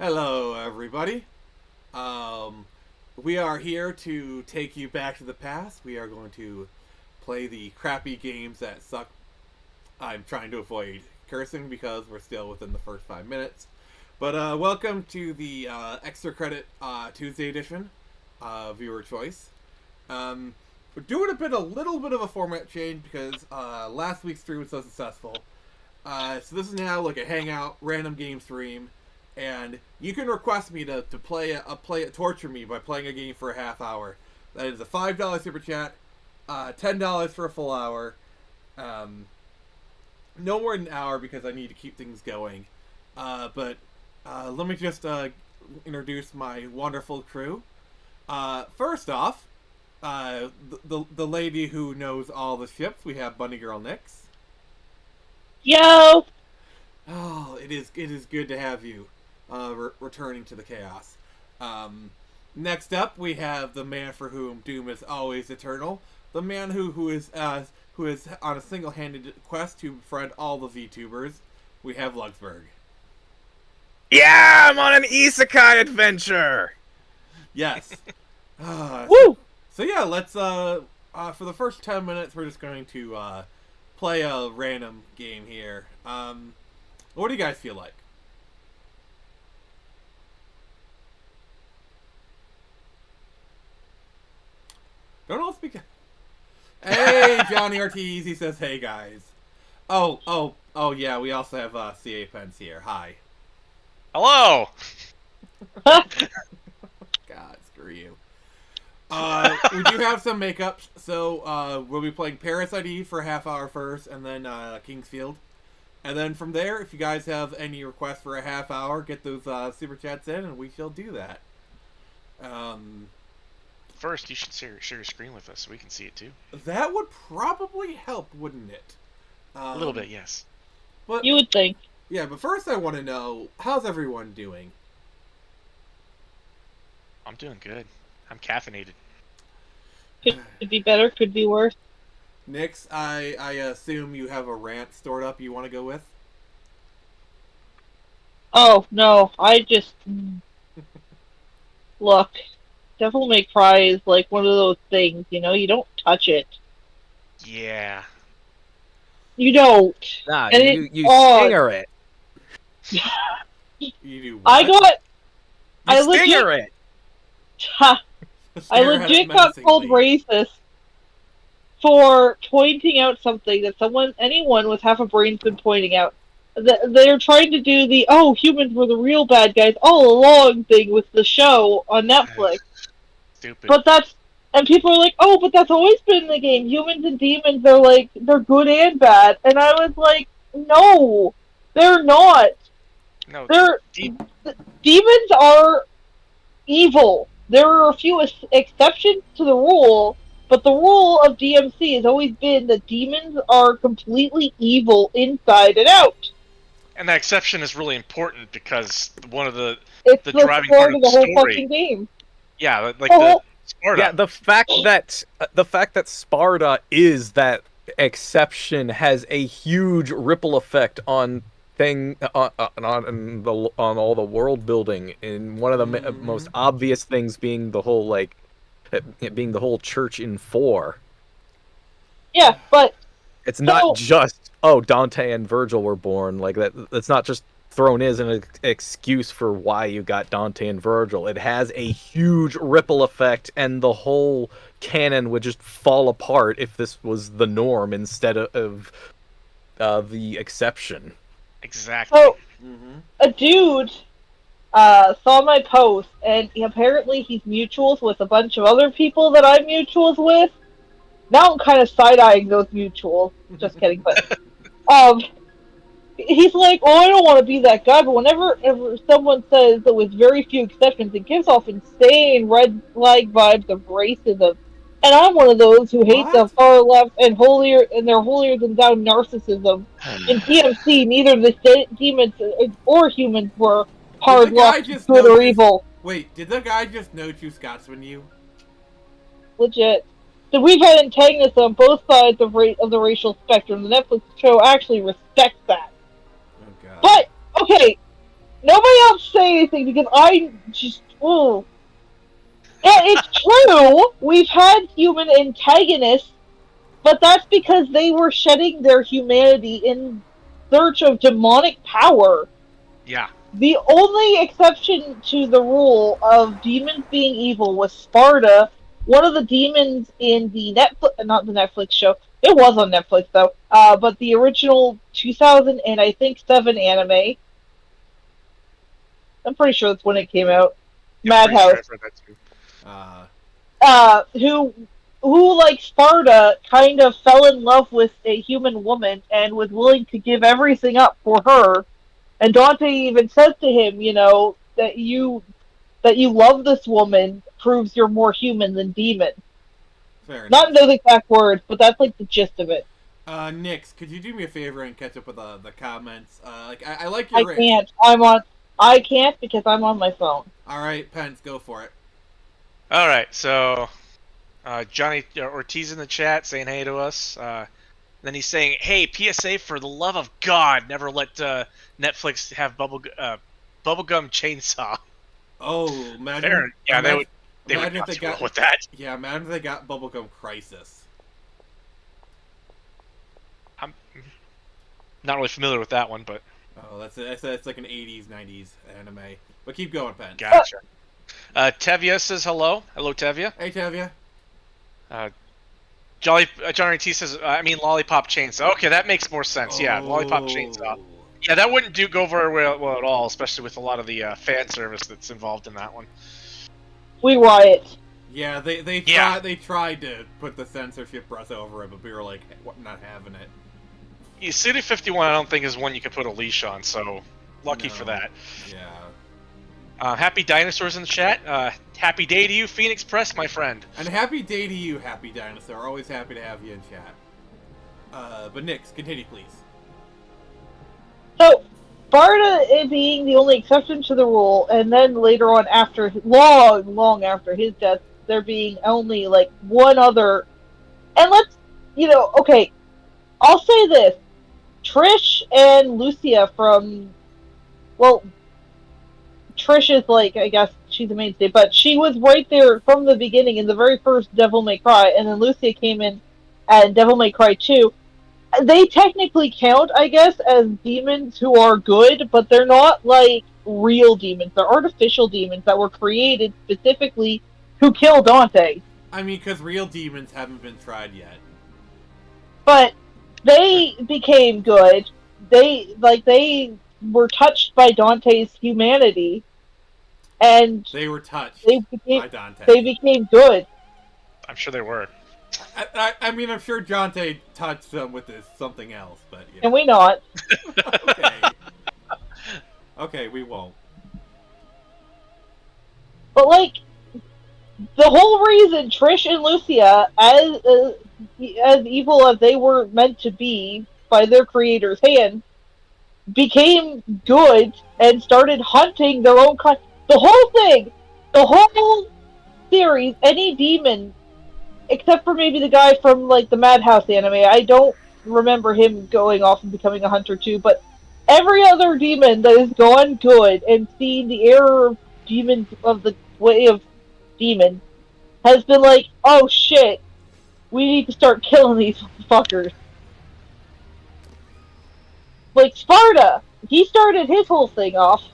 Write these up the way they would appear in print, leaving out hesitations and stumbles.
Hello, everybody. Um, we are here to take you back to the past. We are going to play the crappy games that suck. I'm trying to avoid cursing because we're still within the first 5 minutes. But welcome to the extra credit Tuesday edition, viewer choice. We're doing a little bit of a format change because last week's stream was so successful. So this is now like a hangout random game stream, and you can request me to torture me by playing a game for a half hour. That is a $5 super chat, $10 for a full hour. No more than an hour because I need to keep things going. But let me just introduce my wonderful crew. First off, the lady who knows all the ships. We have Bunny Girl Nix. Yo! Oh, it is good to have you returning to the chaos. Next up, we have the man for whom doom is always eternal. The man who is on a single-handed quest to befriend all the VTubers. We have Luxburg. Yeah, I'm on an isekai adventure. Yes. Woo! So yeah, let's for the first 10 minutes, we're just going to play a random game here. What do you guys feel like? Don't all speak. Hey, Johnny Ortiz. He says, "Hey guys." Oh yeah. We also have CA Pence here. Hi. Hello. God, screw you. We do have some makeups, so we'll be playing Paris ID for a half hour first, and then Kingsfield. And then from there, if you guys have any requests for a half hour, get those super chats in, and we shall do that. First, you should share your screen with us so we can see it too. That would probably help, wouldn't it? A little bit, yes. But You would think. yeah, but first I want to know, how's everyone doing? I'm doing good. I'm caffeinated. Could be better, could be worse. Nix, I assume you have a rant stored up you want to go with? Oh, no, I just... Look, Devil May Cry is like one of those things, you don't touch it. Yeah. You don't. Nah, And you stinger it. You do what? I Stinger legit... it. Ha, I Stare at it legit got called menacingly. racist for pointing out something that anyone with half a brain's been pointing out. They're trying to do the humans were the real bad guys all along thing with the show on Netflix. Stupid. And people are like, oh, but that's always been in the game. Humans and demons are like, they're good and bad. And I was like, no, they're not. No, Demons are evil. There are a few exceptions to the rule, but the rule of DMC has always been that demons are completely evil inside and out. and that exception is really important because one of the It's the the driving start part of of the the whole story. fucking game. Yeah, like Oh. the Sparta. Yeah, the fact that Sparta is that exception has a huge ripple effect on on all the world building. In one of the most obvious things being the whole it being the whole church in 4. Yeah, but It's not just Dante and Virgil were born like that. It's not just thrown as an excuse for why you got Dante and Virgil. It has a huge ripple effect, and the whole canon would just fall apart if this was the norm instead of the exception. Exactly. so a dude saw my post, and apparently he's mutuals with a bunch of other people that I'm mutuals with. Now I'm kind of side-eyeing those mutuals. Just kidding, but he's like, oh, I don't want to be that guy, but whenever someone says that with very few exceptions, it gives off insane red flag vibes of racism. And I'm one of those who hate the What? far left and their holier than thou narcissism. In TMC, neither the demons or humans were hard Did the guy left, just good or notice- evil. Wait, did the guy just know you Scotsman you? Legit. So we've had antagonists on both sides of the racial spectrum. The Netflix show actually respects that. Oh god. But, okay, Nobody else say anything because I just ooh. Yeah, it's true. We've had human antagonists, but that's because they were shedding their humanity in search of demonic power. Yeah. The only exception to the rule of demons being evil was Sparta, one of the demons in the not the Netflix show. It was on Netflix though. But the original 2000 and I think 7 anime. I'm pretty sure that's when it came out. Yeah, pretty Madhouse. sure I've read that too. Who like Sparta kind of fell in love with a human woman and was willing to give everything up for her. And Dante even says to him, you know, that you love this woman proves you're more human than demon. Fair enough. Not in those exact words, but that's like the gist of it. Nix, could you do me a favor and catch up with the comments? I like your. I can't. I can't because I'm on my phone. All right, Pence, go for it. All right, so Johnny Ortiz in the chat saying hey to us. Then he's saying, "Hey, PSA for the love of God, never let Netflix have bubblegum chainsaw." Oh, imagine. Yeah, they would imagine not if they do well got with that. Yeah, imagine if they got Bubblegum Crisis. I'm not really familiar with that one, but Oh, that's like an 80s, 90s anime. But keep going, Pence. gotcha. Tevia says hello. Hello, Tevia. Hey, Tavia. Johnny T says, I mean, Lollipop Chainsaw. Okay, that makes more sense. Yeah, Lollipop Chainsaw. Yeah, that wouldn't go very well at all, especially with a lot of the fan service that's involved in that one. We riot. Yeah, they tried to put the censorship breath over it, but we were like, not having it. Yeah, City 51, I don't think is one you can put a leash on, so lucky for that. Yeah. Happy Dinosaurs in the chat. Happy day to you, Phoenix Press, my friend. And happy day to you, Happy Dinosaur. Always happy to have you in chat. But Nix, continue, please. So, Sparta being the only exception to the rule, and then later on, after long after his death, there being only like one other. And let's, okay, I'll say this: Trish and Lucia from, well, Trish is like, I guess she's the mainstay, but she was right there from the beginning in the very first Devil May Cry, and then Lucia came in at Devil May Cry 2. They technically count, I guess, as demons who are good, but they're not like real demons. They're artificial demons that were created specifically to kill Dante. I mean, because real demons haven't been tried yet. But they became good. They were touched by Dante's humanity, and they were touched by Dante. They became good. I'm sure they were. I mean, I'm sure Dante touched them with something else, but yeah. And we not. Okay. Okay, we won't. But like, the whole reason Trish and Lucia, as evil as they were meant to be by their creator's hand, became good and started hunting their own kind. The whole series, any demon, except for maybe the guy from like the Madhouse anime, I don't remember him going off and becoming a hunter too, but every other demon that has gone good and seen the error of demons of the way of demon has been like, oh shit, we need to start killing these fuckers. Like Sparta, he started his whole thing off,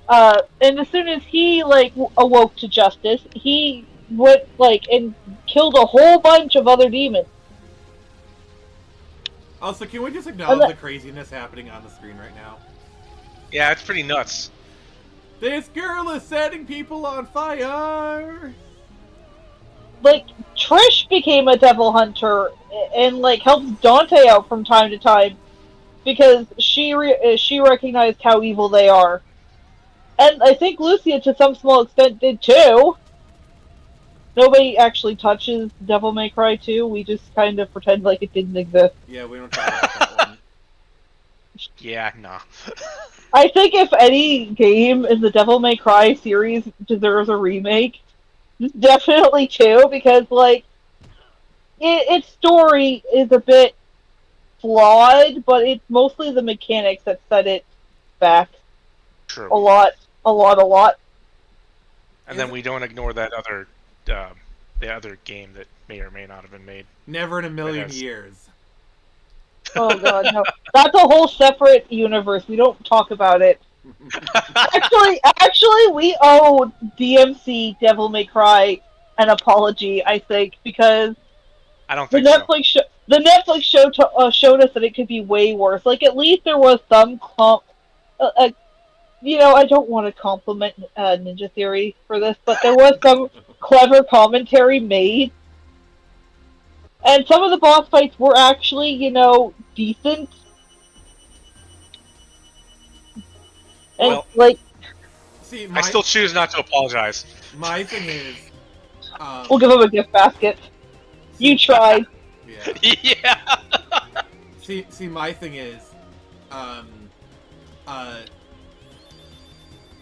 and as soon as he like awoke to justice, he went like and killed a whole bunch of other demons. Also, can we just acknowledge the craziness happening on the screen right now? Yeah, it's pretty nuts. This girl is setting people on fire! Like, Trish became a devil hunter and like helps Dante out from time to time because she recognized how evil they are. And I think Lucia, to some small extent, did too. Nobody actually touches Devil May Cry 2. We just kind of pretend like it didn't exist. Yeah, we don't talk about that one. Yeah, no. I think if any game in the Devil May Cry series deserves a remake, definitely 2, because, like, its story is a bit flawed, but it's mostly the mechanics that set it back. True. a lot. And then we don't ignore that other, the other game that may or may not have been made. Never in a million has- years. Oh god, no. That's a whole separate universe. We don't talk about it. Actually, we owe DMC Devil May Cry an apology, I think, because I don't the think so. Netflix show showed us that it could be way worse. Like, at least there was some I don't want to compliment Ninja Theory for this, but there was some clever commentary made. And some of the boss fights were actually, decent. And, Well- like, See, I still choose not to apologize. my thing is, we'll give him a gift basket. You tried. yeah. Yeah. See, my thing is,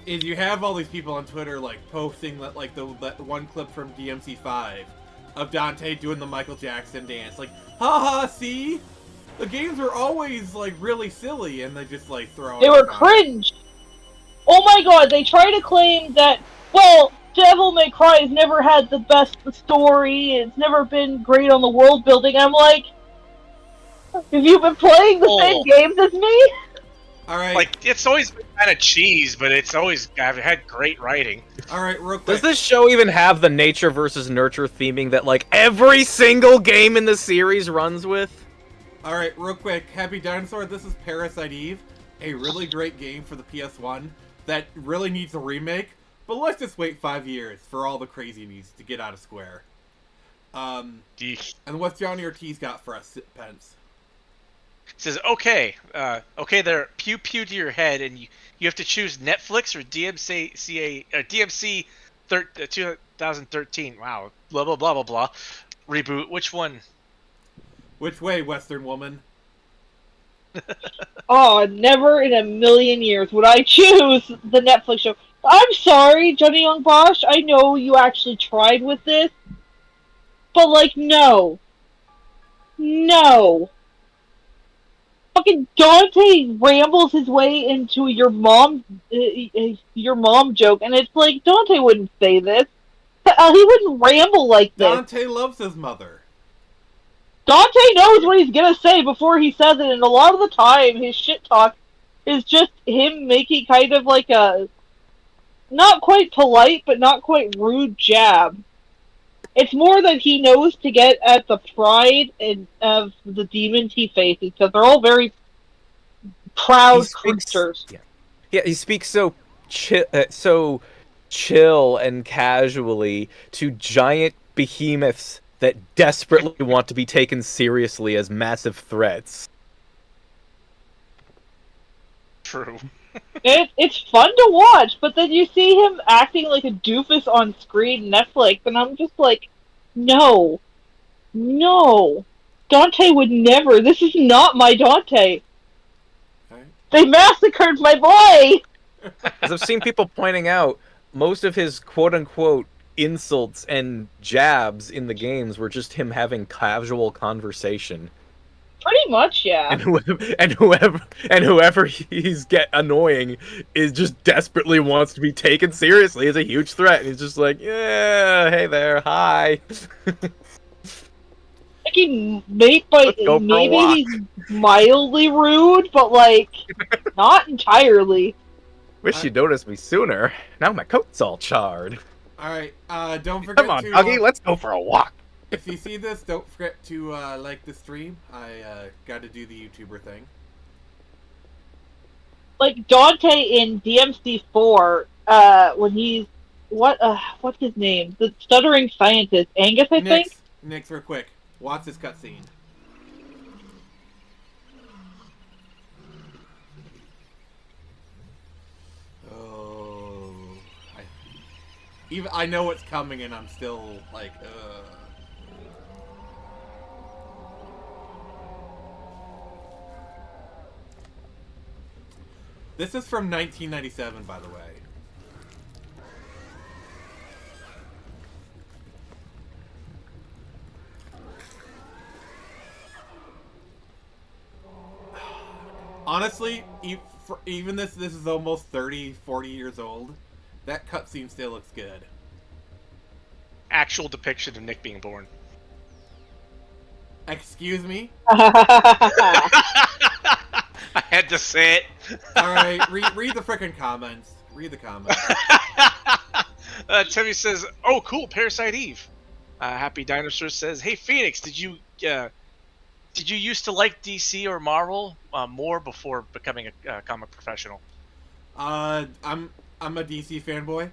is you have all these people on Twitter like posting that that one clip from DMC5 of Dante doing the Michael Jackson dance, like, haha, see, the games were always like really silly, and they just like throw. They were cringe. Oh my god, they try to claim that, well, Devil May Cry has never had the best story, it's never been great on the world building. I'm like, have you been playing the same games as me? All right, Like, it's always been kind of cheese, but it's always I've had great writing. all right, real quick. Does this show even have the nature versus nurture theming that like every single game in the series runs with? All right, real quick. Happy Dinosaur. This is Parasite Eve, a really great game for the PS1 that really needs a remake. But let's just wait 5 years for all the crazy news to get out of Square. And what's Johnny Ortiz got for us, Pence? Says, okay there, pew pew to your head, and you have to choose Netflix or DMC 2013. Wow, blah blah blah blah blah. Reboot. Which one? Which way, Western woman? Oh, never in a million years would I choose the Netflix show. I'm sorry, Johnny Young Bosch. I know you actually tried with this, but like, no. Fucking Dante rambles his way into your mom joke, and it's like, Dante wouldn't say this. He wouldn't ramble like this. Dante loves his mother. Dante knows what he's gonna say before he says it, and a lot of the time, his shit talk is just him making kind of like a not quite polite, but not quite rude jab. It's more that he knows to get at the pride of the demons he faces, because they're all very proud creatures. Yeah, he speaks so chill and casually to giant behemoths that desperately want to be taken seriously as massive threats. True. It's fun to watch, but then you see him acting like a doofus on screen Netflix, and I'm just like, no. Dante would never. This is not my Dante. Okay. They massacred my boy! As I've seen people pointing out, most of his quote-unquote insults and jabs in the games were just him having casual conversation. Pretty much, yeah. And whoever he's get annoying is just desperately wants to be taken seriously as a huge threat. And he's just like, yeah, hey there, hi. Like maybe he's mildly rude, but like not entirely. Wish you'd noticed me sooner. Now my coat's all charred. All right, don't forget Come on, to. Dougie, let's go for a walk. If you see this, don't forget to like the stream. I got to do the YouTuber thing. Like Dante in DMC4, when he's what's his name? The stuttering scientist, Angus, I think. Nix, real quick. Watch this cutscene. Oh, I know what's coming, and I'm still like, This is from 1997, by the way. Honestly, even this is almost 30, 40 years old. That cutscene still looks good. Actual depiction of Nick being born. Excuse me. I had to say it. All right, read the frickin' comments. Read the comments. Timmy says, "Oh, cool, Parasite Eve." Happy Dinosaur says, "Hey, Phoenix, did you used to like DC or Marvel more before becoming a comic professional?" I'm a DC fanboy.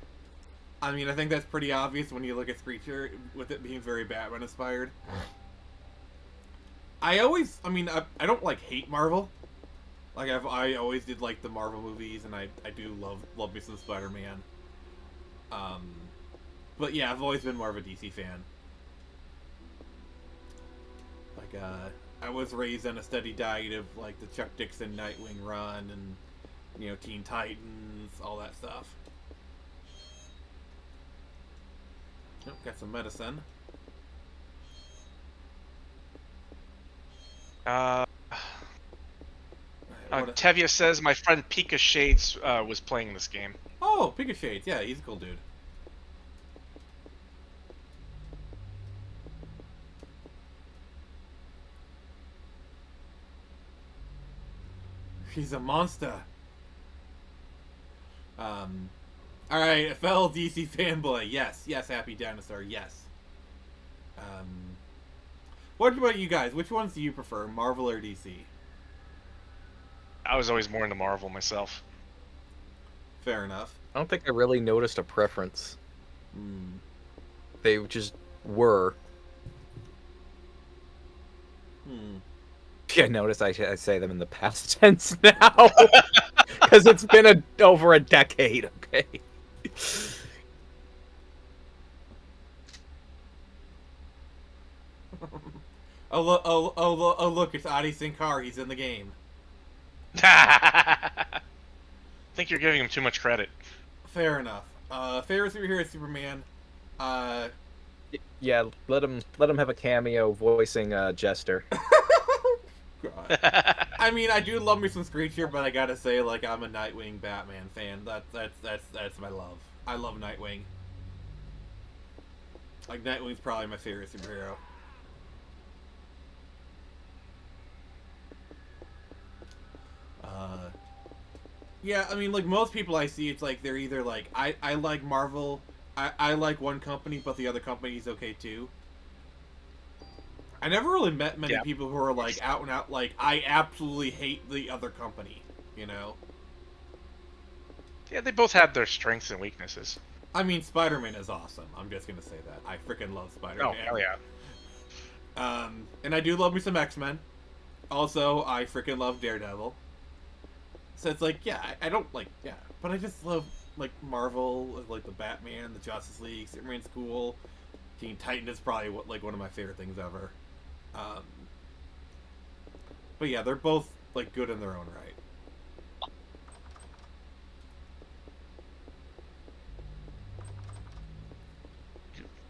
I mean, I think that's pretty obvious when you look at Screecher, with it being very Batman inspired. I don't like hate Marvel. Like I always did like the Marvel movies, and I do love me some Spider-Man. But yeah, I've always been more of a DC fan. Like I was raised on a steady diet of like the Chuck Dixon Nightwing run, and Teen Titans, all that stuff. Oh, got some medicine. Tevia says, "My friend Pika Shades was playing this game." Oh, Pika Shades. Yeah, he's a cool dude. He's a monster. Alright, a fellow DC fanboy. Yes, Happy Dinosaur, yes. What about you guys? Which ones do you prefer, Marvel or DC? I was always more into Marvel myself. Fair enough. I don't think I really noticed a preference. Hmm. They just were. Yeah, notice I say them in the past tense now. Because it's been over a decade, okay? Oh, look, it's Adi Sinkar. He's in the game. I think you're giving him too much credit. Fair enough. Favorite superhero is Superman. Yeah, let him have a cameo voicing Jester. God. I mean, I do love me some Screecher, but I gotta say, like, I'm a Nightwing Batman fan. That's my love. I love Nightwing. Like, Nightwing's probably my favorite superhero. Yeah, I mean, like, most people I see, it's like, they're either like, I like Marvel, I like one company, but the other company's okay too. I never really met many people who are like, out and out, like, I absolutely hate the other company, you know? Yeah, they both have their strengths and weaknesses. I mean, Spider-Man is awesome. I'm just gonna say that. I freaking love Spider-Man. Oh, hell yeah. And I do love me some X-Men. Also, I freaking love Daredevil. So it's like, yeah, I don't like, yeah, but I just love, like, Marvel, like the Batman, the Justice League, Superman's cool. Teen Titan is probably one of my favorite things ever. But yeah, they're both, like, good in their own right.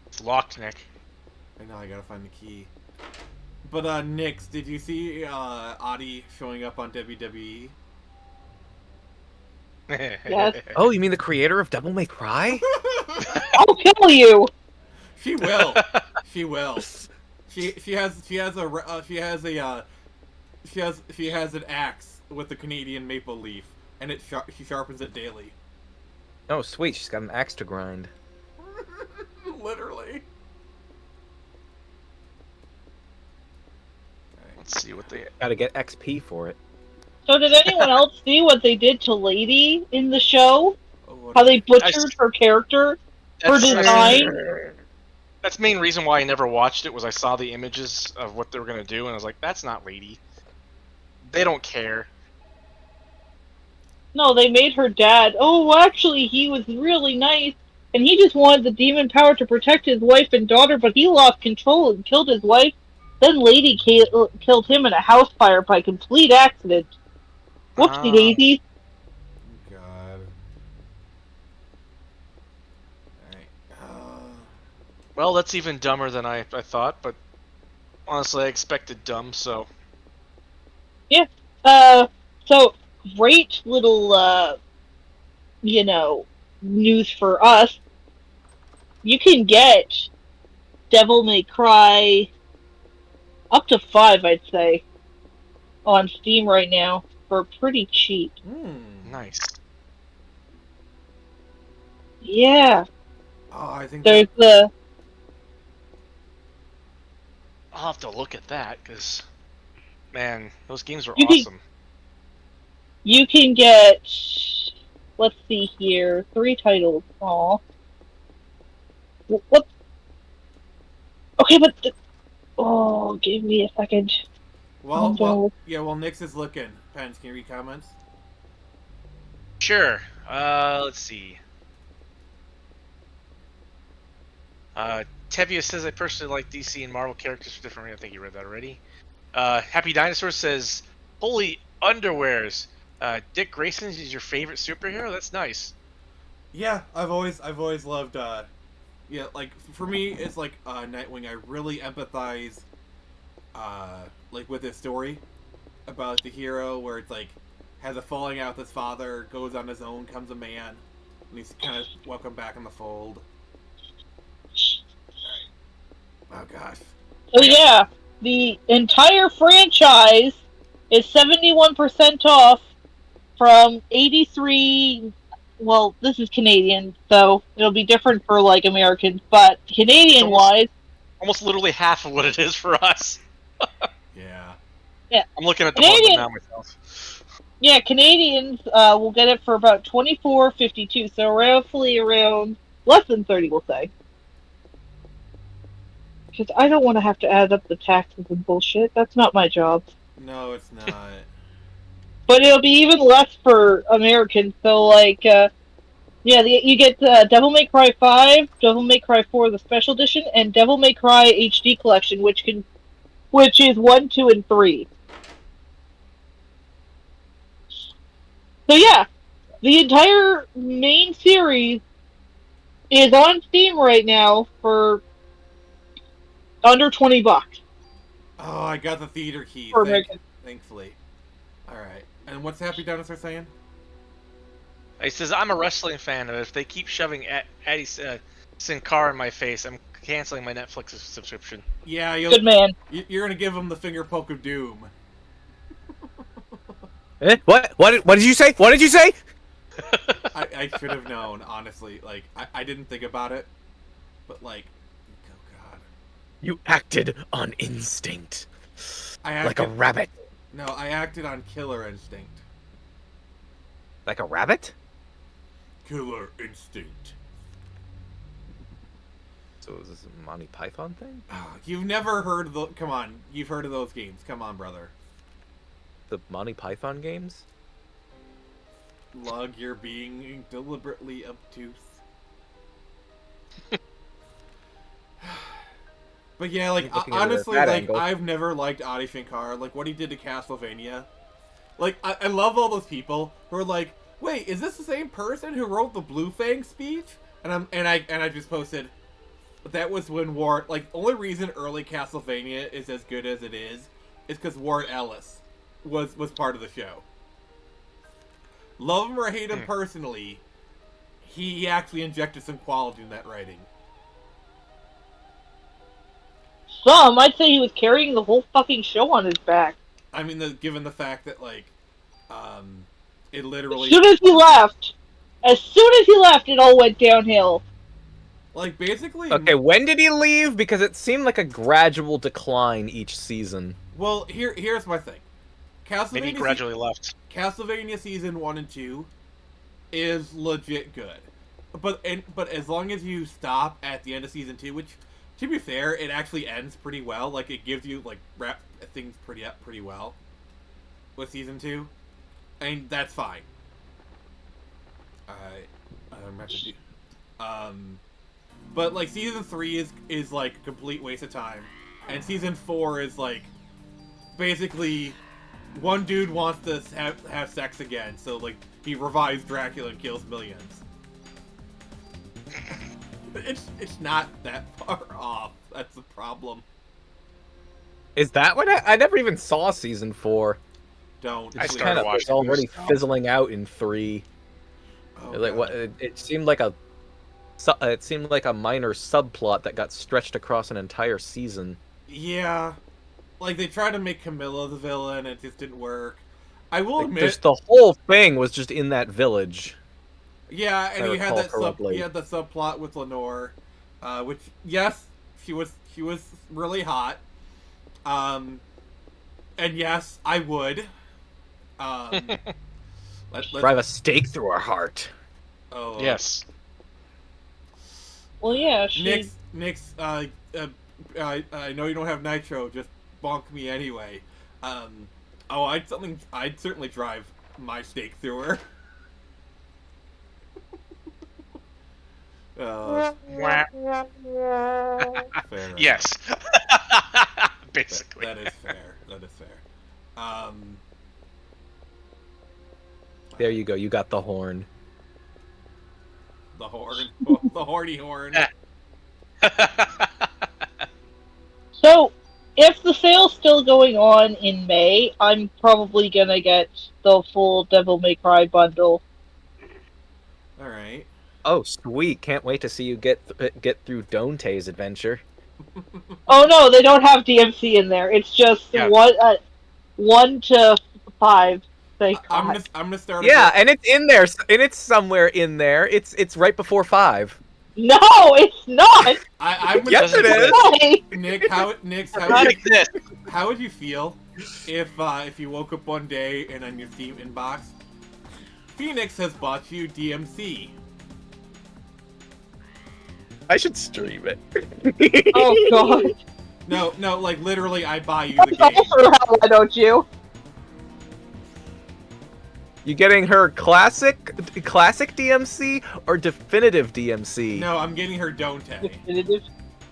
It's locked, Nick. I know, I gotta find the key. But, Nix, did you see, Adi showing up on WWE? Yes. Oh, you mean the creator of Devil May Cry? I'll kill you. She will. She will. She has an axe with the Canadian maple leaf, and she sharpens it daily. Oh, sweet. She's got an axe to grind. Literally. Let's see what they... Gotta get XP for it. So did anyone else see what they did to Lady in the show? Oh, How they butchered her character, her design? That's the main reason why I never watched it, was I saw the images of what they were going to do, and I was like, that's not Lady. They don't care. No, they made her dad. Oh, actually, he was really nice, and he just wanted the demon power to protect his wife and daughter, but he lost control and killed his wife. Then Lady killed him in a house fire by complete accident. Whoopsie daisy. God. Alright. Well, that's even dumber than I thought, but honestly, I expected dumb, so... Yeah. So, great little, news for us. You can get Devil May Cry up to 5, I'd say, on Steam right now for pretty cheap. Nice. Yeah. Oh, I think There's that, the I'll have to look at that because, man, those games were You can- awesome. you can get, let's see here, 3 titles. Aw. What? Okay, but give me a second. well, Oh, well, Nix is looking. Pens, can you read comments? Sure. Let's see. Tevia says I personally like DC and Marvel characters for different reasons. I think you read that already. Happy Dinosaur says, "Holy underwears! Dick Grayson is your favorite superhero? That's nice." Yeah, I've always loved. Yeah, like for me, it's like Nightwing. I really empathize, like with his story about the hero, where it's like has a falling out with his father, goes on his own, becomes a man, and he's kind of welcomed back in the fold. Oh gosh. So yeah, the entire franchise is 71% off from 83. Well, this is Canadian, so it'll be different for like Americans, but Canadian wise, Almost literally half of what it is for us. Yeah. I'm looking at the Canadian- bundle now myself. yeah, Canadians will get it for about $24.52, so roughly around less than 30, we'll say. Because I don't want to have to add up the taxes and bullshit. That's not my job. No, it's not. But it'll be even less for Americans. So, like, you get Devil May Cry 5, Devil May Cry 4, the special edition, and Devil May Cry HD collection, which is 1, 2, and 3. So yeah, the entire main series is on Steam right now for under $20 Oh, I got the theater key. for Americans. Thankfully. All right. And what's Happy Dinosaur saying? He says, "I'm a wrestling fan, and if they keep shoving Eddie Sin Cara in my face, I'm canceling my Netflix subscription." Yeah, Good man. you're gonna give him the finger poke of doom. What? What did you say? What did you say? I should have known, honestly. Like, I didn't think about it, but like, oh god, You acted on instinct, I like a acted, rabbit. no, I acted on killer instinct. Like a rabbit? Killer instinct. So is this a Monty Python thing? Oh, you've never heard of the? Come on, you've heard of those games. Come on, brother. The Monty Python games? Lug, you're being deliberately obtuse. But yeah, like Keep looking at it at honestly, that like angle. I've never liked Adi Shankar. Like what he did to Castlevania. Like I love all those people who are like, wait, is this the same person who wrote the Blue Fang speech? And I just posted. That was when Warren. Like only reason early Castlevania is as good as it is because Warren Ellis was part of the show. Love him or hate him personally, he actually injected some quality in that writing. Some, I'd say he was carrying the whole fucking show on his back. I mean, given the fact that like, it literally As soon as he left, it all went downhill. like basically. Okay, when did he leave? Because it seemed like a gradual decline each season. Well, here's my thing. Maybe he gradually left. Castlevania season 1 and 2 is legit good, but as long as you stop at the end of season 2, which to be fair, it actually ends pretty well. Like it gives you like wrap things pretty well with season 2, and that's fine. I'm about to do. But like season 3 is like a complete waste of time, and season 4 is like basically one dude wants to have sex again, so like he revives Dracula and kills millions. It's not that far off. That's the problem. Is that what I never even saw season 4? Don't. I It's please. started kind of watching it's already Moose now. fizzling out in 3. Oh, Like God. what? It seemed like a minor subplot that got stretched across an entire season. Yeah. Like, they tried to make Camilla the villain, it just didn't work. I will Like, admit, just the whole thing was just in that village. yeah, and I he had recall that correctly. he had the subplot with Lenore, which, yes, she was really hot. And yes, I would. Let's Drive a stake through her heart. oh Yes. Well, yeah, she. Nix, I know you don't have nitro, just bonk me anyway. I'd certainly drive my stake through her. Wah. Fair enough. Yes. Basically. That is fair. That is fair. There you go. You got the horn. The horn, the horny horn. So, if the sale's still going on in May, I'm probably gonna get the full Devil May Cry bundle. All right. Oh, sweet! Can't wait to see you get through Donte's adventure. Oh no, they don't have DMC in there. It's just Yeah. 1 to 5. Thank I'm God. gonna start. Yeah, and it's in there, and it's somewhere in there. It's right before 5. No, it's not. I'm gonna. Yes, it is. Why? Nick, how Not exist. how would you feel if you woke up one day and on your Steam inbox, Phoenix has bought you DMC? I should stream it. Oh God. No, like literally, I buy you the That's all game. for hell, why don't you? You getting her classic DMC or definitive DMC? No, I'm getting her Don't. Definitive.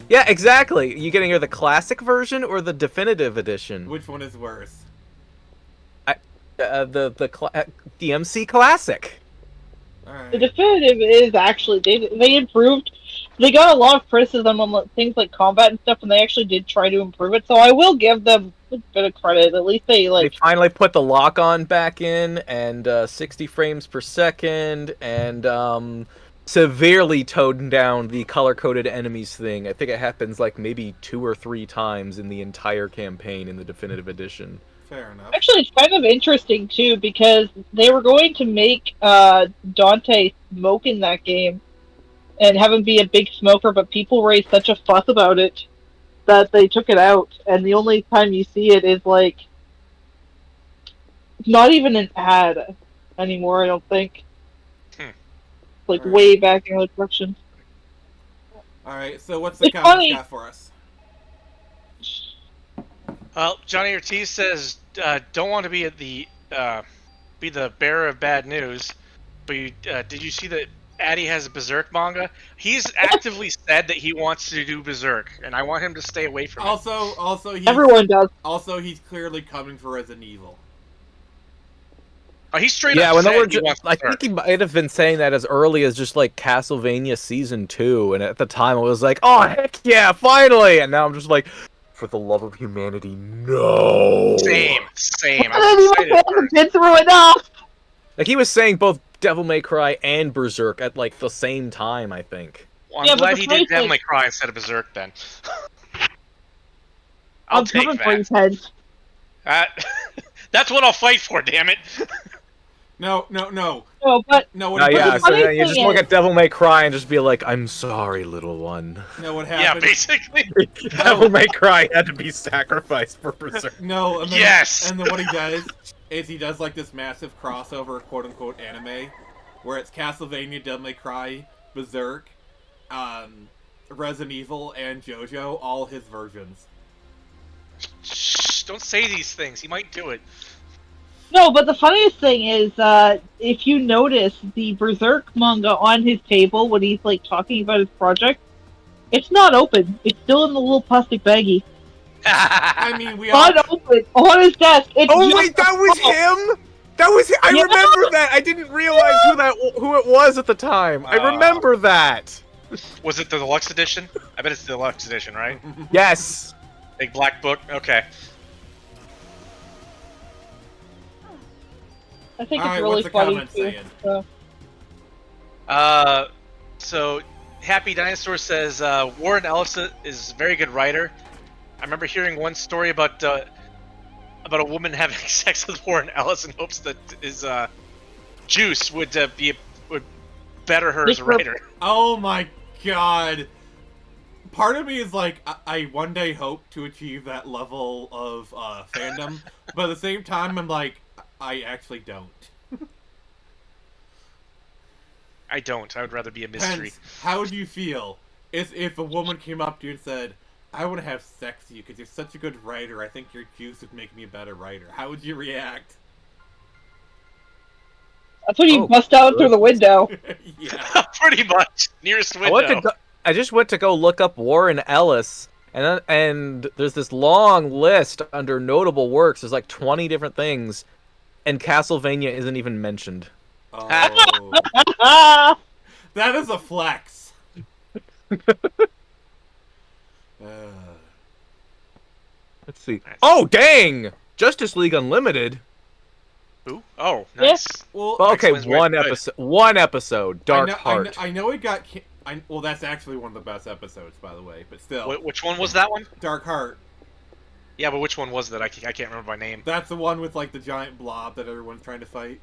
Yeah, exactly. You getting her the classic version or the definitive edition? Which one is worse? DMC classic. All The right. definitive is actually they improved. They got a lot of criticism on things like combat and stuff, and they actually did try to improve it. So I will give them a bit of credit. At least they They finally put the lock on back in and 60 frames per second and severely toned down the color coded enemies thing. I think it happens like maybe 2 or 3 times in the entire campaign in the definitive edition. Fair enough. actually it's kind of interesting too because they were going to make Dante smoke in that game and have him be a big smoker, but people raised such a fuss about it that they took it out, and the only time you see it is like not even an ad anymore. I don't think. Like Right. way back in the production. All right. So what's the It's comments funny. got for us? Well, Johnny Ortiz says, "Don't want to be be the bearer of bad news." But did you see that Addy has a Berserk manga? He's actively said that he wants to do Berserk, and I want him to stay away from it. Also, Everyone does. he's clearly coming for Resident Evil. Oh, he's straight Yeah, up when they said were he wants I Berserk. think he might have been saying that as early as just like Castlevania Season 2, and at the time it was like, oh heck yeah, finally! And now I'm just like, for the love of humanity, no! Same. I I was didn't even excited feel first. been through enough. Like he was saying both Devil May Cry and Berserk at like the same time, I think. Well, Yeah, I'm but glad the he funny did Devil thing- May Cry instead of Berserk then. I'll take coming that. for his head. That's what I'll fight for, damn it. No. No, but No, Oh what yeah, happens? so funny then you thing just look is- at Devil May Cry and just be like, I'm sorry, little one. No, what Yeah, happens? basically. Devil May Cry had to be sacrificed for Berserk. No, and then, Yes! And then what he does is he does like this massive crossover, quote unquote, anime, where it's Castlevania, Devil May Cry, Berserk, Resident Evil, and JoJo, all his versions. Shh, don't say these things. He might do it. no, but the funniest thing is, if you notice the Berserk manga on his table when he's like talking about his project, it's not open. It's still in the little plastic baggie. I mean, we all. Not open on his desk. It's Oh just wait, that was him. That was him. I Yeah. remember that. I didn't realize who it was at the time. I remember that. Was it the deluxe edition? I bet it's the deluxe edition, right? Yes. Big black book. Okay. I think All it's right, really what's the funny comment too. saying? So. So Happy Dinosaur says Warren Ellis is a very good writer. I remember hearing one story about a woman having sex with Warren Ellis in hopes that his juice would better her as a writer. Oh my god. Part of me is like, I one day hope to achieve that level of fandom, but at the same time, I'm like, I actually don't. I don't. I would rather be a mystery. Pence, how would you feel if a woman came up to you and said, I want to have sex with you because you're such a good writer, I think your juice would make me a better writer? How would you react? That's when you Oh, bust out through the window. Yeah. Pretty much. Nearest window. I just went to go look up Warren Ellis, and there's this long list under notable works. There's like 20 different things, and Castlevania isn't even mentioned. Oh. Ah! That is a flex. Let's see. Oh, dang! Justice League Unlimited. Who? Oh, nice. Well, Okay, X-Men's very good. one episode. Dark Heart. I know it got. Well, that's actually one of the best episodes, by the way. But still, Which one was that one? Dark Heart. Yeah, but which one was that? I can't remember by name. That's the one with like the giant blob that everyone's trying to fight.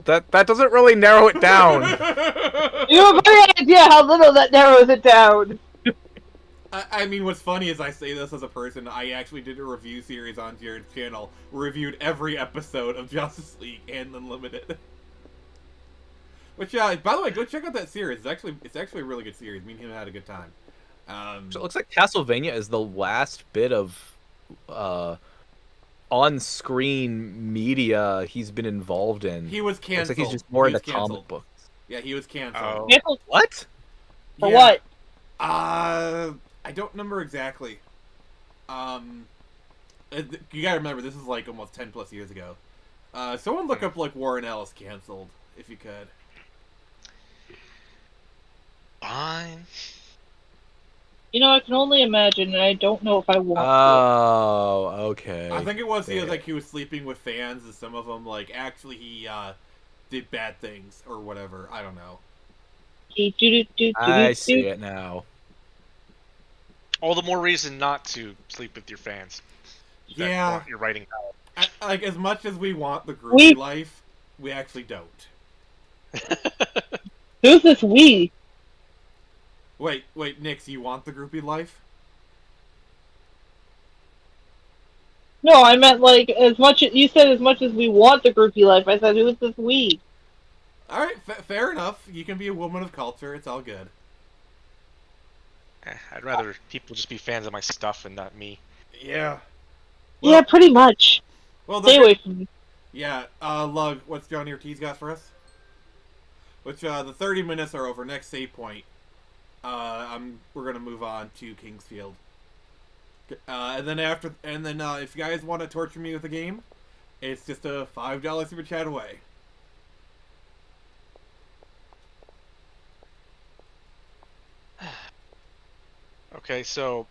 That doesn't really narrow it down. You have any idea how little that narrows it down. I mean, what's funny is I say this as a person. I actually did a review series on Jared's channel. Reviewed every episode of Justice League and Unlimited. Which, by the way, go check out that series. It's actually a really good series. Me and him had a good time. So it looks like Castlevania is the last bit of on-screen media he's been involved in. He was canceled. Looks like he's just more He into was canceled. comic books. Yeah, he was canceled. Oh. Canceled What? for Yeah. what? I don't remember exactly. You gotta remember, this is like almost 10 plus years ago. Someone look up like Warren Ellis canceled, if you could. Fine. You know, I can only imagine, and I don't know if I want Oh, okay. I think it was he was sleeping with fans, and some of them like actually he did bad things or whatever. I don't know. to. I see it now. All the more reason not to sleep with your fans. Yeah, You're writing. like as much as we want the groupie life, we actually don't. Who's this we? Wait, Nix, you want the groupie life? No, I meant like as much. You said as much as we want the groupie life. I said, who's this we? All right, fair enough. You can be a woman of culture. It's all good. I'd rather people just be fans of my stuff and not me. Yeah. Yeah, pretty much. Well, Stay away from me. Yeah, Lug, what's Johnny Ortiz got for us? Which, the 30 minutes are over. Next save point. We're gonna move on to Kingsfield. And then if you guys want to torture me with a game, it's just a $5 super chat away. Okay, so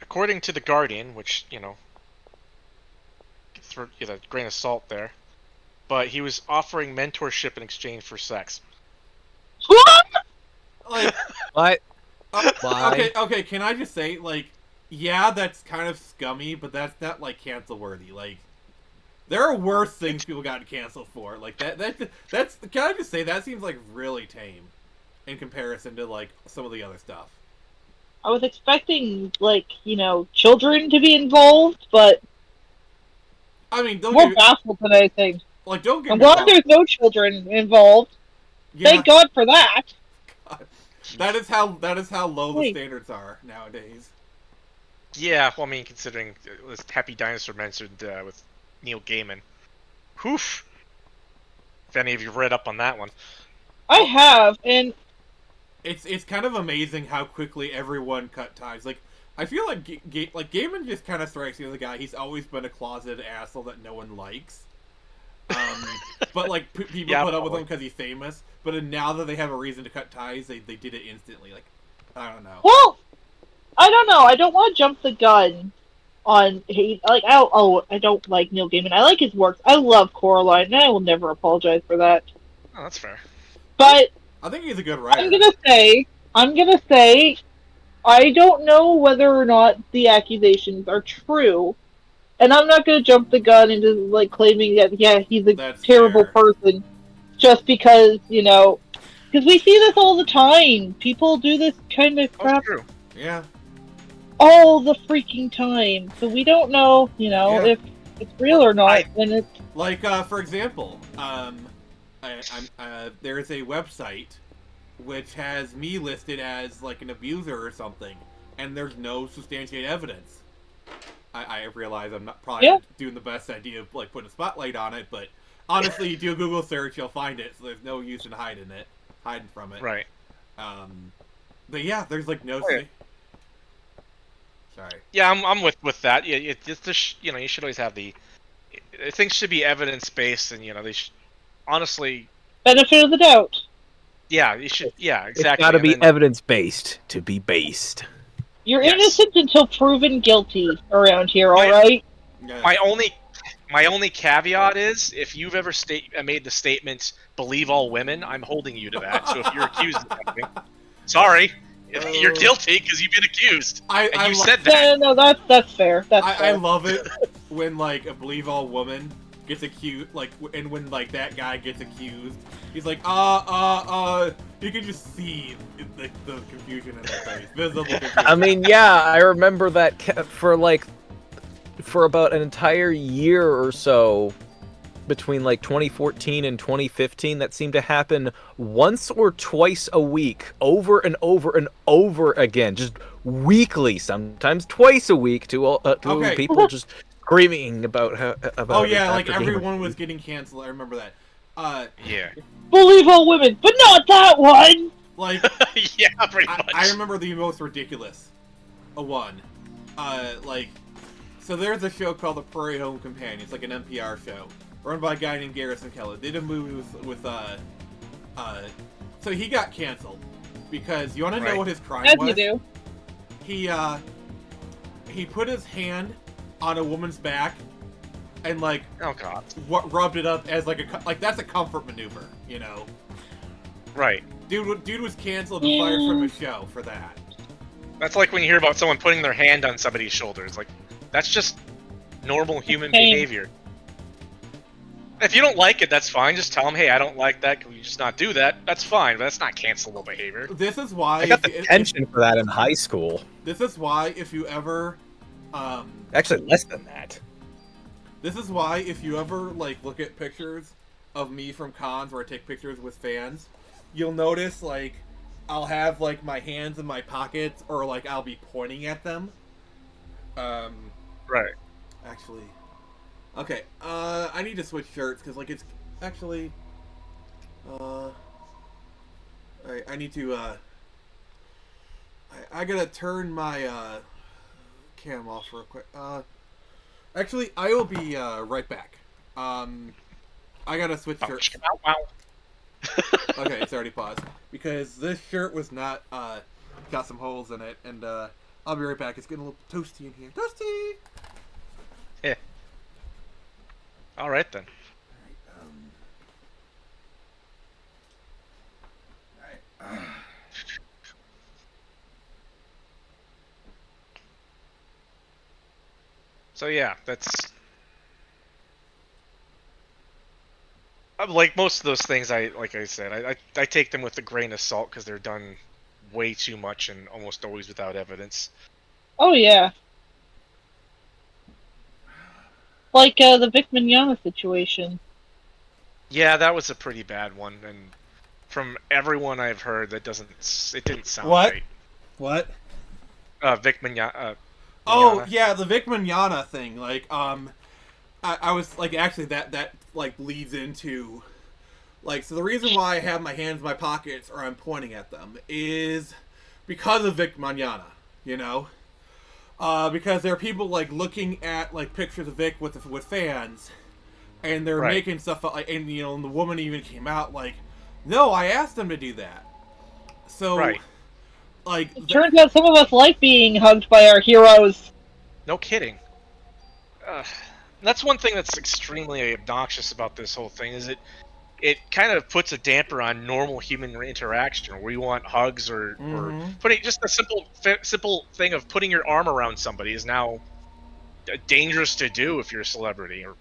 according to the Guardian, which throw a grain of salt there, but he was offering mentorship in exchange for sex. What? Like, What? Why? Okay, can I just say, like, yeah, that's kind of scummy, but that's not, like, cancel-worthy. Like, there are worse things people got canceled for. Like, that's, can I just say, that seems, like, really tame in comparison to, like, some of the other stuff. I was expecting, like, children to be involved, but I mean, more baffled than anything. Like, don't get I'm me glad wrong. there's no children involved. Yeah, Thank God for that. that is how low the Wait. standards are nowadays. Yeah, well, I mean, considering this Happy Dinosaur mentioned with Neil Gaiman. Oof. If any of you read up on that one. I have, and It's kind of amazing how quickly everyone cut ties. Like, I feel like Gaiman just kind of strikes me as a guy. He's always been a closeted asshole that no one likes. But like people Yeah, put up with probably. him because he's famous. But now that they have a reason to cut ties, they did it instantly. Like, I don't know. well, I don't know. I don't want to jump the gun, on hate. Like, I don't like Neil Gaiman. I like his works. I love Coraline, and I will never apologize for that. Oh, that's fair. But I think he's a good writer. I'm gonna say, I don't know whether or not the accusations are true, and I'm not gonna jump the gun into like claiming that he's a That's terrible fair. person, just because because we see this all the time. People do this kind of Oh, crap true. Yeah. all the freaking time, so we don't know, Yeah. if it's real or not. And it's Like, for example, there's a website which has me listed as like an abuser or something, and there's no substantiated evidence. I realize I'm not probably doing the best idea of like putting a spotlight on it, but honestly, you do a Google search, you'll find it. So there's no use in hiding from it. Right. But yeah, there's like no. Okay. Sorry. Yeah, I'm with that. Yeah, it's just, you should always have things should be evidence based, and they should honestly. benefit of the doubt. Yeah, you should. Yeah, It's exactly. got to and be then- evidence-based to be based. You're Yes. innocent until proven guilty around here, Right. alright? Yeah. My only caveat is if you've ever made the statement "believe all women," I'm holding you to that. So if you're accused of something, sorry, you're guilty because you've been accused, and you said that. No, that's fair. That's I fair. love it when like a believe all woman gets accused, like, and when like that guy gets accused, he's like, you can just see the confusion in their face, visible confusion. I mean, yeah, I remember that for about an entire year or so between like 2014 and 2015, that seemed to happen once or twice a week, over and over and over again, just weekly, sometimes twice a week, to Okay. people just screaming about how. Oh yeah, like after everyone Game of was getting canceled. I remember that. Yeah. Believe all women, but not that one! Like Yeah, pretty much. I remember the most ridiculous one. So there's a show called The Prairie Home Companion. It's like an NPR show run by a guy named Garrison Keillor. They did a movie with so he got canceled because you want to know Right. what his crime As was? you do. He put his hand on a woman's back and like Oh god. rubbed it up as like that's a comfort maneuver, Right. Dude was canceled and fired from a show for that. That's like when you hear about someone putting their hand on somebody's shoulders. Like, that's just normal human Same. behavior. If you don't like it, that's fine. Just tell them, hey, I don't like that. Can we just not do that? That's fine, but that's not cancelable behavior. This is why I got detention for that in high school. This is why if you ever Actually, less than that. this is why if you ever like look at pictures of me from cons where I take pictures with fans, you'll notice like I'll have like my hands in my pockets or like I'll be pointing at them. Right. Actually, okay. I need to switch shirts because like it's actually. I need to. I gotta turn my cam off real quick. Actually, I will be right back. I gotta switch shirts. Wow, wow. Okay, it's already paused because this shirt was not got some holes in it, and I'll be right back. It's getting a little toasty in here. Toasty. Yeah. All right then. So yeah, that's like most of those things. Like I said, I take them with a grain of salt because they're done way too much and almost always without evidence. Oh, yeah. Like the Vic Mignogna situation. Yeah, that was a pretty bad one, and from everyone I've heard, it didn't sound What? right. What? Vic Mignogna. Oh Mignogna. yeah, the Vic Mignogna thing. Like, I was like, actually, that like leads into, like, so the reason why I have my hands in my pockets or I'm pointing at them is because of Vic Mignogna. Because there are people like looking at like pictures of Vic with fans, and they're Right. making stuff like, and and the woman even came out like, no, I asked them to do that. So, Right. like, It turns out some of us like being hugged by our heroes. No kidding. that's one thing that's extremely obnoxious about this whole thing is it kind of puts a damper on normal human interaction where you want hugs or putting just a simple thing of putting your arm around somebody is now dangerous to do if you're a celebrity or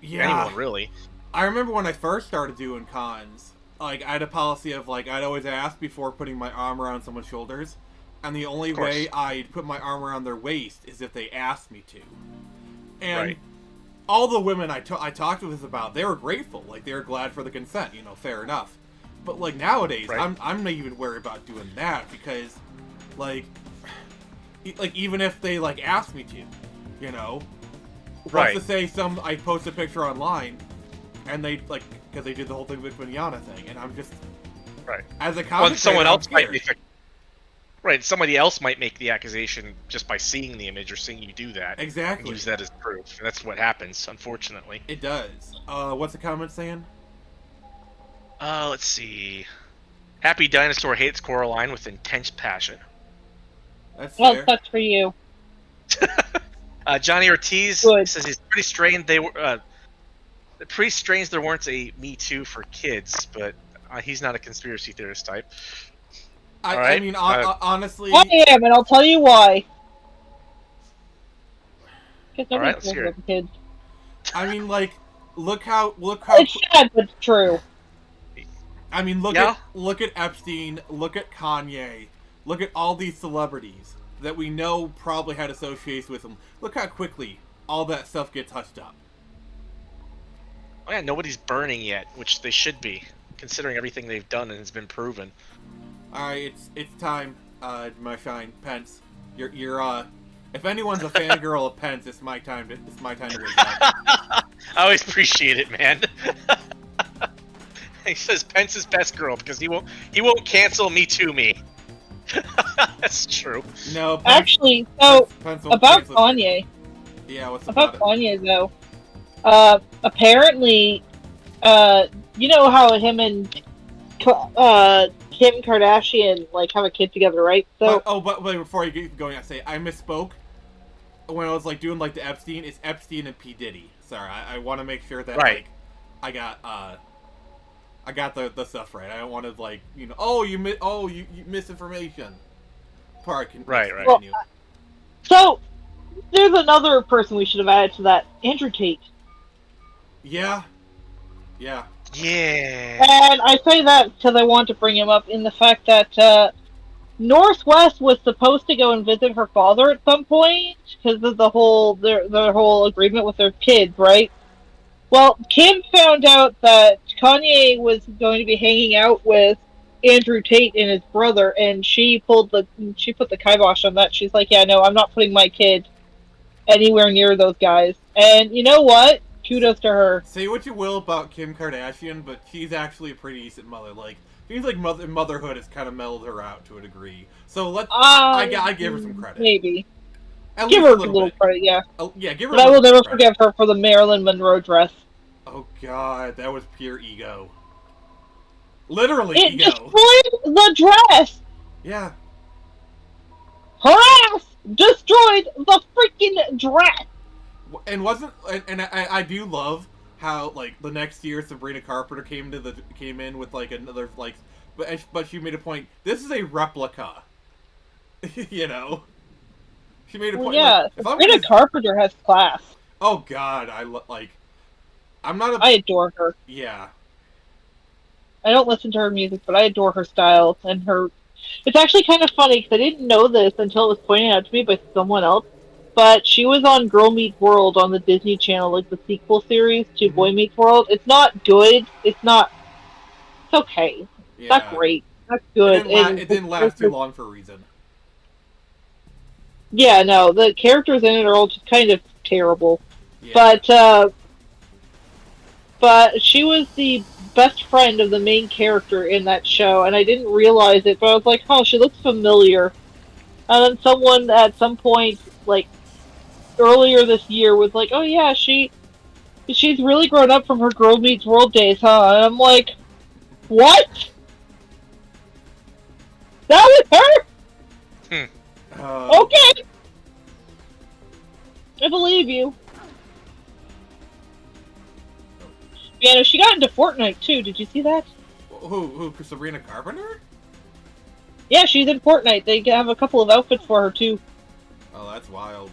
anyone really. I remember when I first started doing cons, like I had a policy of like I'd always ask before putting my arm around someone's shoulders, and the only way I'd put my arm around their waist is if they asked me to. And all the women I talked to this about, they were grateful, like they were glad for the consent, you know, fair enough. But like nowadays, I'm not even worried about doing that because, like even if they like ask me to, you know, let's just say I post a picture online, and they like because they did the whole thing with Mignana thing, and I'm just as a comment, someone else might make somebody else might make the accusation just by seeing the image or seeing you do that. Exactly. And use that as proof. And that's what happens, unfortunately. It does. What's the comment saying? Let's see. Happy Dinosaur hates Coraline with intense passion. That's well, fair. sucks for you. Johnny Ortiz says he's pretty strained. Pretty strange there weren't a Me Too for kids, but he's not a conspiracy theorist type. I mean, honestly, I am, and I'll tell you why. Because All right, nobody's let's hear with the kids. I mean, like, look how. It's sad, but it's true. I mean, look at Epstein, look at Kanye, look at all these celebrities that we know probably had associations with them. Look how quickly all that stuff gets hushed up. Oh yeah, nobody's burning yet, which they should be, considering everything they've done and has been proven. All right, it's time, my shine, Pence. You're if anyone's a fangirl of Pence, it's my time to wake up. I always appreciate it, man. He says Pence is best girl because he won't cancel Me Too me. That's true. No, Pence, Actually, so Pence won't about cancel Kanye. Yeah, what's About about it? Kanye though, apparently, you know how him and Kim Kardashian like have a kid together, right? So But before you get going, I say I misspoke when I was like doing like the Epstein. It's Epstein and P Diddy. Sorry, I want to make sure that like I got the stuff right. I don't want to like you misinformation. Part can continue. Well, so there's another person we should have added to that, Andrew Tate. Yeah. Yeah. And I say that because I want to bring him up in the fact that Northwest was supposed to go and visit her father at some point because of their whole agreement with their kids, right? Well, Kim found out that Kanye was going to be hanging out with Andrew Tate and his brother, and she put the kibosh on that. She's like, "Yeah, no, I'm not putting my kid anywhere near those guys." And you know what? Kudos to her. Say what you will about Kim Kardashian, but she's actually a pretty decent mother. Like, seems like motherhood has kind of mellowed her out to a degree. So I give her some credit. Maybe. At Give least her a little credit, yeah. Oh, yeah, give her. But I will never forgive her for the Marilyn Monroe dress. Oh God, that was pure ego. Literally It ego. destroyed the dress. Yeah. Her ass destroyed the freaking dress. And I do love how like the next year Sabrina Carpenter came in with like another like, but she made a point. This is a replica. You know. She made a point. Yeah, like, Sabrina Carpenter has class. Oh God, I'm not a. I adore her. Yeah. I don't listen to her music, but I adore her style and her. It's actually kind of funny because I didn't know this until it was pointed out to me by someone else. But she was on Girl Meets World on the Disney Channel, like the sequel series to Boy Meets World. It's not good. It's okay. Yeah. It's not great. Not good. It didn't last too long for a reason. Yeah, no, the characters in it are all just kind of terrible. Yeah. But she was the best friend of the main character in that show, and I didn't realize it, but I was like, oh, she looks familiar. And then someone at some point, like, earlier this year was like, oh yeah, she's really grown up from her Girl Meets World days, huh? And I'm like, what? That was her? Okay. I believe you. Yeah, no, she got into Fortnite too. Did you see that? Who? Sabrina Carpenter? Yeah, she's in Fortnite. They have a couple of outfits for her too. Oh, that's wild.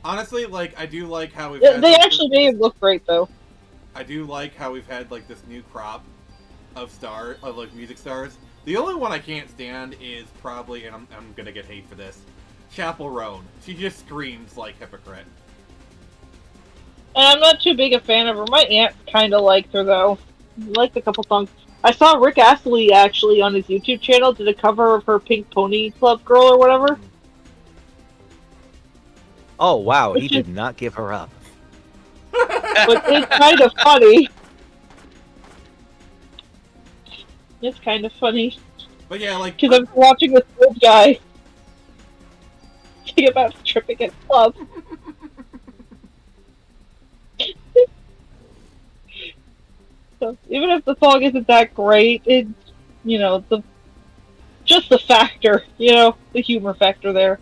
Honestly, like, I do like how we've had, They like, actually made him look great though. I do like how we've had, like, this new crop of like, music stars. The only one I can't stand is probably, and I'm gonna get hate for this, Chapel Roan. She just screams like hypocrite. And I'm not too big a fan of her. My aunt kind of liked her though. Liked a couple songs. I saw Rick Astley actually on his YouTube channel did a cover of her Pink Pony Club Girl or whatever. Oh wow, he Which did not give her up. But it's kind of funny. It's kind of funny. But yeah, like, Because I'm watching this old guy sing about tripping at club. So even if the song isn't that great, it's, you know, just the factor, you know, the humor factor there.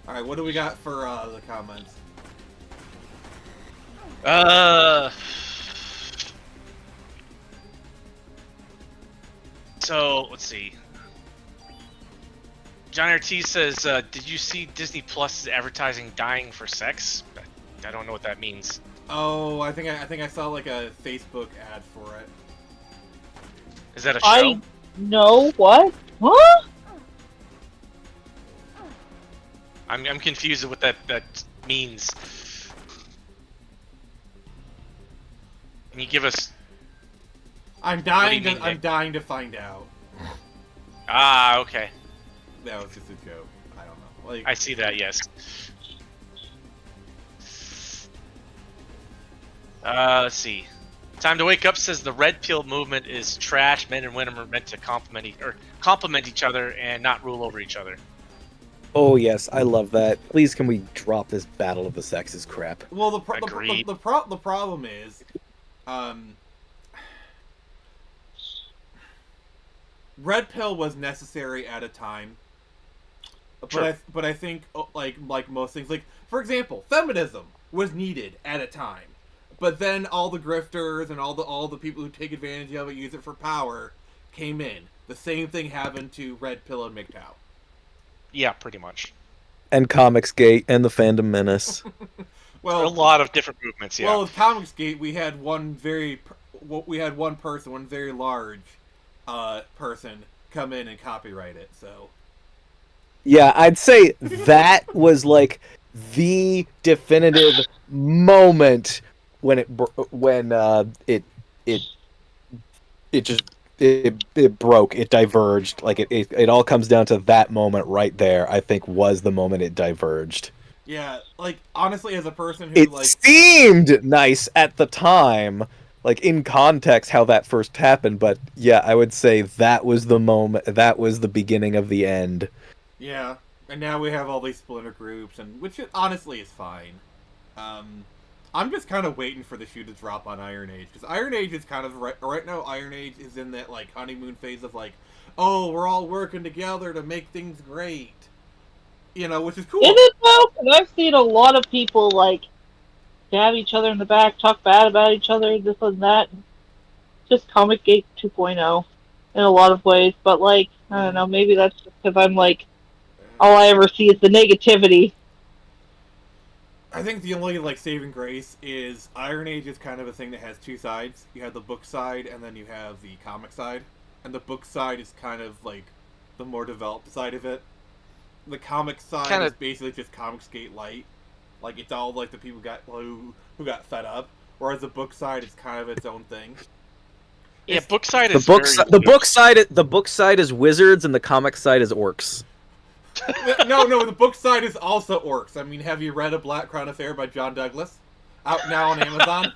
alright, what do we got for the comments? So let's see. John Ortiz says, "Did you see Disney Plus is advertising dying for sex?" I don't know what that means. Oh, I think I saw like a Facebook ad for it. Is that a show? I know what? Huh? I'm confused with what that means. Can you give us? I'm do dying. you mean, I'm Nick? dying to find out. Ah, okay. That was just a joke. I don't know. Like, I see that. Yes. Let's see. Time to Wake Up says the red pill movement is trash. Men and women are meant to complement each other and not rule over each other. Oh yes, I love that. Please, can we drop this battle of the sexes crap? well, the Agreed. problem is, red pill was necessary at a time, Sure. but I think like most things, like for example, feminism was needed at a time, but then all the grifters and all the people who take advantage of it, use it for power, came in. The same thing happened to red pill and MGTOW. Yeah, pretty much. And Comicsgate and the Fandom Menace. A Well, lot of different movements. Yeah. well, with Comicsgate, we had one very large person come in and copyright it. So Yeah, I'd say that was like the definitive moment when it broke, it diverged. Like it all comes down to that moment right there. I think was the moment it diverged. yeah, like honestly, as a person who It like seemed nice at the time, like in context how that first happened, but yeah, I would say that was the moment, that was the beginning of the end. yeah, and now we have all these splinter groups, and which honestly is fine. I'm just kind of waiting for the shoe to drop on Iron Age, because Iron Age is kind of right now. Iron Age is in that like honeymoon phase of like, oh, we're all working together to make things great, you know, which is cool. Is it though? 'Cause I've seen a lot of people like stab each other in the back, talk bad about each other, this and that. Just Comic Gate 2.0 in a lot of ways, but like I don't know, maybe that's just because I'm like all I ever see is the negativity. I think the only like saving grace is Iron Age is kind of a thing that has two sides. You have the book side, and then you have the comic side. And the book side is kind of like the more developed side of it. The comic side Kinda- is basically just Comicsgate Light. Like it's all like the people who got fed up. Whereas the book side is kind of its own thing. Yeah, book side The is book, very the book side is wizards, and the comic side is orcs. No, the book side is also orcs. I mean, have you read A Black Crown Affair by John Douglas? Out now on Amazon.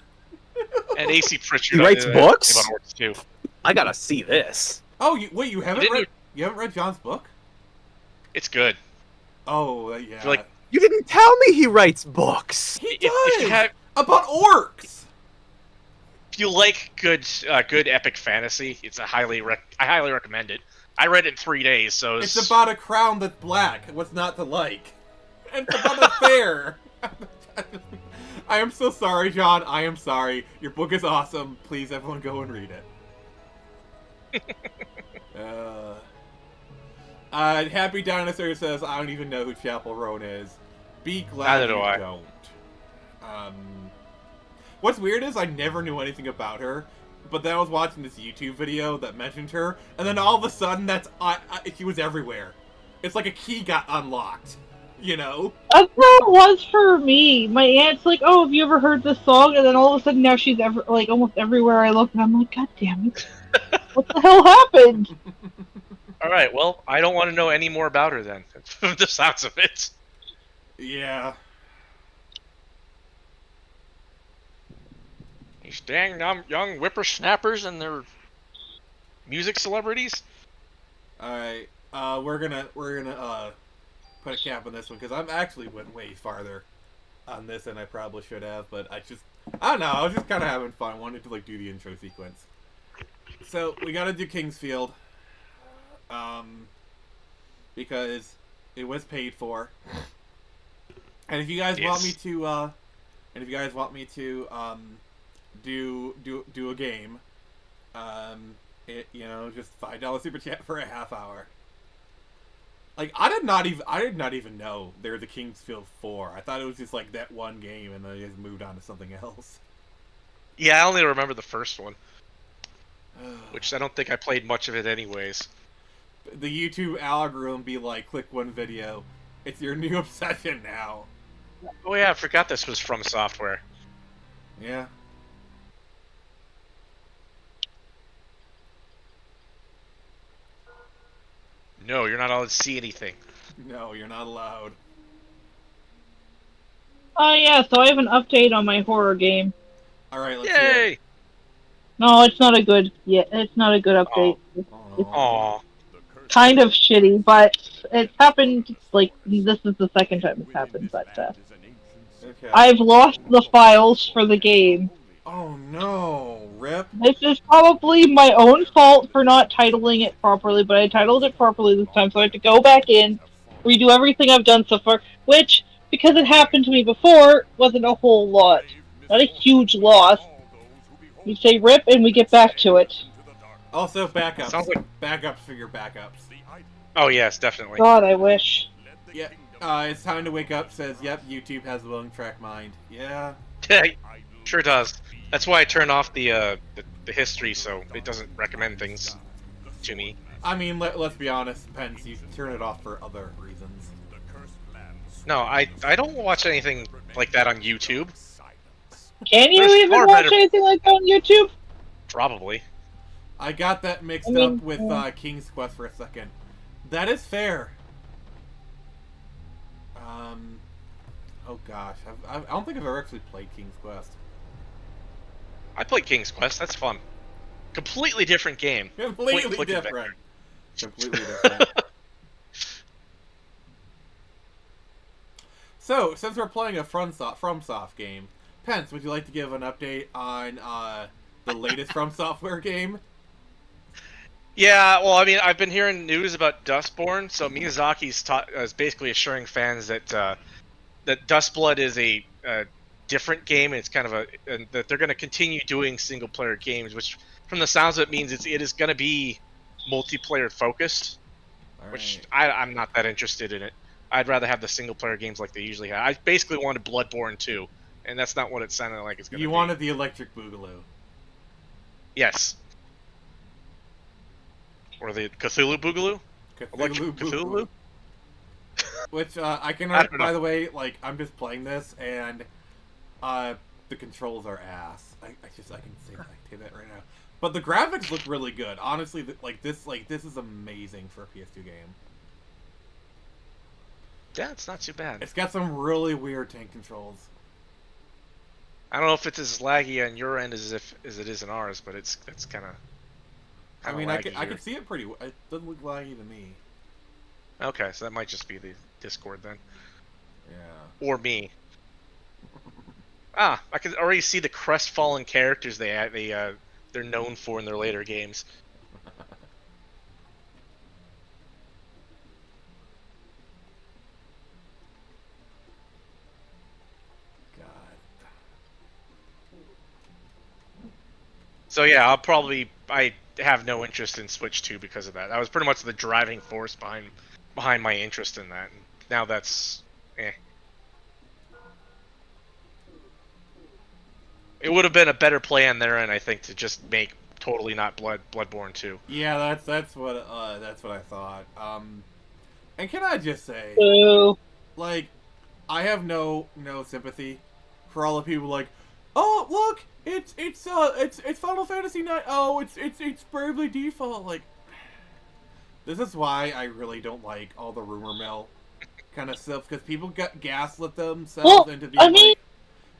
And AC Pritchard. He writes books? About orcs too. I gotta see this. Oh, you haven't didn't read John's book? It's good. Oh, yeah. You're like- You didn't tell me he writes books. He If does you have, about orcs. if you like good epic fantasy, I highly recommend it. I read it in 3 days, so It's about a crown that's black. What's not to like? And it's about a fair. I am so sorry, John. I am sorry. Your book is awesome. Please, everyone, go and read it. Happy Dinosaur says, I don't even know who Chapel Roan is. Be glad Neither do you I. don't. What's weird is I never knew anything about her, but then I was watching this YouTube video that mentioned her, and then all of a sudden, she was everywhere. It's like a key got unlocked, you know? That's how it was for me. My aunt's like, "Oh, have you ever heard this song?" And then all of a sudden, now she's almost everywhere I look, and I'm like, "God damn it! What the hell happened?" All right, well, I don't want to know any more about her then. From the sounds of it. Yeah. These dang young whippersnappers and their music celebrities. Alright, we're gonna put a cap on this one, because I'm actually went way farther on this than I probably should have, but I don't know, I was just kind of having fun. I wanted to, do the intro sequence. So, we gotta do Kingsfield, because it was paid for. And if you guys want me to, do a game, just $5 super chat for a half hour. I did not even know there was a Kingsfield 4. I thought it was just that one game, and then they just moved on to something else. Yeah, I only remember the first one, which I don't think I played much of it anyways. The YouTube algorithm be like, click one video. It's your new obsession now. Oh yeah, I forgot this was From Software. Yeah. No, you're not allowed to see anything. No, you're not allowed. Oh yeah, so I have an update on my horror game. Alright, let's hear it. Yay! No, it's not a good. Yeah, it's not a good update. Aw. Kind of shitty, but it's happened. This is the second time it's happened. But Okay. I've lost the files for the game. Oh no, Rip. This is probably my own fault for not titling it properly, but I titled it properly this time, so I have to go back in, redo everything I've done so far, which, because it happened to me before, wasn't a whole lot. Not a huge loss. We say rip and we get back to it. Also, backups. Sounds like- Backups for your backups. Oh yes, definitely. God, I wish. Yeah, it's time to wake up. Says, yep, YouTube has a willing track mind. Yeah. Sure does. That's why I turn off the history so it doesn't recommend things to me. I mean, let's be honest, Pence, you turn it off for other reasons. No, I don't watch anything like that on YouTube. Can you There's even far watch better- anything like that on YouTube? Probably. I got that mixed I mean, up with King's Quest for a second. That is fair. Oh gosh, I don't think I've ever actually played King's Quest. I play King's Quest. That's fun. Completely different game. Completely Point-and-click different. Completely different. So, since we're playing a FromSoft game, Pence, would you like to give an update on the latest From Software game? Yeah, well, I mean, I've been hearing news about Dustborn, so Miyazaki's is basically assuring fans that that Dustblood is a different game. And it's kind of and that they're going to continue doing single-player games, which, from the sounds of it, means it is going to be multiplayer focused. All Which right. I'm not that interested in it. I'd rather have the single-player games like they usually have. I basically wanted Bloodborne 2, and that's not what it sounded like it's going to be. You wanted the Electric Boogaloo. Yes. Or the Cthulhu Boogaloo? Electric Cthulhu? Which I can. I don't know. By the way, I'm just playing this, and the controls are ass. I can say that right now. But the graphics look really good. Honestly, this is amazing for a PS2 game. Yeah, it's not too bad. It's got some really weird tank controls. I don't know if it's as laggy on your end as it is in ours, but it's kind of. I mean, I can see it pretty. It doesn't look laggy to me. Okay, so that might just be the Discord then, Yeah. or me. I can already see the crestfallen characters they're known for in their later games. So yeah, I have no interest in Switch 2 because of that. That was pretty much the driving force behind my interest in that. And now that's It would have been a better play on their end, I think, to just make totally not Bloodborne 2. Yeah, that's what I thought. And can I just say, Boo. like, I have no sympathy for all the people like, oh look, it's Final Fantasy 9. Oh, it's Bravely Default. Like, this is why I really don't like all the rumor mill kind of stuff, because people gaslit themselves Well, into being I mean, like,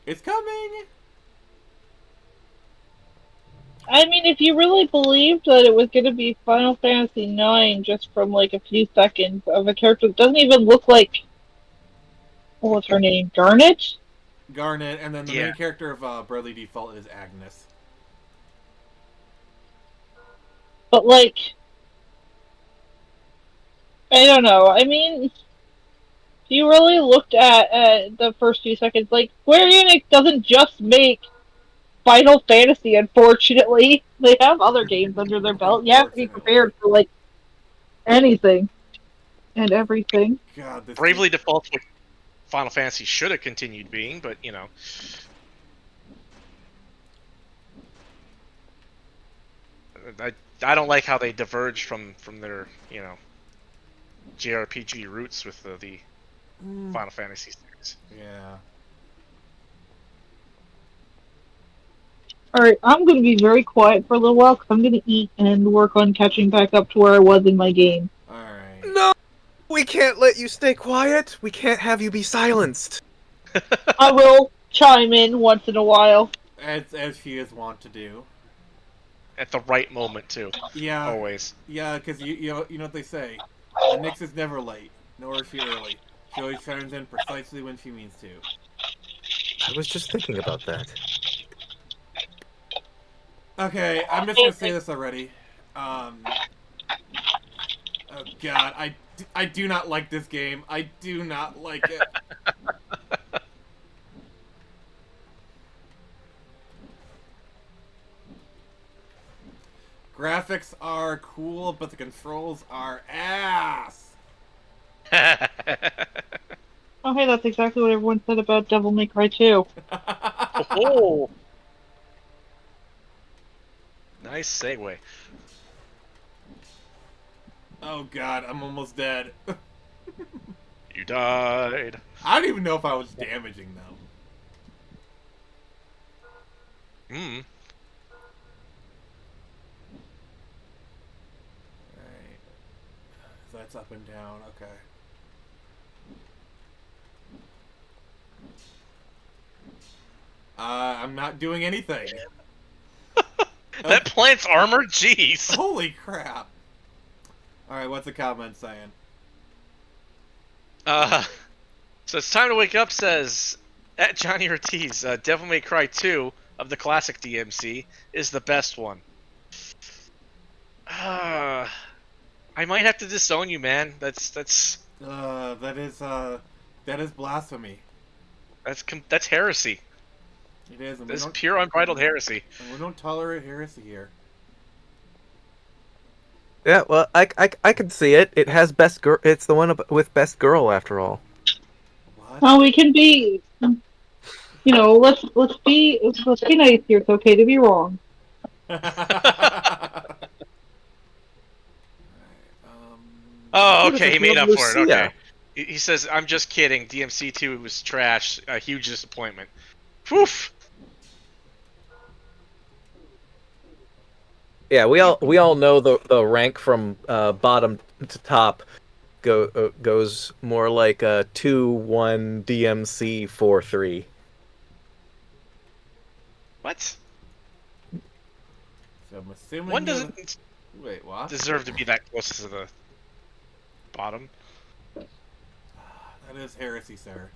it's coming. if you really believed that it was going to be Final Fantasy IX just from like a few seconds of a character that doesn't even look like, what's her name, Garnet? Garnet, and then the Yeah. main character of Bravely Default is Agnes. But like, I don't know. I mean, if you really looked at the first few seconds, like, Square Enix doesn't just make Final Fantasy, unfortunately. They have other games under their belt. You have to be prepared for, like, anything and everything. God, this Bravely Default's what Final Fantasy should have continued being, but you know. I don't like how they diverged from their, you know, JRPG roots with the Final Fantasy series. Yeah. Alright, I'm going to be very quiet for a little while because I'm going to eat and work on catching back up to where I was in my game. Alright. No, we can't let you stay quiet. We can't have you be silenced. I will chime in once in a while. As she is wont to do. At the right moment too. Yeah. Always. Yeah, because you know what they say. A Nyx is never late, nor is she early. She always chimes in precisely when she means to. I was just thinking about that. Okay, I'm just gonna say this already. Oh god, I do not like this game. I do not like it. Graphics are cool, but the controls are ass. Oh, hey, that's exactly what everyone said about Devil May Cry 2. Oh. Nice segue. Oh god, I'm almost dead. You died. I don't even know if I was damaging them. Hmm. Alright. So that's up and down, okay. I'm not doing anything. That plant's armor? Jeez. Holy crap. Alright, what's the comment saying? So it's time to wake up says at Johnny Ortiz, Devil May Cry 2 of the classic DMC is the best one. I might have to disown you, man. That's That is blasphemy. that's heresy. It is, and This is pure unbridled heresy. we don't tolerate heresy here. Yeah, well, I can see it. It has best girl. It's the one with best girl, after all. What? Oh, we can be, let's be nice here. It's okay to be wrong. Oh, okay, he made up for it. Lucia. Okay. He says, "I'm just kidding. DMC 2 was trash. A huge disappointment." Woof. Yeah, we all know the rank from bottom to top goes more like a 2-1 DMC 4-3. What? So I'm assuming One you- doesn't Wait, what? deserve to be that close to the bottom. That is heresy, sir.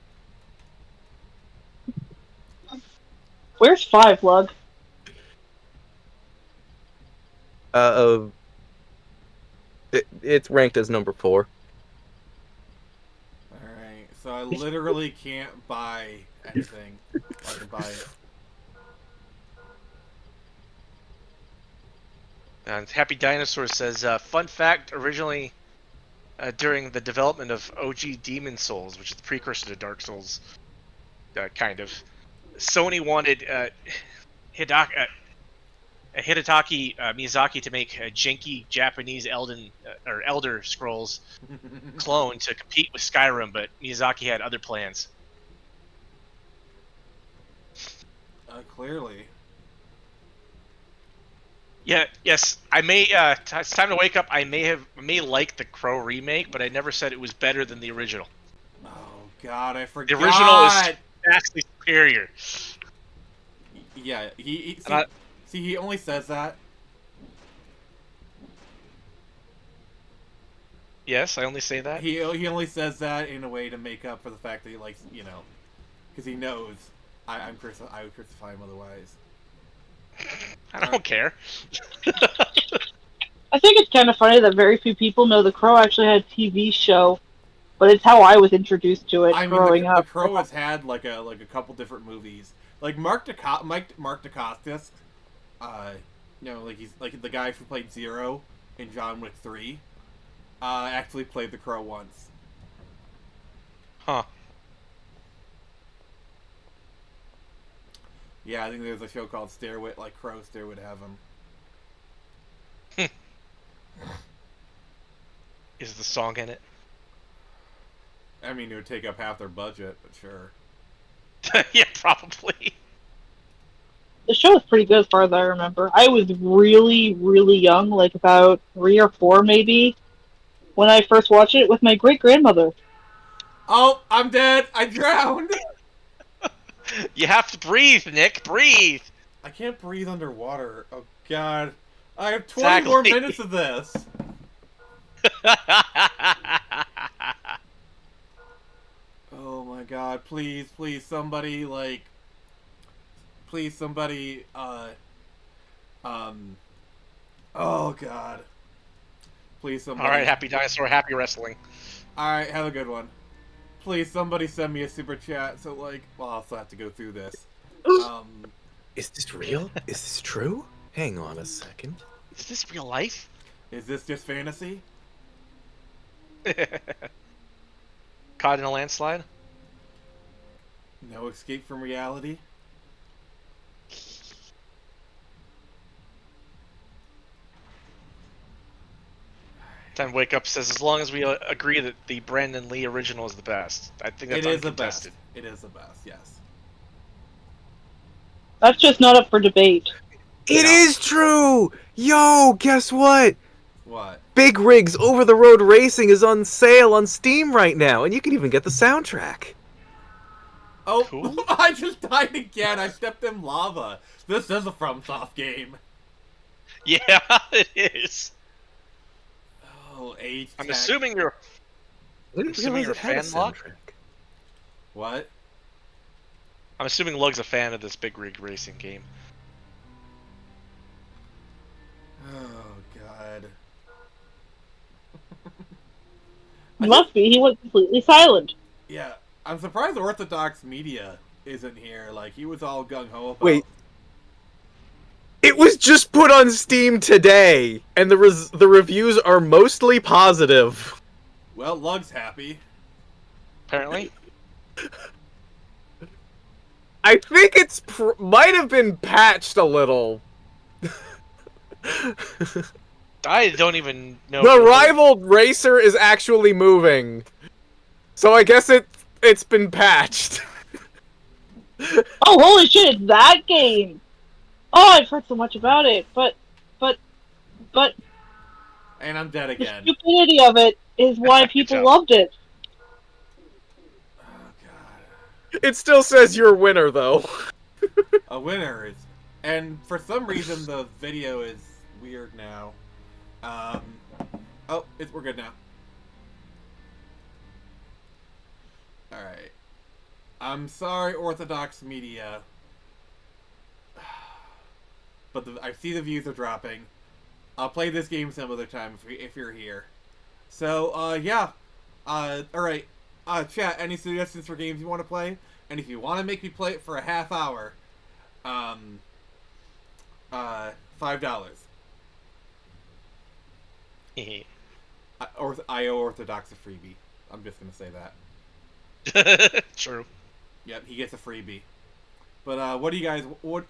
Where's 5, Lug? It's ranked as number 4. Alright, so I literally can't buy anything. I can buy it. Happy Dinosaur says, fun fact, originally during the development of OG Demon Souls, which is the precursor to Dark Souls, kind of, Sony wanted Hidetaki Miyazaki to make a janky Japanese Elder Scrolls clone to compete with Skyrim, but Miyazaki had other plans. Clearly. Yeah, yes, I may. It's time to wake up. I may like the Crow remake, but I never said it was better than the original. Oh God, I forgot. The original is vastly superior. Yeah, he only says that. Yes, I only say that. He only says that in a way to make up for the fact that he likes, because he knows I would crucify him otherwise. I don't care. I think it's kind of funny that very few people know The Crow actually had a TV show, but it's how I was introduced to it growing up. The Crow has had like a couple different movies. Like Mark Dacascos, he's like the guy who played Zero in John Wick 3, actually played the Crow once. Huh. Yeah, I think there's a show called Stairway, like Crow, Stairway to Heaven. Is the song in it? I mean, it would take up half their budget, but sure. Yeah, probably. The show was pretty good as far as I remember. I was really, really young, like about 3 or 4 maybe, when I first watched it with my great-grandmother. Oh, I'm dead! I drowned! You have to breathe, Nick. Breathe! I can't breathe underwater. Oh, God. I have 20 more minutes of this! Oh my God, please, somebody, please, somebody, oh God. Please, somebody. Alright, Happy Dinosaur, happy wrestling. Alright, have a good one. Please, somebody send me a super chat, so, I'll also have to go through this. Is this real? Is this true? Hang on a second. Is this real life? Is this just fantasy? Caught in a landslide? No escape from reality? Time Wake Up says, as long as we agree that the Brandon Lee original is the best. I think that's uncontested. It is the best, yes. That's just not up for debate. It is true! Yo, guess what? What? Big Rigs Over the Road Racing is on sale on Steam right now, and you can even get the soundtrack. Oh, cool. I just died again. I stepped in lava. This is a FromSoft game. Yeah, it is. Oh, age I'm tech. assuming you're. I didn't assuming realize you're it had a fan Lug? soundtrack. What? I'm assuming Lug's a fan of this Big Rig Racing game. Oh, God. He must be. He went completely silent. Yeah, I'm surprised Orthodox Media isn't here. He was all gung-ho about... Wait. It was just put on Steam today, and the reviews are mostly positive. Well, Lug's happy. Apparently. I think it's might have been patched a little. I don't even know. The rival racer is actually moving, so I guess it's been patched. Oh, holy shit, it's that game! Oh, I've heard so much about it, but... And I'm dead The again. stupidity of it is why people job. loved it. Oh, God. It still says you're a winner, though. A winner is... And for some reason, the video is weird now. Oh, we're good now. Alright. I'm sorry, Orthodox Media. But I see the views are dropping. I'll play this game some other time if you're here. So, yeah. Alright. Chat, any suggestions for games you want to play? And if you want to make me play it for a half hour, $5. IO Orthodox a freebie. I'm just gonna say that. True. Yep, he gets a freebie. But what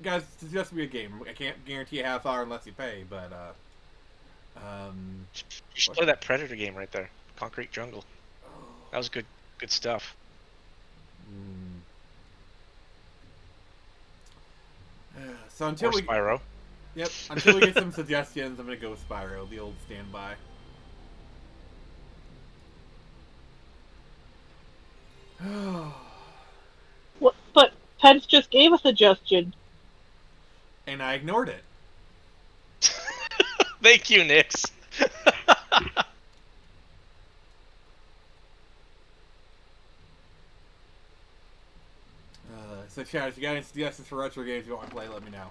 guys suggest me a game? I can't guarantee a half hour unless you pay, but You should play that Predator game right there. Concrete Jungle. That was good stuff. So until Or we Spyro. until we get some suggestions, I'm gonna go with Spyro, the old standby. What? But Pence just gave a suggestion. And I ignored it. Thank you, Nix. So chat, if you got any suggestions for retro games you want to play, let me know.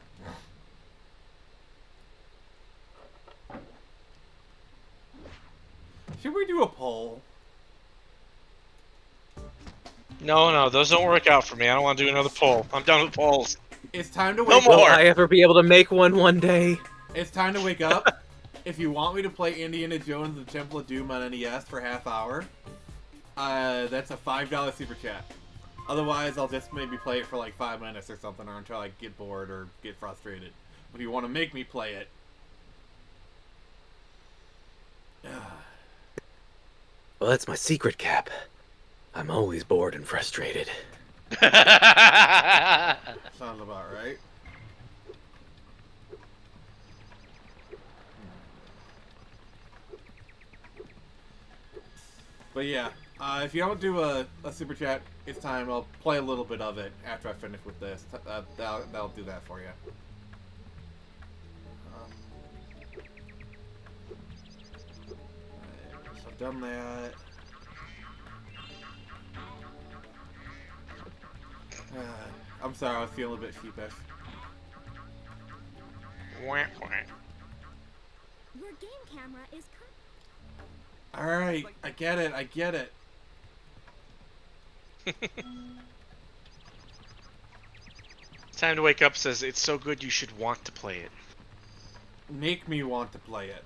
Should we do a poll? No, those don't work out for me. I don't want to do another poll. I'm done with polls. It's time to No wake more. Will up. I ever be able to make one day? It's time to wake up. If you want me to play Indiana Jones and the Temple of Doom on NES for half hour, that's a $5 super chat. Otherwise, I'll just maybe play it for like 5 minutes or something, or until I get bored or get frustrated. If you want to make me play it, Well, that's my secret, Cap. I'm always bored and frustrated. sounds about right. But yeah, if you don't do a super chat, it's time. I'll play a little bit of it after I finish with this. That'll do that for you. So I've done that. I'm sorry, I was feeling a bit sheepish. Wah, wah. Your game camera is Alright, I get it. Time to Wake Up says it's so good you should want to play it. Make me want to play it.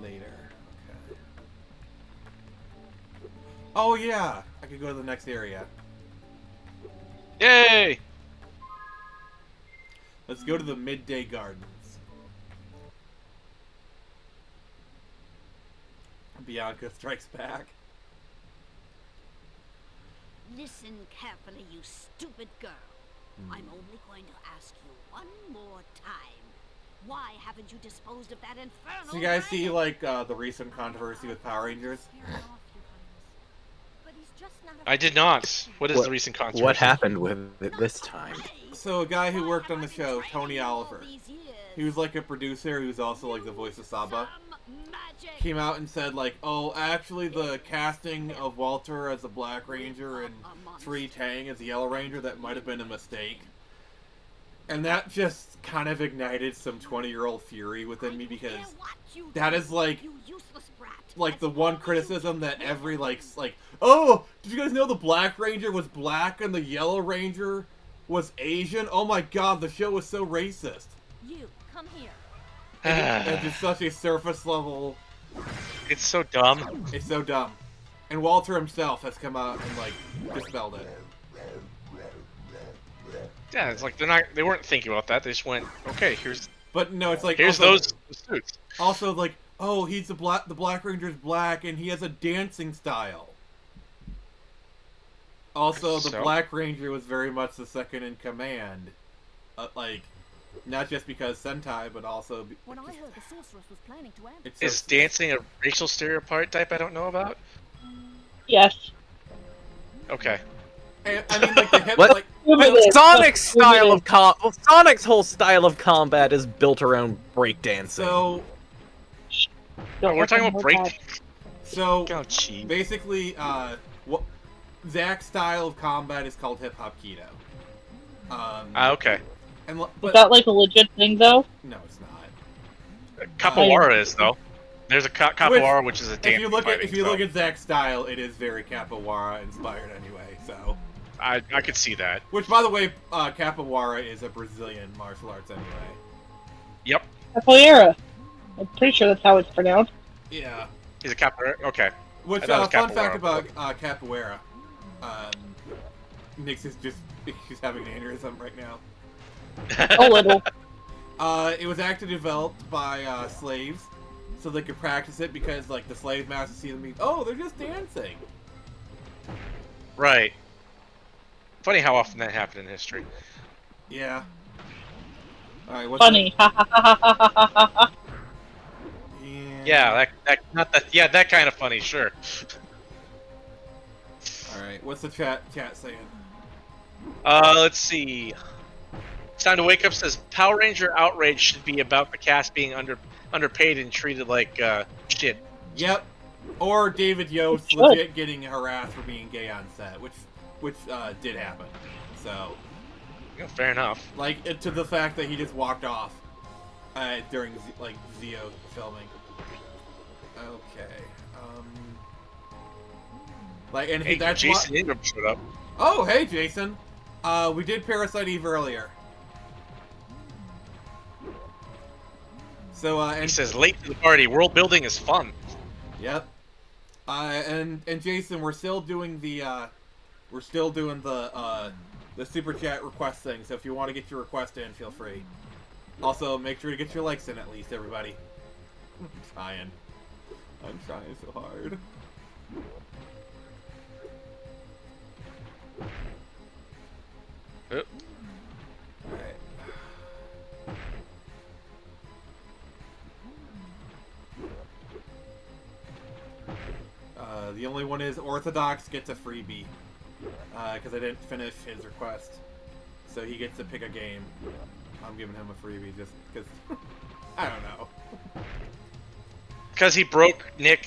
Later. Okay. Oh yeah, I could go to the next area. Yay! Let's go to the Midday Gardens. Bianca Strikes Back. Listen carefully, you stupid girl. I'm only going to ask you one more time. Why haven't you disposed of that infernal So you guys see dragon? like the recent controversy with Power Rangers? But he's just not I did not. What is the recent controversy? What happened with it this time? So a guy who worked on the show, Tony Oliver, he was like a producer who was also like the voice of Saba, came out and said like, oh, actually the casting of Walter as the Black Ranger and Sri Tang as the Yellow Ranger, that might have been a mistake. And that just kind of ignited some 20-year-old fury within me, because that is like the one criticism that every like, oh, did you guys know the Black Ranger was black and the Yellow Ranger was Asian? Oh my god, the show was so racist. You come here. It's just such a surface level. It's so dumb. It's so dumb. And Walter himself has come out and like dispelled it. Yeah, it's like they weren't thinking about that. They just went, okay, here's But no, it's like here's also, those suits. Also like, oh, he's the Black Ranger's black and he has a dancing style. Also, the So? Black Ranger was very much the second in command. Like, not just because Sentai, but also When I heard the sorceress was planning to end. it's Is dancing a racial stereotype I don't know about? Yes. Okay. And, I mean, like the hip, What? like Sonic's style of Sonic's whole style of combat is built around breakdancing. so Oh, we're talking about break. so Oh, cheap. basically, what Zach's style of combat is called hip hop keto. Okay. Is but that like a legit thing though? no, it's not. Capoeira is though. There's a capoeira, which is a dance. If you look at Zack's style, it is very capoeira inspired anyway. So, I could see that. which by the way, capoeira is a Brazilian martial arts anyway. Yep. Capoeira. I'm pretty sure that's how it's pronounced. Yeah. He's a capoeira. Okay. Which I thought it was fun capoeira. fact about capoeira? Nix is just she's having an aneurysm right now. A little. It was actually developed by slaves, so they could practice it because like the slave masters see them, oh, they're just dancing. Right. Funny how often that happened in history. Yeah. All right. What's Funny. Yeah, that kind of funny, sure. All right. What's the chat saying? Let's see. It's time to wake up says Power Ranger Outrage should be about the cast being underpaid and treated like shit. Yep. Or David Yost Should. legit getting harassed for being gay on set, which did happen. So, Yeah, fair enough. like to the fact that he just walked off during Zeo filming. Okay. And Hey, that's Jason Ingram showed up. Oh, hey, Jason. We did Parasite Eve earlier. So, He and says late to the party. World building is fun. yep. And Jason, we're still doing the super chat request thing. So if you want to get your request in, feel free. Also, make sure to get your likes in at least, everybody. I'm trying so hard. Oop. Alright. The only one is Orthodox gets a freebie. Because I didn't finish his request. So he gets to pick a game. I'm giving him a freebie just because... I don't know. Because he broke Nick.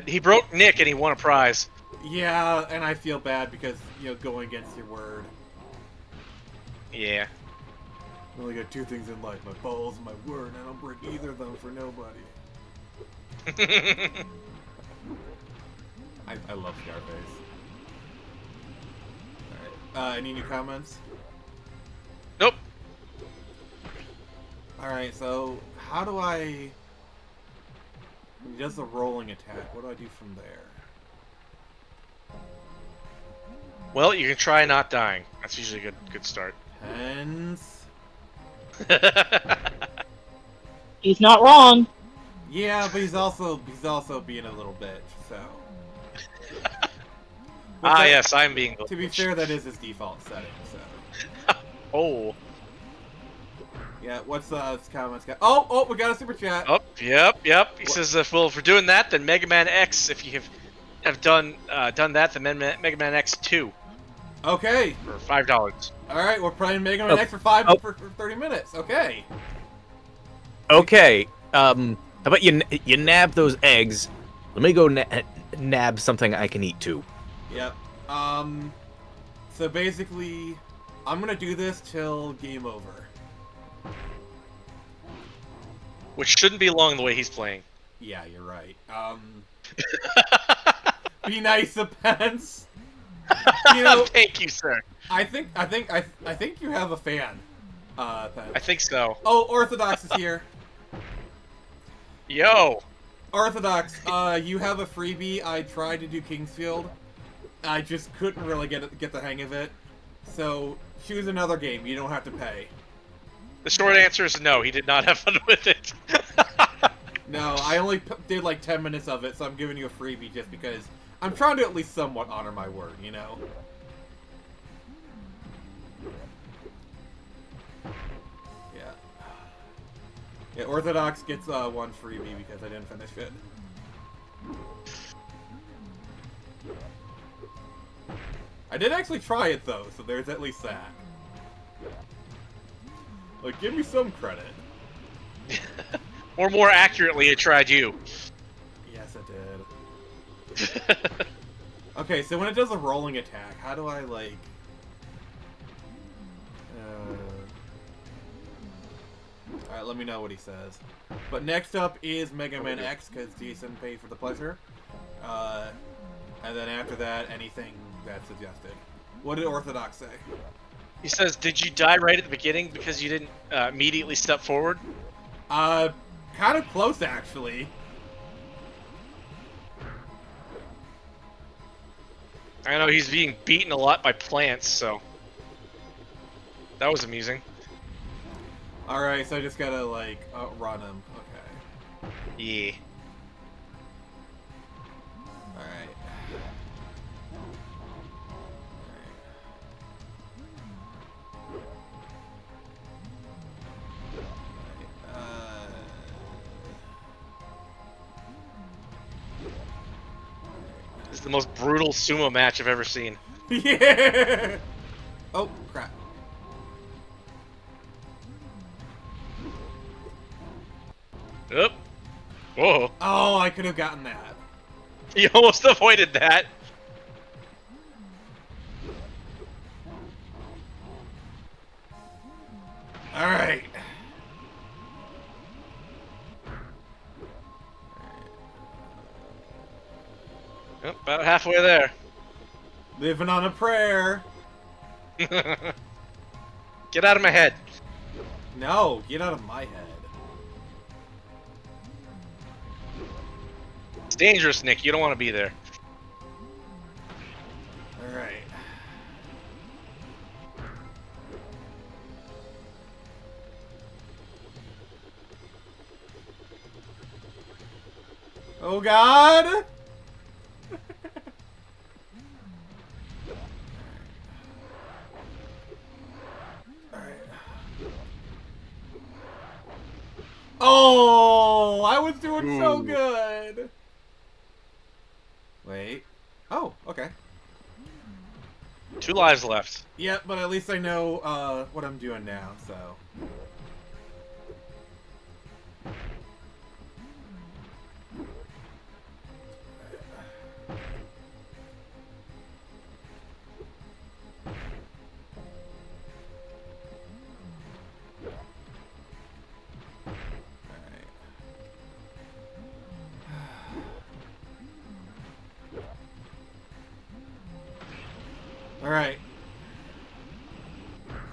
He broke Nick and he won a prize. Yeah, and I feel bad because, going against your word. Yeah. I only got two things in life, my balls and my word, and I don't break either of them for nobody. I love Scarface. Alright, any new comments? Nope. Alright, so, how do I... He does the rolling attack, what do I do from there? Well, you can try not dying. That's usually a good start. Hence... He's not wrong. Yeah, but he's also being a little bitch, so... But Ah, that- yes, I'm being. To be fair, that is his default setting, so... Oh. Yeah, what's his comments got? Oh, we got a super chat! Oh, yep. He says if we're doing that, then Mega Man X. If you have done that, then Mega Man X 2 Okay, for $5. alright, we're playing Mega Man X for 30 minutes, okay. Okay. How about you nab those eggs? Let me go nab something I can eat too. Yep. So basically, I'm gonna do this till game over. Which shouldn't be long the way he's playing. Yeah, you're right. Be nice, Pence. Thank you, sir. I think you have a fan, Pence. I think so. Oh, Orthodox is here. Yo. Orthodox, you have a freebie. I tried to do Kingsfield. I just couldn't really get the hang of it. So choose another game. You don't have to pay. The short answer is no. He did not have fun with it. No, I only did like 10 minutes of it, so I'm giving you a freebie just because I'm trying to at least somewhat honor my word, you know? Yeah. Yeah, Orthodox gets one freebie because I didn't finish it. I did actually try it though, so there's at least that. Like, give me some credit. Or more accurately, it tried you. Yes, it did. Okay, so when it does a rolling attack, how do I, like... Alright, let me know what he says. But next up is Mega Man X, because Jason paid for the pleasure. And then after that, anything that's suggested. What did Orthodox say? He says, "Did you die right at the beginning because you didn't immediately step forward?" Kind of close, actually. I know he's being beaten a lot by plants, so that was amusing. Alright, so I just gotta, like, outrun him. Okay. Yeah. Alright. This is the most brutal sumo match I've ever seen. Yeah! Oh, crap. Oop. Whoa. Oh, I could have gotten that. You almost avoided that. Alright. Oop, about halfway there. Living on a prayer. Get out of my head. No, get out of my head. It's dangerous, Nick. You don't want to be there. Alright. Oh god! Oh, I was doing so Ooh. good. Wait. Oh, okay. 2 lives left. Yeah, but at least I know what I'm doing now, so. Alright.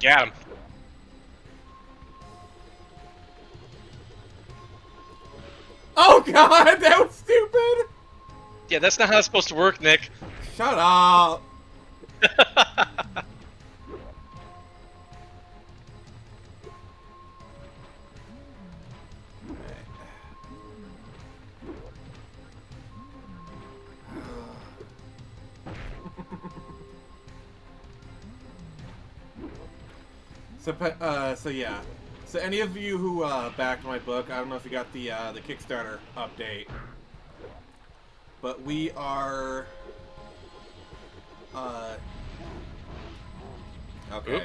Got him. Oh god, that was stupid! Yeah, that's not how it's supposed to work, Nick. Shut up! So yeah. So any of you who backed my book, I don't know if you got the Kickstarter update, but we are. Okay. Oop.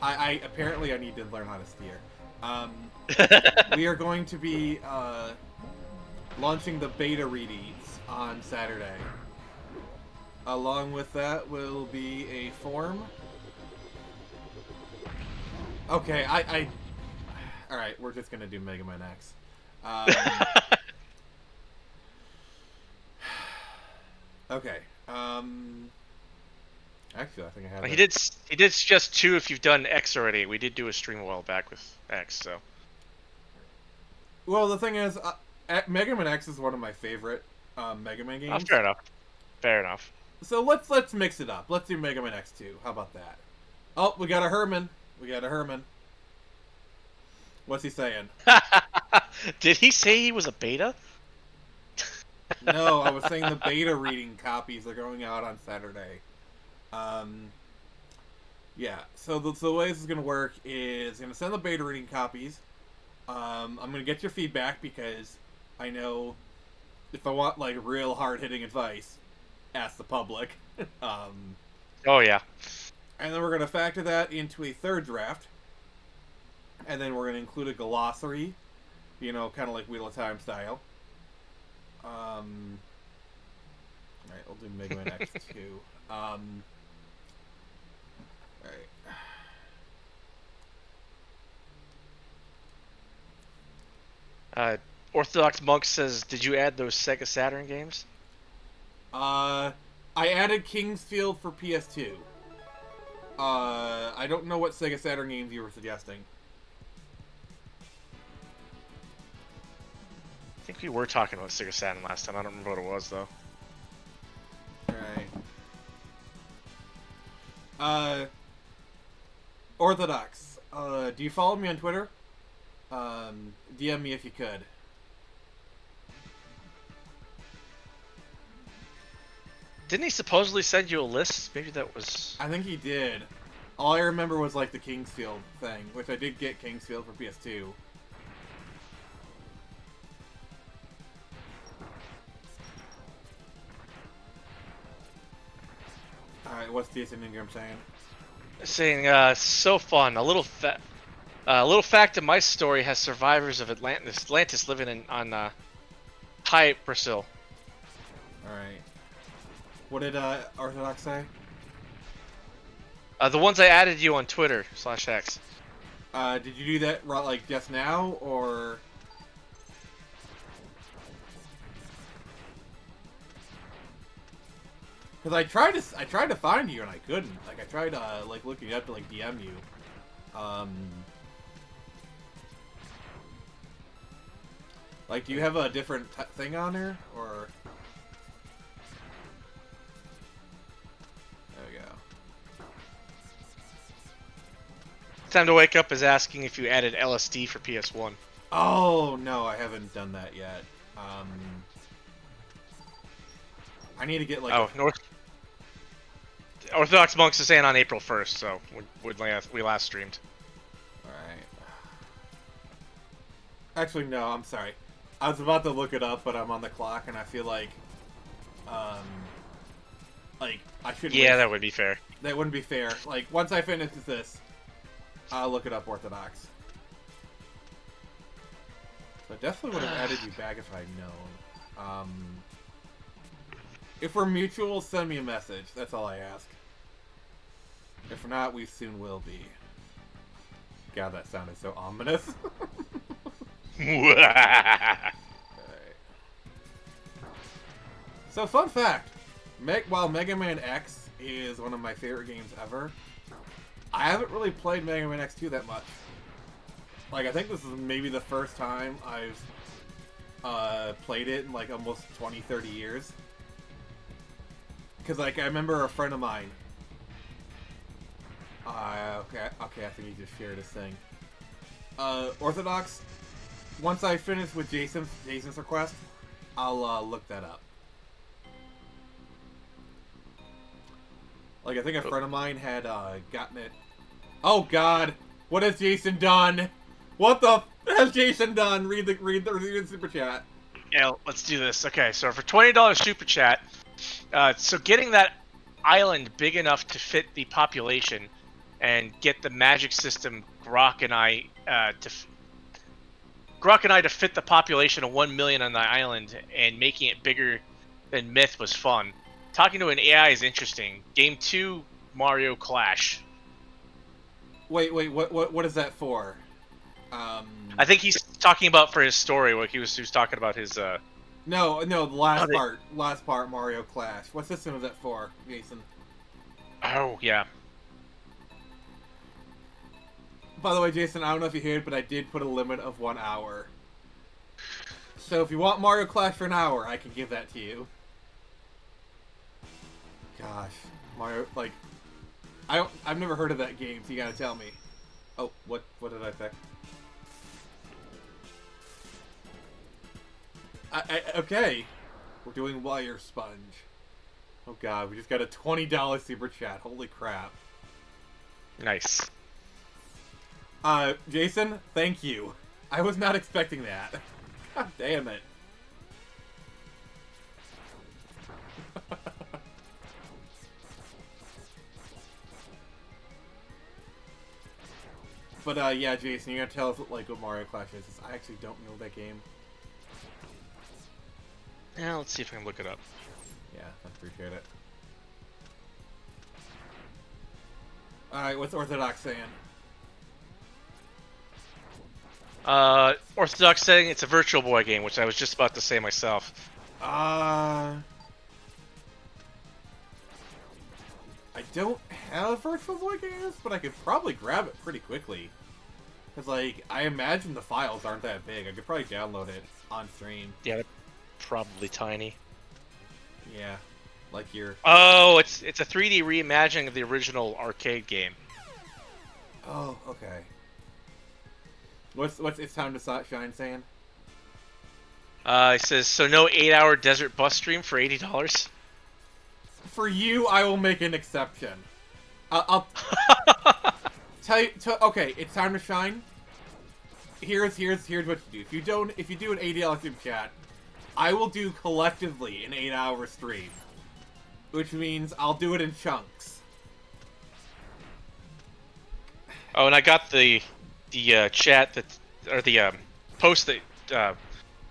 I apparently I need to learn how to steer. We are going to be launching the beta readings on Saturday. Along with that will be a form. Okay, Alright, we're just gonna do Mega Man X. Okay, actually, I think I have He it. did suggest 2 if you've done X already. We did do a stream a while back with X, so. Well, the thing is, Mega Man X is one of my favorite Mega Man games. Oh, fair enough. Fair enough. So let's mix it up. Let's do Mega Man X2. How about that? Oh, we got a Herman. What's he saying? Did he say he was a beta? No, I was saying the beta reading copies are going out on Saturday. Yeah. So the way this is gonna work is I'm gonna send the beta reading copies. I'm gonna get your feedback because I know if I want like real hard hitting advice, ask the public. Oh, yeah. And then we're going to factor that into a third draft. And then we're going to include a glossary, you know, kind of like Wheel of Time style. Alright, we'll do Mega Man X2. Alright. Orthodox Monk says, "Did you add those Sega Saturn games?" I added Kingsfield for PS2. I don't know what Sega Saturn games you were suggesting. I think we were talking about Sega Saturn last time. I don't remember what it was though. Alright. Orthodox. Do you follow me on Twitter? DM me if you could. Didn't he supposedly send you a list? Maybe that was. I think he did. All I remember was like the Kingsfield thing, which I did get Kingsfield for PS2. Alright, what's Jason Ingram saying? Saying, so fun. A little fact of my story has survivors of Atlantis living on High Brazil. Alright. What did Orthodox say? The ones I added you on Twitter /X. Did you do that like just now, or? Because I tried to find you and I couldn't. Like I tried like looking up to like DM you. Like, do you have a different thing on there, or? There we go. Time to Wake Up is asking if you added LSD for PS1. Oh no, I haven't done that yet. I need to get like. Oh, Orthodox Monks is saying on April 1st, so we last streamed. Alright. Actually, no, I'm sorry. I was about to look it up, but I'm on the clock, and I feel like I should. Yeah, that would be fair. That wouldn't be fair. Like, once I finish this, I'll look it up Orthodox. So I definitely would have added you back if I'd known. If we're mutual, send me a message. That's all I ask. If not, we soon will be. God, that sounded so ominous. Alright. So, fun fact. While Mega Man X is one of my favorite games ever, I haven't really played Mega Man X2 that much. Like, I think this is maybe the first time I've played it in like almost 20, 30 years. Because, like, I remember a friend of mine. Okay, I think he just shared his thing. Orthodox, once I finish with Jason's request, I'll look that up. Like, I think a friend of mine had gotten it. Oh God, what has Jason done? What the has Jason done? Read the super chat. Yeah, let's do this. Okay, so for $20 super chat, so getting that island big enough to fit the population and get the magic system Grok and I to fit the population of 1 million on the island and making it bigger than Myth was fun. Talking to an AI is interesting. Game 2, Mario Clash. Wait, what is that for? I think he's talking about for his story. Like he was talking about his. No, the last part, Mario Clash. What system is that for, Jason? Oh yeah. By the way, Jason, I don't know if you heard, but I did put a limit of 1 hour. So if you want Mario Clash for an hour, I can give that to you. Gosh, Mario, like, I've never heard of that game, so you gotta tell me. Oh, what did I say? Okay. We're doing Wire Sponge. Oh God, we just got a $20 super chat. Holy crap. Nice. Jason, thank you. I was not expecting that. God damn it. But, yeah, Jason, you're gonna tell us, like, what Mario Clash is. I actually don't know that game. Yeah, let's see if I can look it up. Yeah, I appreciate it. Alright, what's Orthodox saying? Orthodox saying it's a Virtual Boy game, which I was just about to say myself. I don't have Virtual Boy games, but I could probably grab it pretty quickly. Because, like, I imagine the files aren't that big. I could probably download it on stream. Yeah, they're probably tiny. Yeah. Like your... Oh, it's a 3D reimagining of the original arcade game. Oh, okay. What's It's Time to Shine saying? It says, so no 8-hour desert bus stream for $80? For you, I will make an exception. I'll tell you. Okay, It's Time to Shine. Here's what you do. If you do an $80 in chat, I will do collectively an 8-hour stream, which means I'll do it in chunks. Oh, and I got the chat that, or the post that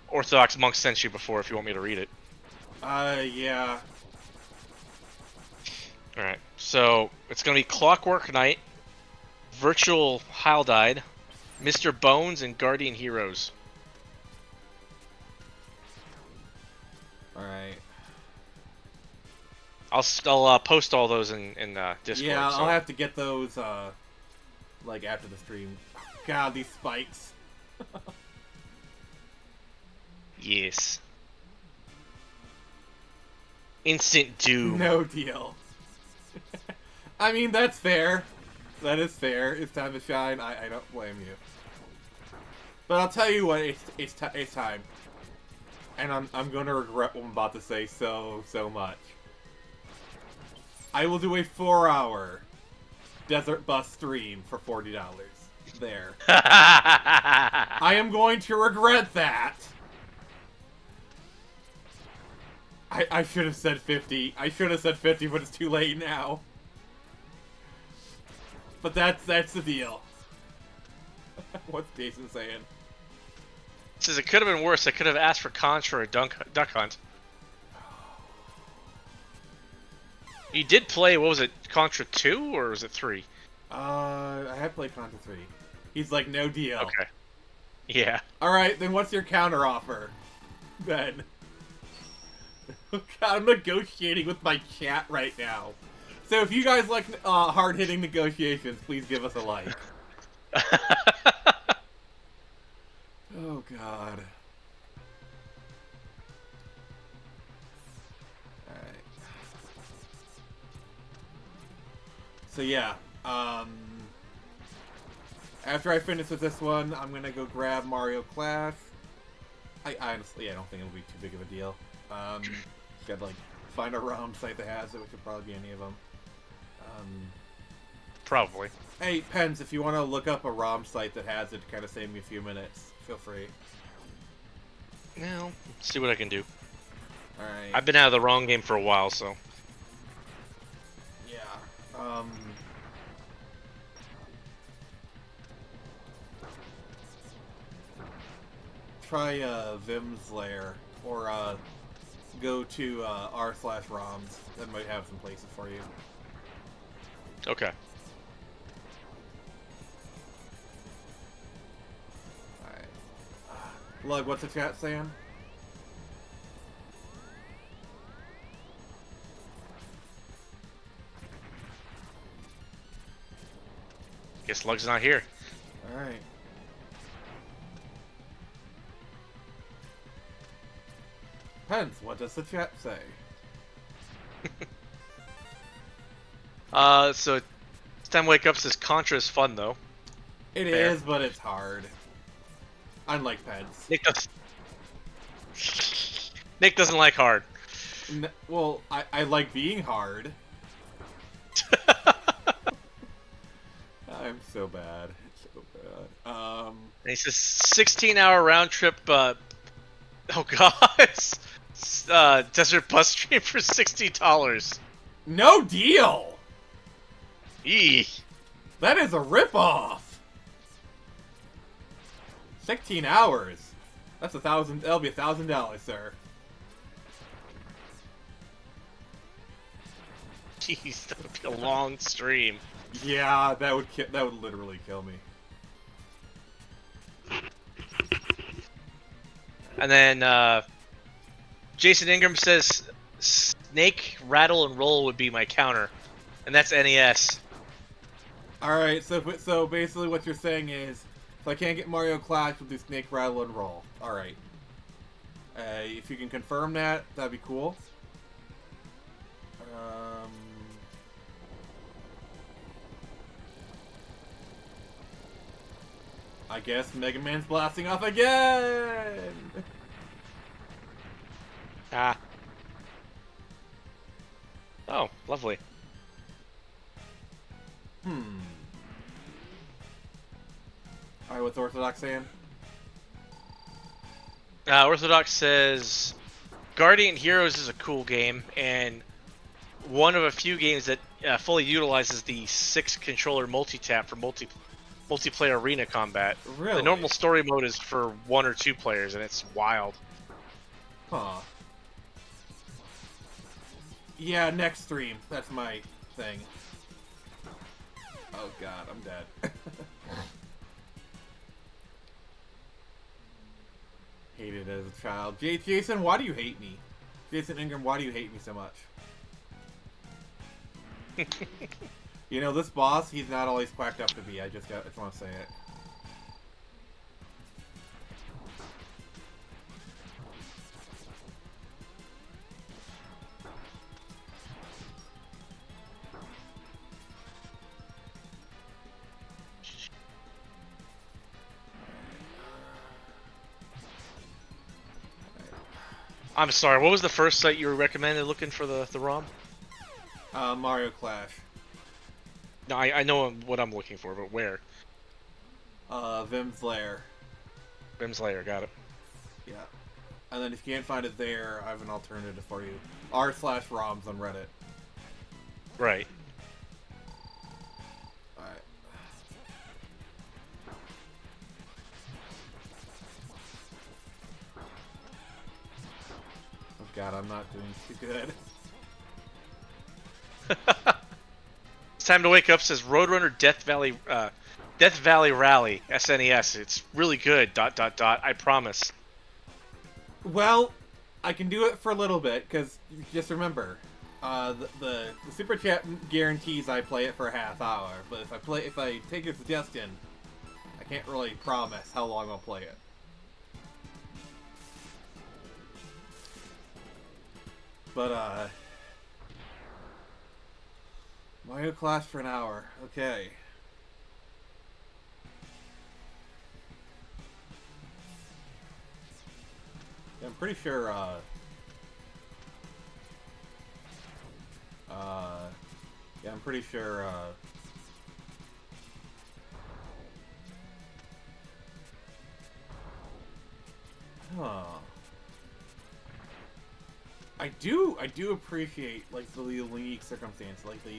Orthodox Monk sent you before. If you want me to read it. Yeah. All right. So it's gonna be Clockwork Knight, Virtual Haldide, Mr. Bones, and Guardian Heroes. All right. I'll post all those in Discord. Yeah, so. I'll have to get those like after the stream. God, these spikes. Yes. Instant doom. No deal. I mean, that's fair. That is fair. It's time to shine. I don't blame you. But I'll tell you what, it's time. And I'm gonna regret what I'm about to say so much. I will do a 4-hour Desert Bus stream for $40. There. I am going to regret that. I should have said 50. I should have said 50, but it's too late now. But that's the deal. What's Jason saying? Says it could have been worse. I could have asked for Contra or Duck Hunt. You did play, what was it, Contra 2 or was it 3? I have played Contra 3. He's like, no deal. Okay. Yeah. Alright, then what's your counter offer? Ben. God, I'm negotiating with my chat right now. So if you guys like hard-hitting negotiations, please give us a like. Oh, God. Alright. So yeah, after I finish with this one, I'm gonna go grab Mario Clash. I honestly, I don't think it'll be too big of a deal. Gotta like find a ROM site that has it, which would probably be any of them. Probably. Hey, Pens, if you want to look up a ROM site that has it to kind of save me a few minutes, feel free. Well, see what I can do. Alright. I've been out of the wrong game for a while, so. Yeah. Try Vim's Lair, or go to r/roms. That might have some places for you. Okay. Alright. Lug, what's the chat saying? Guess Lug's not here. Alright. Pens, what does the chat say? So this time Wake Up says Contra is fun though. It Fair. is, but it's hard. Unlike Pens. Nick doesn't like hard. Well, I like being hard. I'm so bad. So bad. And he says 16-hour round trip. Oh god, desert bus stream for $60. No deal. Eee. That is a ripoff. 16 hours. That's $1,000. That'll be $1,000, sir. Jeez, that would be a long stream. Yeah, that would literally kill me. And then Jason Ingram says Snake, Rattle, and Roll would be my counter, and that's NES. All right, so basically what you're saying is, if I can't get Mario Clash, we'll do Snake, Rattle, and Roll. All right. If you can confirm that, that'd be cool. I guess Mega Man's blasting off again! Ah. Oh, lovely. Alright, what's Orthodox saying? Orthodox says Guardian Heroes is a cool game, and one of a few games that fully utilizes the 6-controller multi-tap for multiplayer arena combat. Really? The normal story mode is for 1 or 2 players, and it's wild. Huh. Yeah, next stream. That's my thing. Oh god, I'm dead. Hated it as a child. Jason, why do you hate me? Jason Ingram, why do you hate me so much? You know, this boss, he's not always quacked up to be. I just want to say it. I'm sorry, what was the first site you were recommended looking for the ROM? Mario Clash. No, I know what I'm looking for, but where? Vim's Lair. Vim's Lair, got it. Yeah. And then if you can't find it there, I have an alternative for you. r/ROMs on Reddit. Right. Alright. Oh god, I'm not doing too good. It's time to wake up says Roadrunner Death Valley Rally SNES. It's really good. ... I promise. Well, I can do it for a little bit, because just remember, the super chat guarantees I play it for a half hour, but if I take your suggestion, I can't really promise how long I'll play it. But Mario Clash for an hour. Okay. Yeah, I'm pretty sure, yeah, I'm pretty sure, huh. I do appreciate, like, the unique circumstance, like, that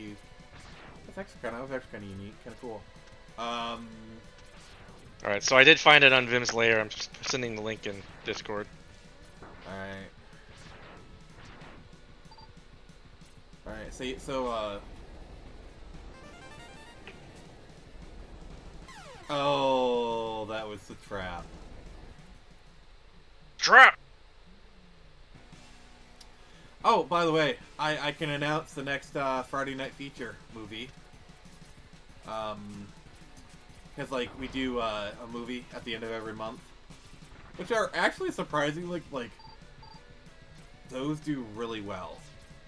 was actually kind of unique, kind of cool. Alright, so I did find it on Vim's Lair. I'm just sending the link in Discord. Alright, so, oh, that was the trap. Trap! Oh, by the way, I can announce the next Friday Night Feature movie. Because, like, we do a movie at the end of every month. Which are actually surprisingly, like, those do really well.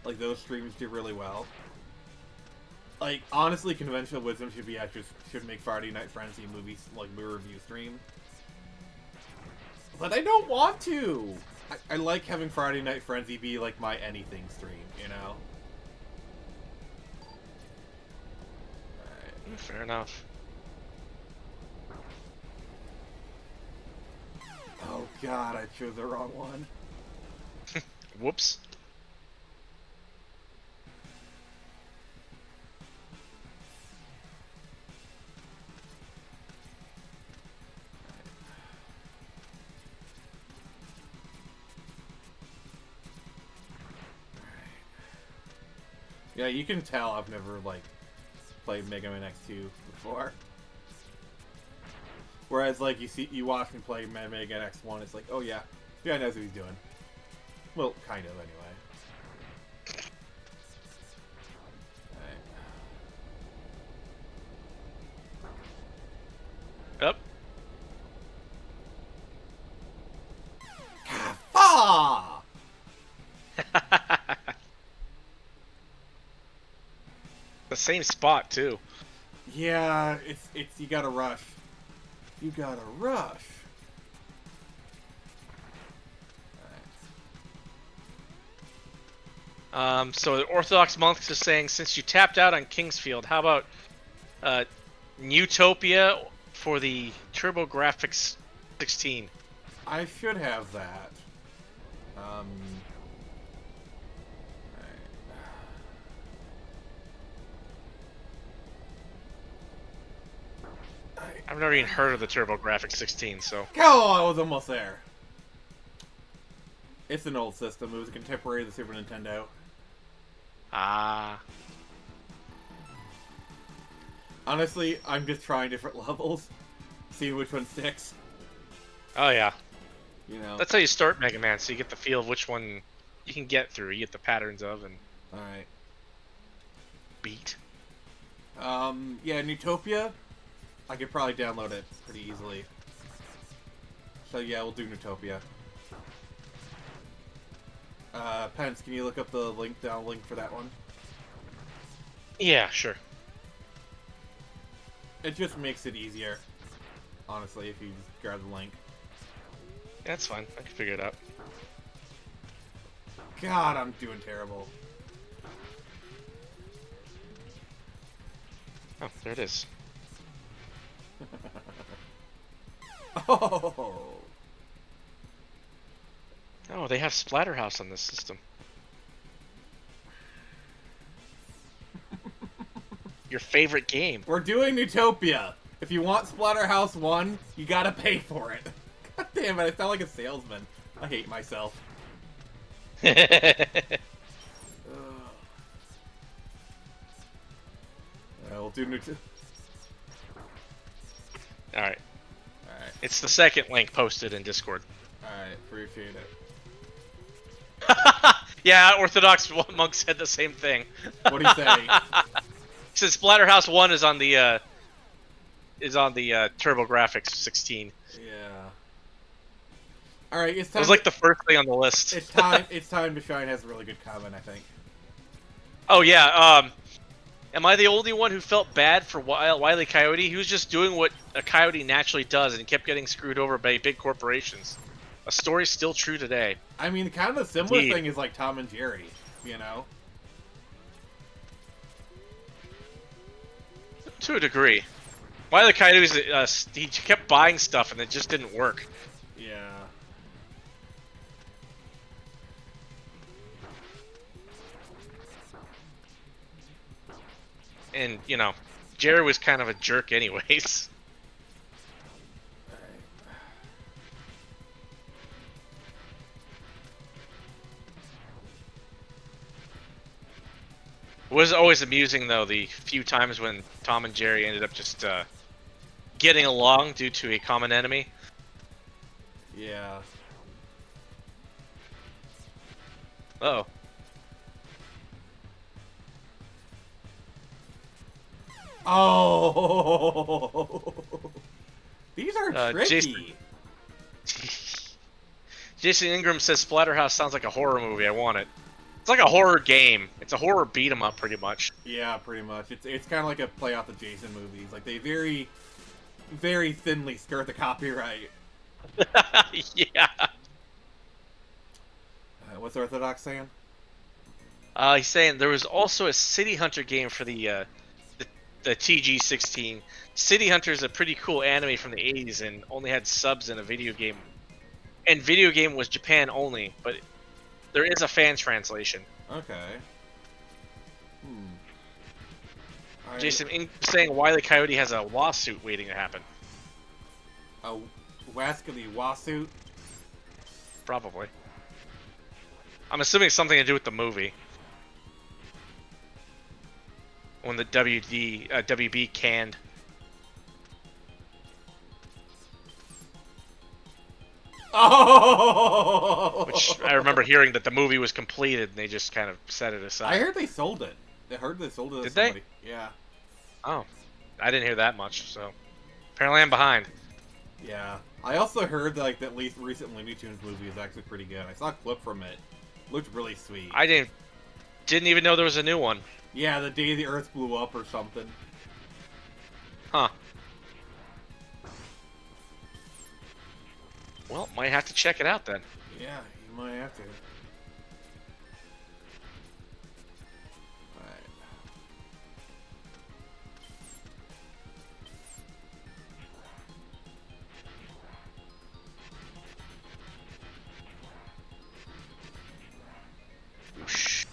Like, those streams do really well. Like, honestly, Conventional Wisdom should make Friday Night Frenzy movies, like, movie review stream. But I don't want to! I like having Friday Night Frenzy be, like, my anything stream, you know? Alright. Fair enough. Oh god, I chose the wrong one. Whoops. Yeah, you can tell I've never, like, played Mega Man X2 before. Whereas, like, you watch me play Mega Man X1, it's like, oh yeah, Yeah, knows what he's doing. Well, kind of, anyway. Up. Ah! The same spot too. Yeah, it's you gotta rush. You gotta rush. So the Orthodox monks are saying, since you tapped out on Kingsfield, how about Newtopia for the TurboGrafx 16? I should have that. I've never even heard of the TurboGrafx 16, so. Oh, I was almost there. It's an old system. It was a contemporary of the Super Nintendo. Ah. Honestly, I'm just trying different levels, seeing which one sticks. Oh yeah. You know. That's how you start Mega Man, so you get the feel of which one you can get through. You get the patterns of and All right. beat. Yeah, Newtopia. I could probably download it pretty easily. So yeah, we'll do Newtopia. Pence, can you look up the link for that one? Yeah, sure. It just makes it easier, honestly, if you just grab the link. That's fine. I can figure it out. God, I'm doing terrible. Oh, there it is. Oh! Oh, they have Splatterhouse on this system. Your favorite game. We're doing Newtopia. If you want Splatterhouse 1, you gotta pay for it. God damn it, I sound like a salesman. I hate myself. Ugh. We'll do Newtopia. Alright. Alright, It's the second link posted in Discord. alright, appreciate it. Yeah, Orthodox monk said the same thing. What do you say? He said Splatterhouse 1 is on the TurboGrafx 16. Yeah. Alright, it's It time. was like the first thing on the list. It's time. It's time to shine has a really good comment, I think. Oh yeah, am I the only one who felt bad for Wile E. Coyote? He was just doing what a coyote naturally does, and he kept getting screwed over by big corporations. A story still true today. I mean, kind of a similar Indeed. thing is like Tom and Jerry, you know? To a degree. Wile E. Coyote was, he kept buying stuff, and it just didn't work. Yeah. And, you know, Jerry was kind of a jerk anyways. It was always amusing, though, the few times when Tom and Jerry ended up just getting along due to a common enemy. Yeah. Uh-oh. Oh! These are tricky. Jason Ingram says Splatterhouse sounds like a horror movie. I want it. It's like a horror game. It's a horror beat 'em up, pretty much. Yeah, pretty much. It's kind of like a play off the Jason movies. Like, they very, very thinly skirt the copyright. Yeah. What's Orthodox saying? He's saying there was also a City Hunter game for the TG16. City Hunter is a pretty cool anime from the 80s and only had subs in a video game. And video game was Japan only, but there is a fan translation. Okay. Alright. Jason saying Wile E. Coyote has a lawsuit waiting to happen. A Wascally lawsuit? Probably. I'm assuming it's something to do with the movie. When the WB canned. Oh! Which I remember hearing that the movie was completed and they just kind of set it aside. I heard they sold it. I heard they sold it to Did they? somebody. Yeah. Oh, I didn't hear that much, so apparently I'm behind. Yeah. I also heard that, like, that least recent Looney Tunes movie is actually pretty good. I saw a clip from it. Looked really sweet. I didn't even know there was a new one. Yeah, the day the Earth blew up or something. Huh. Well, might have to check it out then. Yeah, you might have to. Alright. Whoosh.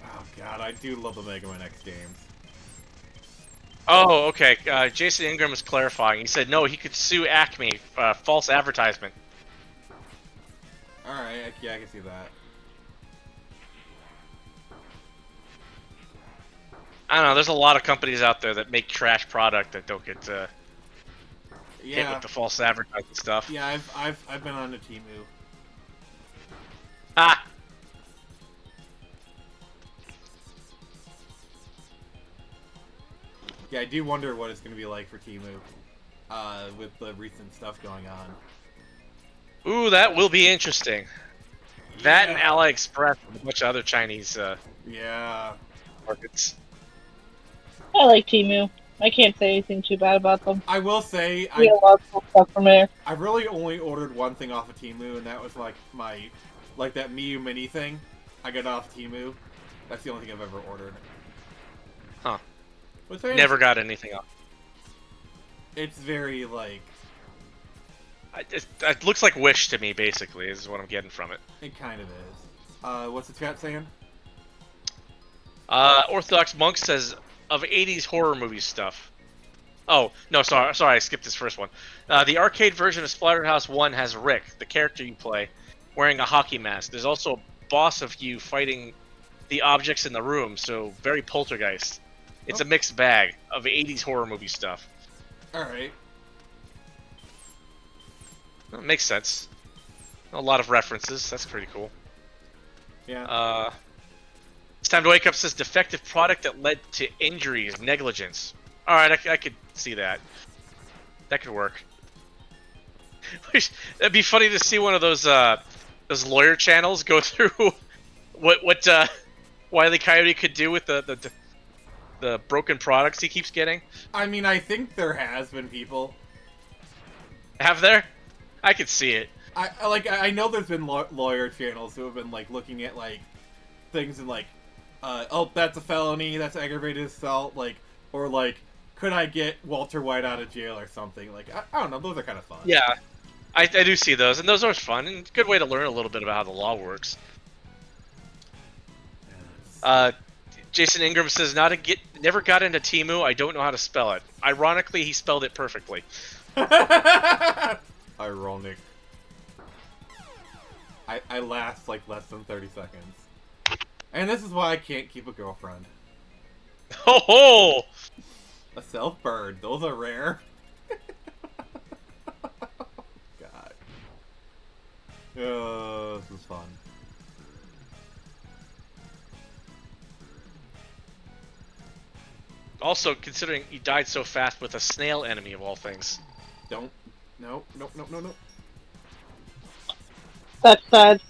Oh god, I do love the Mega Man X games. Oh, okay. Jason Ingram is clarifying. He said no, he could sue Acme, false advertisement. Alright, yeah, I can see that. I don't know. There's a lot of companies out there that make trash product that don't get hit Yeah. with the false advertising stuff. Yeah, I've been on the Temu. Ah. Yeah, I do wonder what it's gonna be like for Temu. With the recent stuff going on. Ooh, that will be interesting. That and Yeah. AliExpress and a bunch of other Chinese Yeah. markets. I like Timu. I can't say anything too bad about them. I will say, We get a lot of cool stuff from there. I really only ordered one thing off of Temu, and that was like that Miu Mini thing. I got it off Temu. That's the only thing I've ever ordered. Huh. Which I Never got anything up. It's very like It looks like Wish to me, basically, is what I'm getting from it. it kind of is. What's the chat saying? Orthodox Monk says, of 80s horror movie stuff. Oh, no, sorry, I skipped this first one. The arcade version of Splatterhouse 1 has Rick, the character you play, wearing a hockey mask. There's also a boss of you fighting the objects in the room, so very Poltergeist. It's a mixed bag of 80s horror movie stuff. Alright. Well, makes sense. A lot of references. That's pretty cool. Yeah. It's time to wake up says defective product that led to injuries, negligence. All right, I could see that. That could work. That'd be funny to see one of those lawyer channels go through what Wile E. Coyote could do with the broken products he keeps getting. I mean, I think there has been people. Have there? I could see it. I know there's been lawyer channels who have been like looking at like things and like, oh, that's a felony, that's aggravated assault, like, or like, could I get Walter White out of jail or something? Like, I don't know, those are kind of fun. Yeah, I do see those, and those are fun and good way to learn a little bit about how the law works. Jason Ingram says never got into Temu. I don't know how to spell it. Ironically, he spelled it perfectly. Ironic. I last like less than 30 seconds. And this is why I can't keep a girlfriend. Ho ho! A self-bird, those are rare. God. This is fun. Also, considering he died so fast with a snail enemy of all things. Don't. No. That's sad.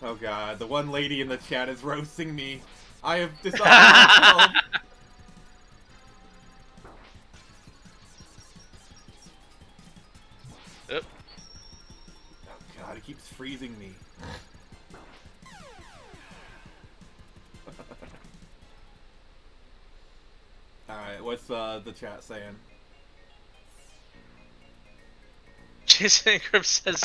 Oh god, the one lady in the chat is roasting me. I have dishonored myself. Yep. Oh god, it keeps freezing me. Alright, what's the chat saying? Jason Ingram says,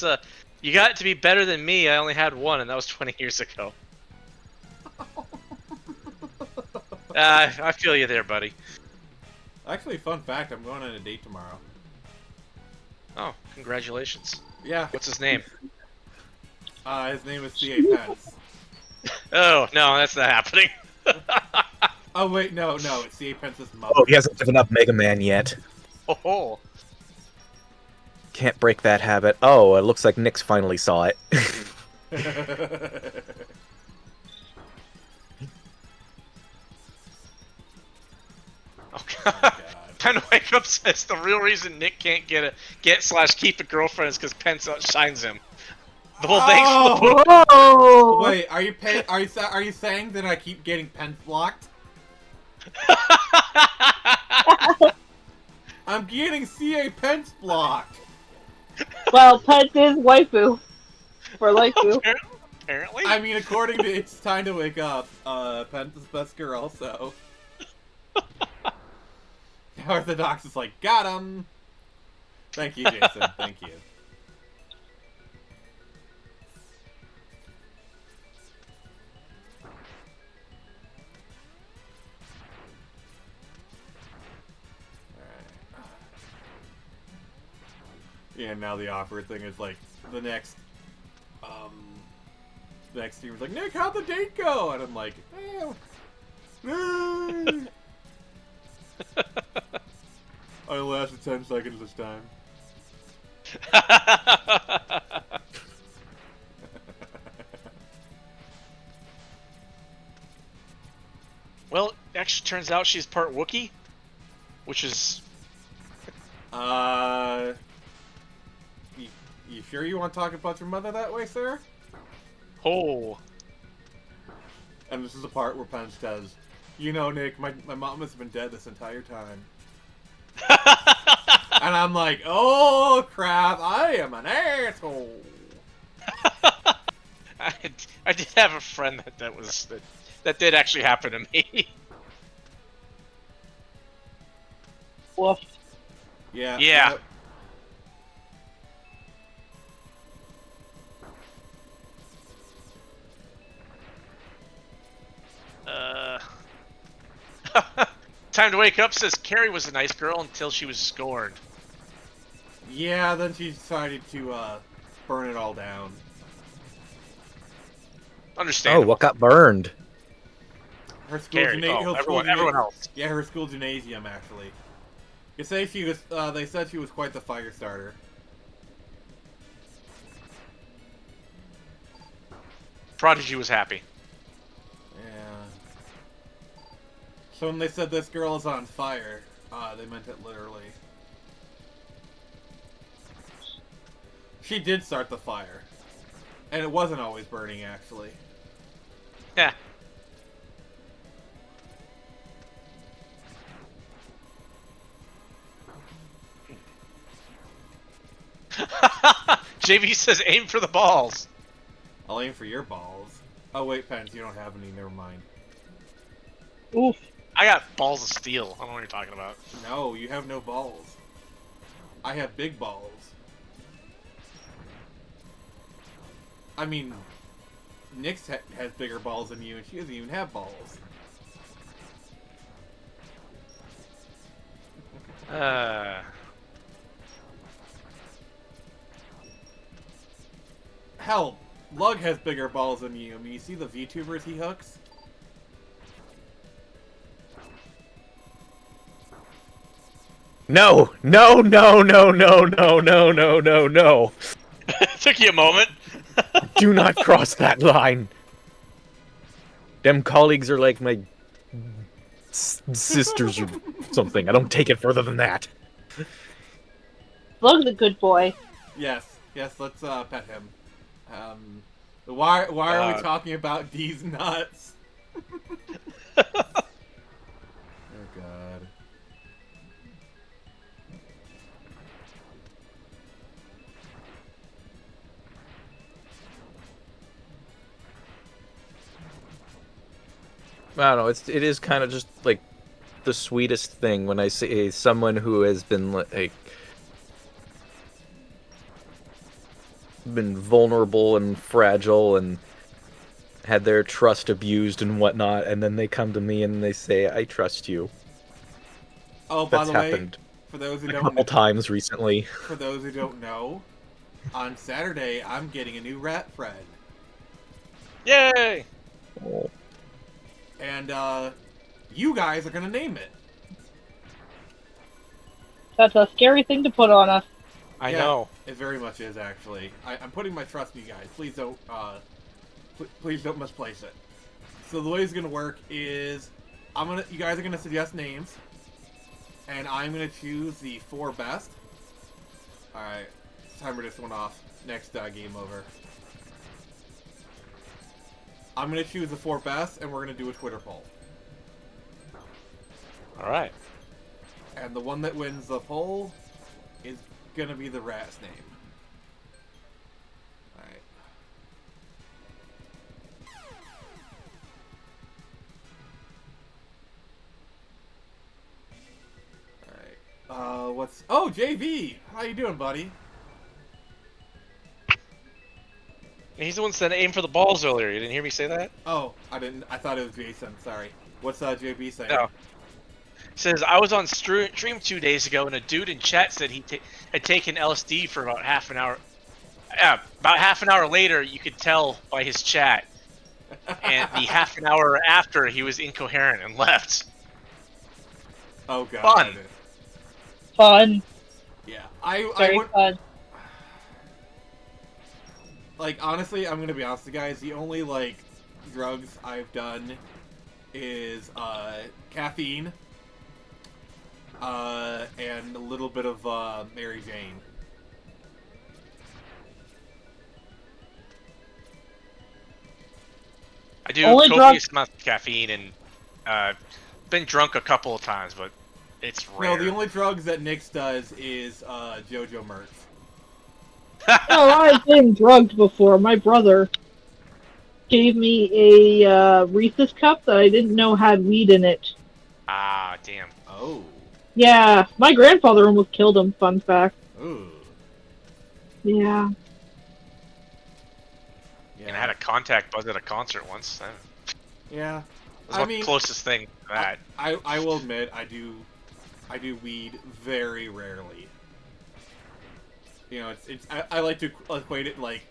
you got it to be better than me. I only had one, and that was 20 years ago. I feel you there, buddy. Actually, fun fact, I'm going on a date tomorrow. Oh, congratulations. Yeah. What's his name? His name is C.A. Pence. Oh no, that's not happening. Oh wait, no, it's CA Pence's mother. Oh, he hasn't given up Mega Man yet. Oh. Can't break that habit. Oh, it looks like Nyx finally saw it. Oh god. Time to wake up says the real reason Nick can't get/keep a girlfriend is because Pence outshines him. The whole thing. Whoa! Wait, are you saying that I keep getting Pence blocked? I'm getting CA Pence blocked. Well, Pence is waifu. For waifu. Apparently. I mean, according to It's Time to Wake Up, Pence is best girl, so. Orthodox is like, got him! Thank you, Jason. Thank you. Yeah, now the awkward thing is like the next team is like, Nick, how'd the date go? And I'm like, I lasted 10 seconds this time. Well, it actually turns out she's part Wookiee, which is. You sure you want to talk about your mother that way, sir? Oh. And this is the part where Punch says, you know, Nick, my mom has been dead this entire time. And I'm like, oh crap, I am an asshole. I did have a friend that did actually happen to me. Woof. Yeah. Yeah. Time to Wake Up says Carrie was a nice girl until she was scorned. Yeah, then she decided to burn it all down. Understandable. Oh, what got burned? Her school Carrie. Everyone else. Yeah, her school gymnasium actually. You say she was. They said she was quite the fire starter. Prodigy was happy. Yeah. So when they said this girl is on fire, they meant it literally. She did start the fire. And it wasn't always burning, actually. Yeah. JV says aim for the balls. I'll aim for your balls. Oh wait, Pens, you don't have any, never mind. Oof. I got balls of steel. I don't know what you're talking about. No, you have no balls. I have big balls. I mean, Nyx has bigger balls than you, and she doesn't even have balls. Hell, Lug has bigger balls than you. I mean, you see the VTubers he hooks? No, no, no, no, no, no, no, no, no, no. Took you a moment. Do not cross that line. Them colleagues are like my sisters or something. I don't take it further than that. Lug's a good boy. Yes, let's pet him. Why are we talking about these nuts? Oh god. I don't know. It is kind of just like the sweetest thing when I see someone who has been like been vulnerable and fragile and had their trust abused and whatnot, and then they come to me and they say, "I trust you." Oh, by That's the way, happened for those who a don't couple times recently. For those who don't know, on Saturday I'm getting a new rat friend. Yay! And you guys are gonna name it. That's a scary thing to put on us. I Yeah, know. It very much is, actually. I'm putting my trust in you guys. Please don't, please don't misplace it. So the way it's gonna work is, you guys are gonna suggest names, and I'm gonna choose the 4 best. All right, timer just went off. Next game over. I'm gonna choose the 4 best, and we're gonna do a Twitter poll. All right. And the one that wins the poll is gonna be the rat's name. Alright. Alright. What's... Oh, JV! How you doing, buddy? He's the one that said aim for the balls earlier. You didn't hear me say that? Oh, I didn't... I thought it was Jason. Sorry. What's JB saying? No. Says, I was on stream 2 days ago, and a dude in chat said he had taken LSD for about half an hour. Yeah, about half an hour later, you could tell by his chat. And the half an hour after, he was incoherent and left. Oh, God. Fun. Fun. Yeah. Very fun. Like, honestly, I'm gonna be honest with you guys, the only, like, drugs I've done is, caffeine, and a little bit of, Mary Jane. I do Only copious amounts of caffeine and, been drunk a couple of times, but it's rare. No, the only drugs that Nyx does is, JoJo Mertz. No, I've been drugged before. My brother gave me a Reese's cup that I didn't know had weed in it. Ah, damn. Oh. Yeah, my grandfather almost killed him, fun fact. Ooh. Yeah. Yeah. And I had a contact buzz at a concert once. That Yeah. was the closest thing to that. I will admit, I do weed very rarely. You know, I like to equate it like,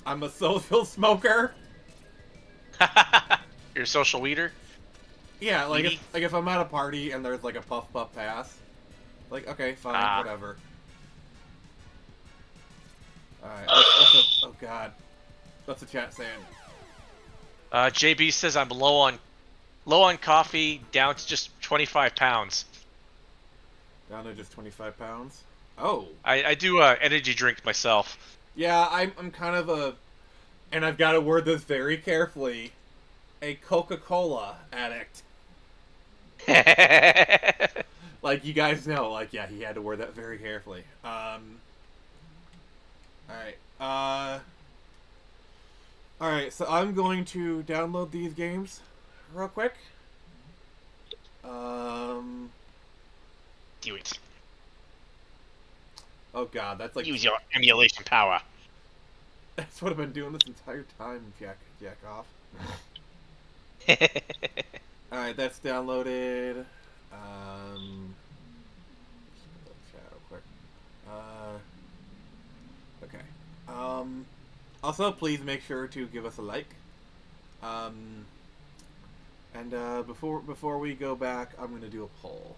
I'm a social smoker. You're a social weeder? Yeah, like Weedy? if I'm at a party and there's like a puff pass, like, okay, fine, whatever. Alright, oh god. What's the chat saying? JB says I'm low on coffee, down to just 25 pounds. Down to just 25 pounds? Oh. I do energy drink myself. Yeah, I'm kind of and I've got to word this very carefully, a Coca-Cola addict. Like, you guys know, like, yeah, he had to word that very carefully. Alright, so I'm going to download these games real quick. Do it. Oh god, that's like... Use your emulation power. That's what I've been doing this entire time, jack off. Alright, that's downloaded. Chat real quick. Okay. Also, please make sure to give us a like. And before we go back, I'm gonna do a poll.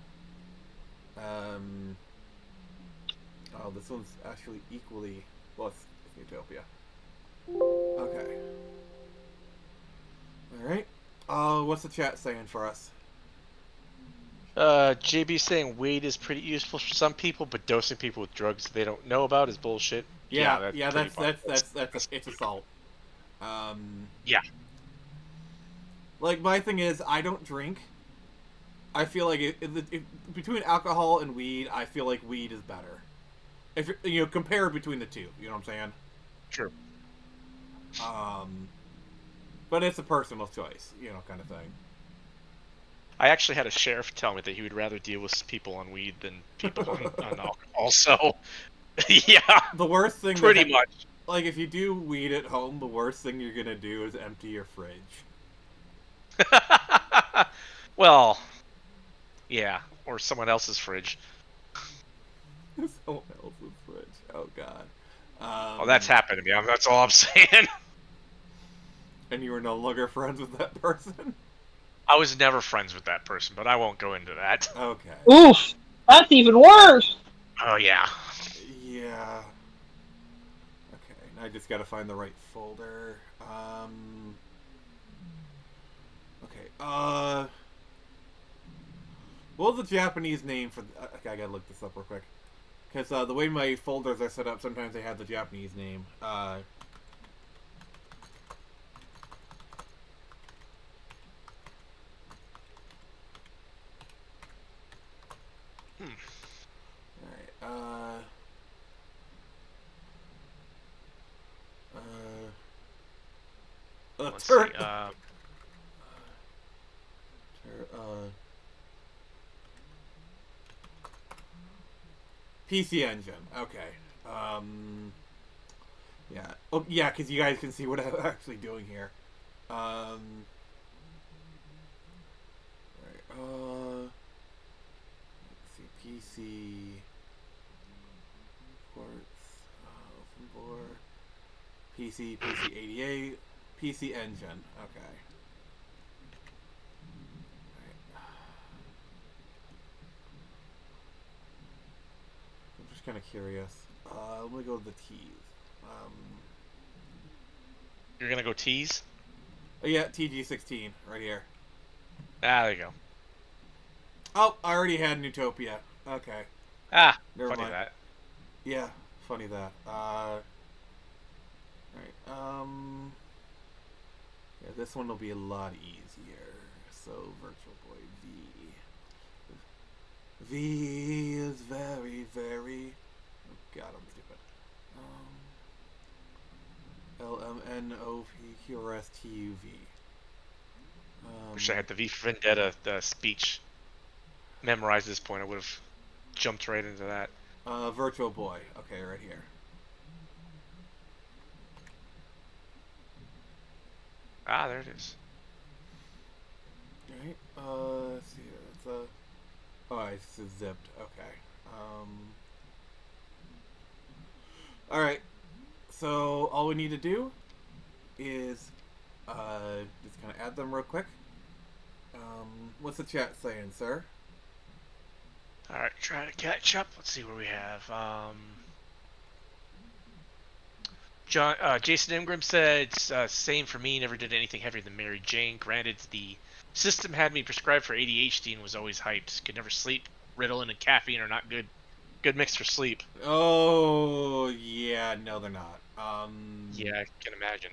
Oh, this one's actually equally... Well, it's Utopia. Okay. Alright. What's the chat saying for us? JB saying weed is pretty useful for some people, but dosing people with drugs they don't know about is bullshit. That's it's assault. Yeah. Like, my thing is, I don't drink. I feel like between alcohol and weed, I feel like weed is better. If compare between the two, you know what I'm saying? Sure. But it's a personal choice, kind of thing. I actually had a sheriff tell me that he would rather deal with people on weed than people on alcohol. So, yeah. The worst thing, pretty much. Like, if you do weed at home, the worst thing you're gonna do is empty your fridge. Well, yeah, or someone else's fridge. Someone else's fridge. Oh god. Well, that's happened to me. That's all I'm saying. And you were no longer friends with that person? I was never friends with that person, but I won't go into that. Okay. Oof, that's even worse. Oh yeah. Yeah. Okay, I just gotta find the right folder. Okay, what was the Japanese name for... okay, I gotta look this up real quick. Because the way my folders are set up, sometimes they have the Japanese name. Alright, Let's turn... see. PC Engine. Okay. Yeah. Oh, yeah, because you guys can see what I'm actually doing here. Alright, let's see. PC... ports... open board... PC 88... PC Engine. Okay. I'm just kind of curious. Let me go with the T's. You're gonna go tease? Oh yeah, TG16 right here. Ah, there you go. Oh, I already had Newtopia. Okay. Ah, Never funny mind. that. Yeah, funny that. Alright, yeah, this one will be a lot easier. So, Virtual Boy V. V is very, very... oh god, I'm stupid. LMNOPQRSTUV. Wish I had the V for Vendetta speech memorized at this point. I would have jumped right into that. Virtual Boy. Okay, right here. Ah, there it is. Alright, let's see here. It's a... oh, it's zipped. Okay. Alright. So, all we need to do is, just kind of add them real quick. What's the chat saying, sir? Alright, try to catch up. Let's see where we have. Jason Ingram said, same for me, never did anything heavier than Mary Jane. Granted, the system had me prescribed for ADHD and was always hyped. Could never sleep. Ritalin and caffeine are not good. Good mix for sleep. Oh, yeah, no they're not. Yeah, I can imagine.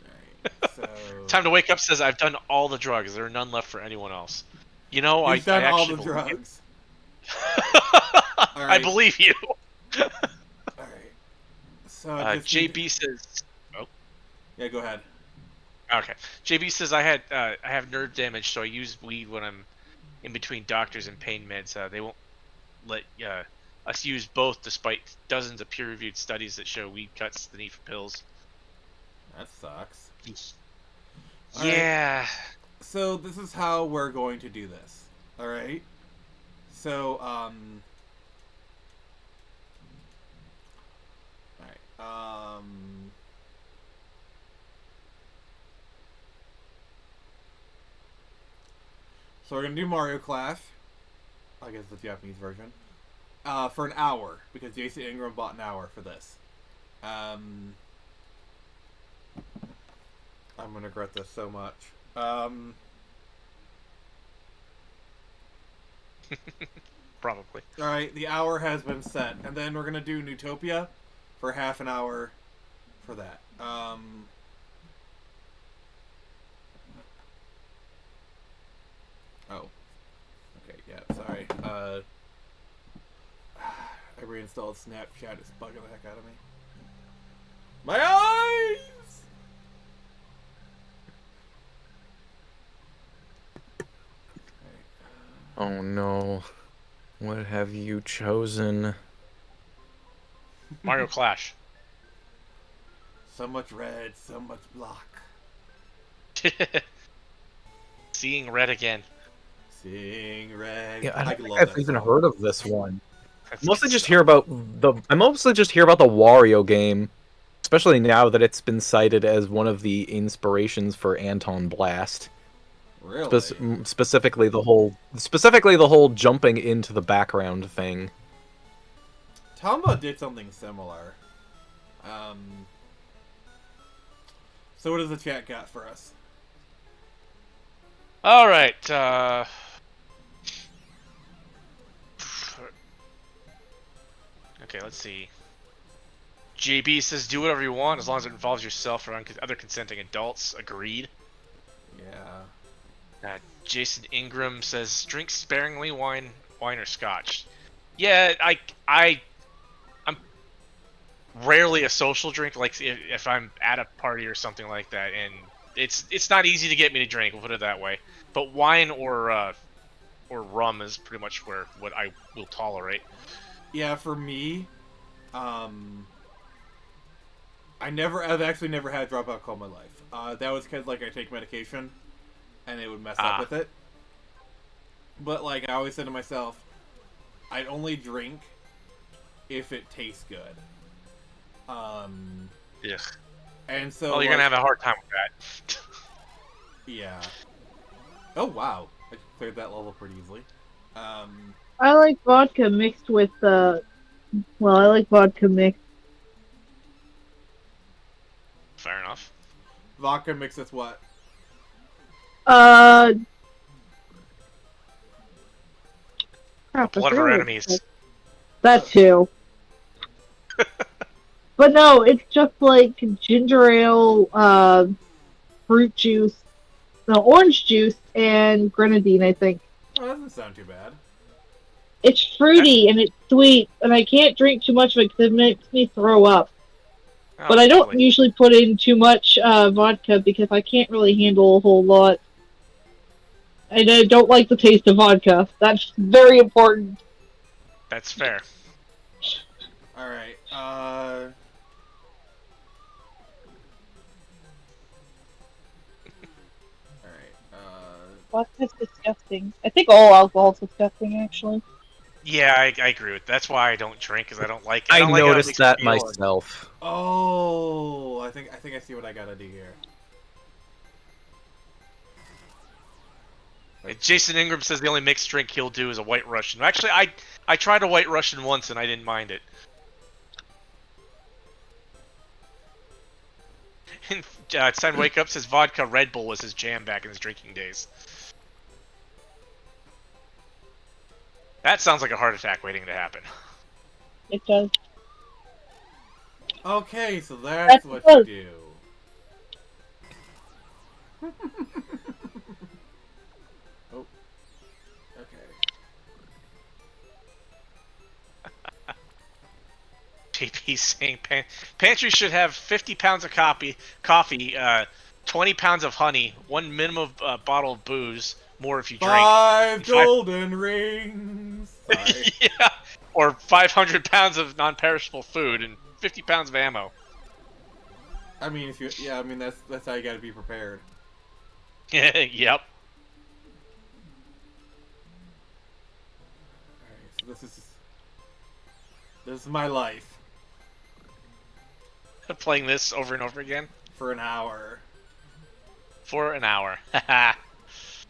Alright, so... Time to Wake Up says, I've done all the drugs. There are none left for anyone else. You know, He's done I all actually the believe drugs. I believe you. Alright. So, JB says... Oh. yeah, go ahead. Okay. JB says, I have nerve damage, so I use weed when I'm in between doctors and pain meds. They won't let us use both, despite dozens of peer-reviewed studies that show weed cuts the need for pills. That sucks. Yeah. So this is how we're going to do this. Alright? So, alright, so we're gonna do Mario Clash. I guess the Japanese version. For an hour, because Jason Ingram bought an hour for this. I'm gonna regret this so much. Probably. Alright, the hour has been set. And then we're gonna do Newtopia for half an hour for that. Oh. Okay, yeah, sorry. I reinstalled Snapchat. It's bugging the heck out of me. My eyes! Oh no. What have you chosen? Mario Clash. So much red, so much block. Seeing red again. Seeing red. Yeah, I don't think love I've that even song. heard of this one. That's Mostly good just stuff. hear about the. I mostly just hear about the Wario game, especially now that it's been cited as one of the inspirations for Anton Blast. Really? Specifically the whole jumping into the background thing. Tomba did something similar. So what does the chat got for us? All right. Okay, let's see. JB says, "Do whatever you want as long as it involves yourself or other consenting adults." Agreed. Yeah. Jason Ingram says, "Drink sparingly, wine or scotch." Yeah, I'm rarely a social drink. Like if I'm at a party or something like that, and it's not easy to get me to drink. We'll put it that way. But wine or rum is pretty much what I will tolerate. Yeah, for me, I've actually never had drop alcohol in my life. That was because, like, I take medication, and it would mess up with it. But, like, I always said to myself, I'd only drink if it tastes good. Yeah. And so, Well, you're gonna have a hard time with that. Yeah. Oh, wow. I cleared that level pretty easily. I like vodka mixed with I like vodka mixed. Fair enough. Vodka mixed with what? Crap, Blood of our enemies. That too. But no, it's just like ginger ale, fruit juice, no, orange juice, and grenadine, I think. Oh, that doesn't sound too bad. It's fruity and it's sweet, and I can't drink too much of it because it makes me throw up. Oh, But I don't lovely. usually put in too much vodka because I can't really handle a whole lot. And I don't like the taste of vodka. That's very important. That's fair. Alright, Vodka's disgusting. I think all alcohol's disgusting, actually. Yeah, I agree with. That's why I don't drink, because I don't like it. I don't like how it noticed makes me that feel. myself. Oh, I think I see what I gotta do here. Jason Ingram says the only mixed drink he'll do is a White Russian. Actually, I tried a White Russian once and I didn't mind it. And Stein Wake Up says vodka Red Bull was his jam back in his drinking days. That sounds like a heart attack waiting to happen. It does. Okay, so that's what you do. Oh. Okay. JP saying pantry should have 50 pounds of coffee, 20 pounds of honey, 1 minimum bottle of booze, more if you drink. 5 golden rings. Sorry. Yeah, or 500 pounds of non-perishable food and 50 pounds of ammo. I mean, that's how you gotta be prepared. Yep. Alright, so this is my life Playing this over and over again for an hour. for an hour. Haha.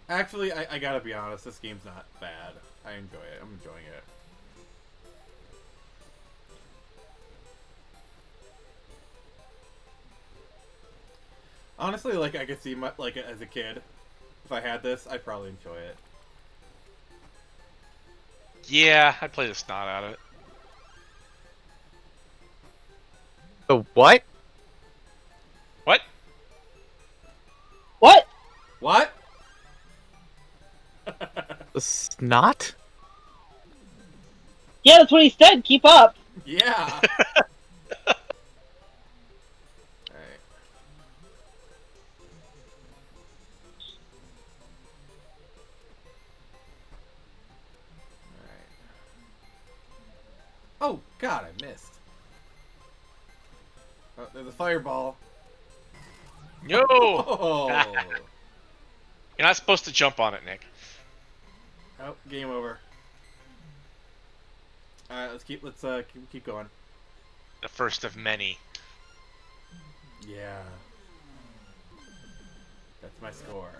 Actually, I gotta be honest, this game's not bad. I enjoy it. I'm enjoying it. Honestly, like, I could see as a kid, if I had this, I'd probably enjoy it. Yeah, I'd play the snot out of it. Oh, what? What? What? What? The snot? Yeah, that's what he said. Keep up. Yeah. Alright. Alright. Oh, God, I missed. Oh, there's a fireball. No! Oh. You're not supposed to jump on it, Nick. Oh, game over. Alright, let's keep going. The first of many. Yeah. That's my score.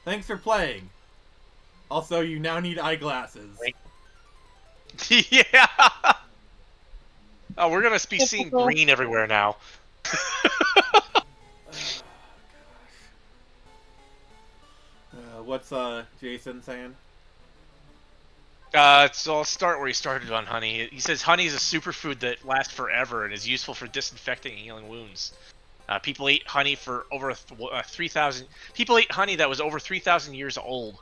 Thanks for playing. Also, you now need eyeglasses. Yeah. Oh, we're gonna be seeing Typical. green everywhere now. What's Jason saying? So I'll start where he started on honey. He says honey is a superfood that lasts forever and is useful for disinfecting and healing wounds. People ate honey for over 3,000. People ate honey that was over 3,000 years old.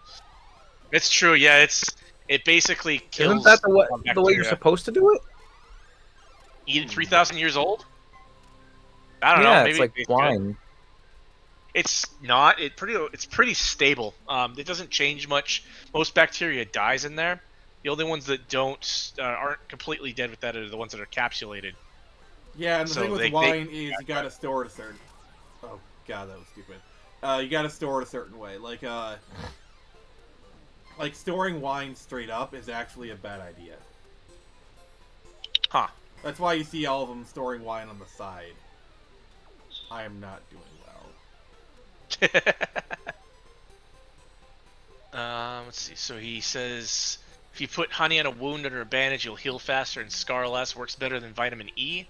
It's true. Yeah, it basically kills. Isn't that the way bacteria. you're supposed to do it? Eat it 3,000 years old? I don't know. Yeah, Maybe it's like tastes good. wine. It's not. It's pretty stable. It doesn't change much. Most bacteria dies in there. The only ones that don't aren't completely dead with that are the ones that are capsulated. Yeah, and the So thing with they- wine is you gotta store it a certain... Oh, God, that was stupid. You gotta store it a certain way. Like storing wine straight up is actually a bad idea. Huh. That's why you see all of them storing wine on the side. I am not doing well. Let's see. So he says, if you put honey on a wound under a bandage, you'll heal faster and scar less. Works better than vitamin E.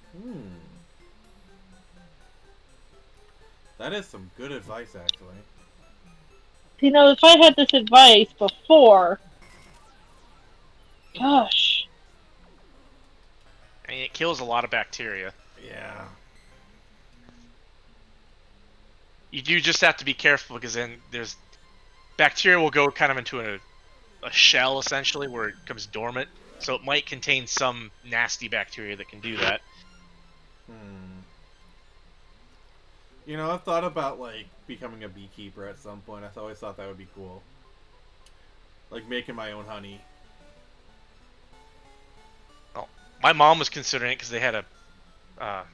That is some good advice, actually. You know, if I had this advice before, gosh, I mean, it kills a lot of bacteria. Yeah. You do just have to be careful because then there's bacteria will go kind of into a shell essentially where it becomes dormant. So it might contain some nasty bacteria that can do that. You know, I've thought about, like, becoming a beekeeper at some point. I always thought that would be cool. Like, making my own honey. Well, my mom was considering it because they had a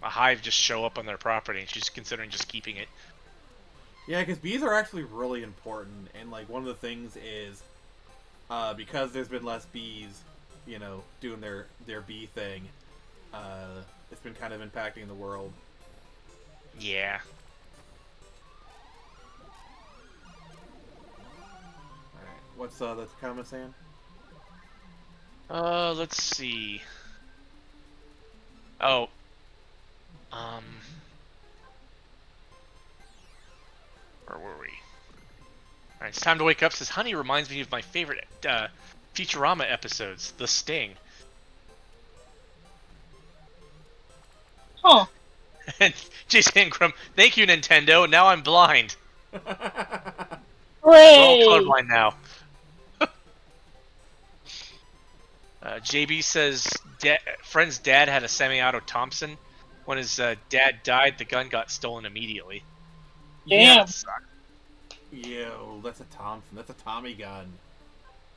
hive just show up on their property, and she's considering just keeping it. Yeah, because bees are actually really important, and, like, one of the things is, because there's been less bees, you know, doing their bee thing, it's been kind of impacting the world. Yeah. Alright, what's the comment saying? Let's see. Oh. Where were we? Alright, it's time to wake up. Says honey reminds me of my favorite Futurama episodes, The Sting. huh? And Jason Ingram, thank you, Nintendo. Now I'm blind. We're all Hooray! colorblind now. JB says friend's dad had a semi-auto Thompson. When his dad died, the gun got stolen immediately. Damn. That sucked. Yo, that's a Thompson. That's a Tommy gun.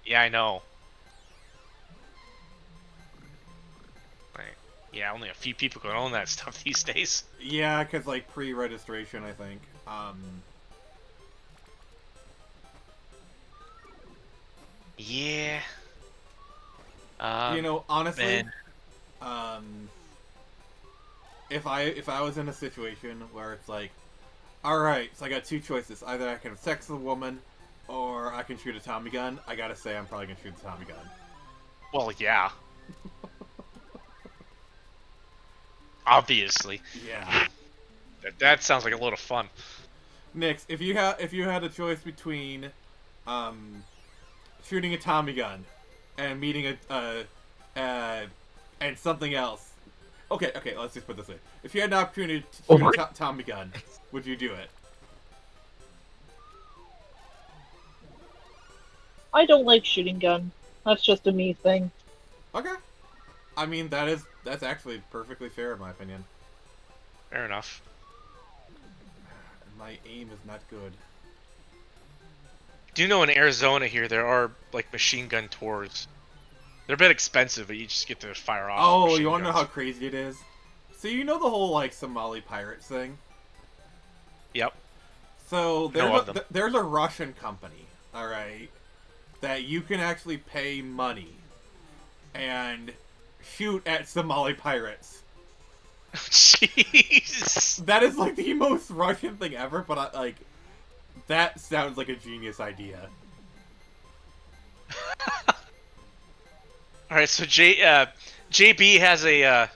Yeah, I know. Right. Yeah, only a few people can own that stuff these days. Yeah, because, like, pre-registration, I think. Yeah. You know, honestly, man. if I was in a situation where it's like, alright, so I got two choices. Either I can have sex with a woman, or I can shoot a Tommy gun. I gotta say, I'm probably gonna shoot the Tommy gun. Well, yeah. Obviously. Yeah. That sounds like a lot of fun. Nix, if you had a choice between, shooting a Tommy gun and meeting and something else. Okay, let's just put it this way. If you had an opportunity to shoot a Tommy gun, would you do it? I don't like shooting guns. That's just a me thing. Okay. I mean, that's actually perfectly fair in my opinion. Fair enough. My aim is not good. Do you know in Arizona here there are like machine gun tours? They're a bit expensive, but you just get to fire off. Oh, machine you want to know guns. how crazy it is? So you know the whole like Somali pirates thing? Yep. So know of them. there's a Russian company, all right, that you can actually pay money and shoot at Somali pirates. Jeez. That is like the most Russian thing ever, but that sounds like a genius idea. All right, so JB has a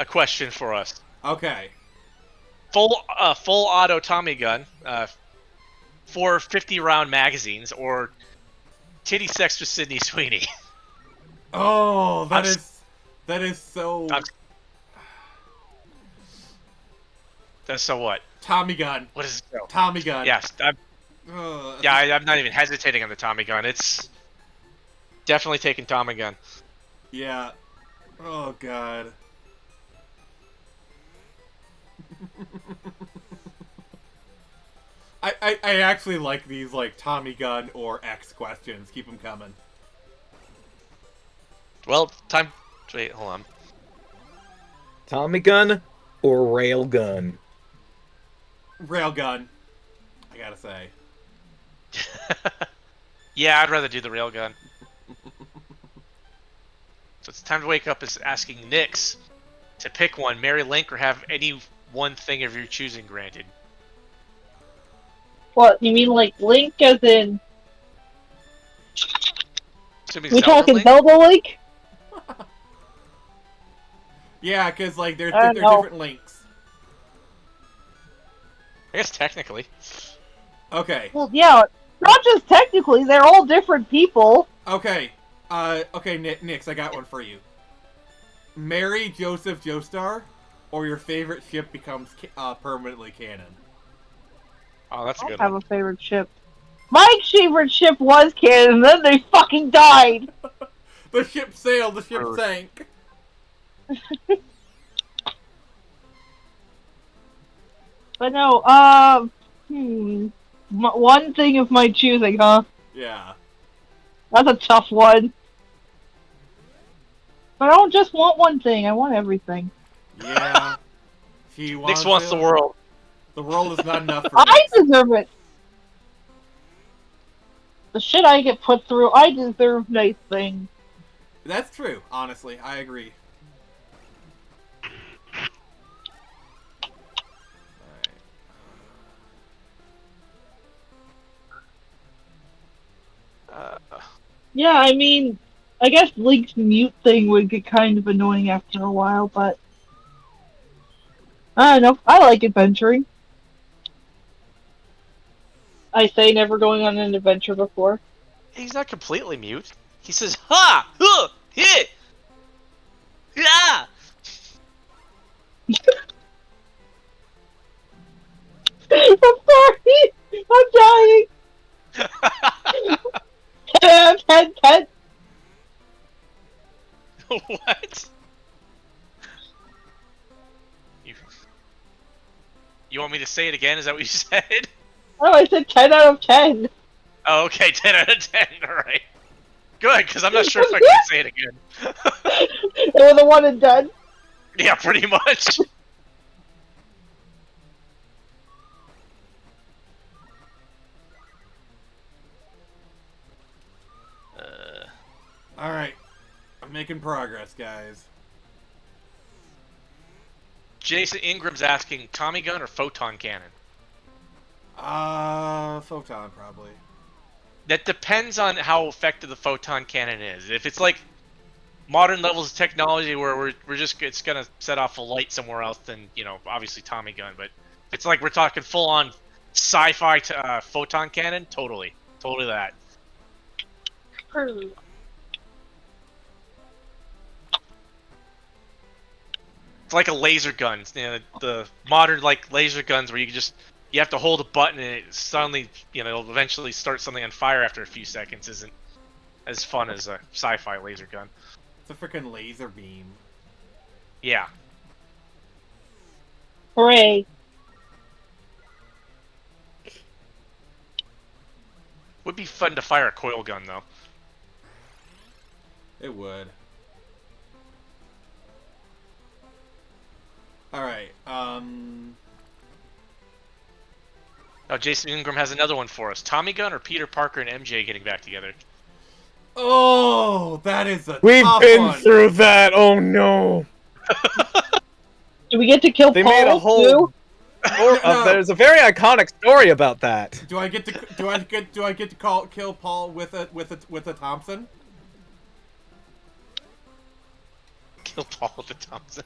question for us. Okay. Full auto Tommy gun, 4 50-round magazines, or titty sex with Sydney Sweeney. Oh, that is so That's so what? Tommy gun. What is it? Tommy gun. Yes, I'm not even hesitating on the Tommy gun. It's definitely taking Tommy gun. Yeah. Oh god. I actually like these like Tommy gun or X questions. Keep them coming. Well, time. Wait, hold on. Tommy gun or railgun? Railgun. I gotta say. Yeah, I'd rather do the railgun. So it's time to wake up is asking Nyx to pick one, marry Link, or have any one thing of your choosing granted. What, you mean like Link as in... Assuming We Zelda talking Link? Zelda Link? Yeah, because like they're I know. different links. I guess technically. Okay. Well, yeah, not just technically, they're all different people. Okay. Okay, Nix, I got one for you. Marry Joseph Joestar, or your favorite ship becomes permanently canon. Oh, that's a I good don't one. have a favorite ship. My favorite ship was canon, then they fucking died! The ship sailed, the ship sank. But no, one thing of my choosing, huh? Yeah. That's a tough one. But I don't just want one thing, I want everything. Yeah. She Nyx wants the world. The world is not enough for I Nix. deserve it! The shit I get put through, I deserve nice things. That's true, honestly. I agree. Yeah, I mean, I guess Link's mute thing would get kind of annoying after a while, but... I don't know, I like adventuring. I say never going on an adventure before. He's not completely mute. He says, "Ha! Huh! Hit! Yeah!" I'm sorry! I'm dying! 10 out of 10, 10. What? You want me to say it again? Is that what you said? Oh, I said 10 out of 10. Oh, okay, 10 out of 10. All right. Good, because I'm not sure if I can say it again. They were the one and done. Yeah, pretty much. Alright. I'm making progress, guys. Jason Ingram's asking, Tommy gun or photon cannon? Photon, probably. That depends on how effective the photon cannon is. If it's like modern levels of technology where we're just it's gonna set off a light somewhere else, then obviously Tommy gun. But if it's like we're talking full on sci-fi photon cannon, totally that. It's like a laser gun. The modern like laser guns where you have to hold a button and it suddenly it'll eventually start something on fire after a few seconds. Isn't as fun as a sci-fi laser gun. It's a freaking laser beam. Yeah. Hooray. Would be fun to fire a coil gun though. It would. Alright, Oh, Jason Ingram has another one for us. Tommy gun or Peter Parker and MJ getting back together? Oh, that is a We've tough been one. through that. Oh no. Do we get to kill They Paul made a whole. too? No. There's a very iconic story about that. Do I get to kill Paul with a Thompson? Kill Paul with the Thompson.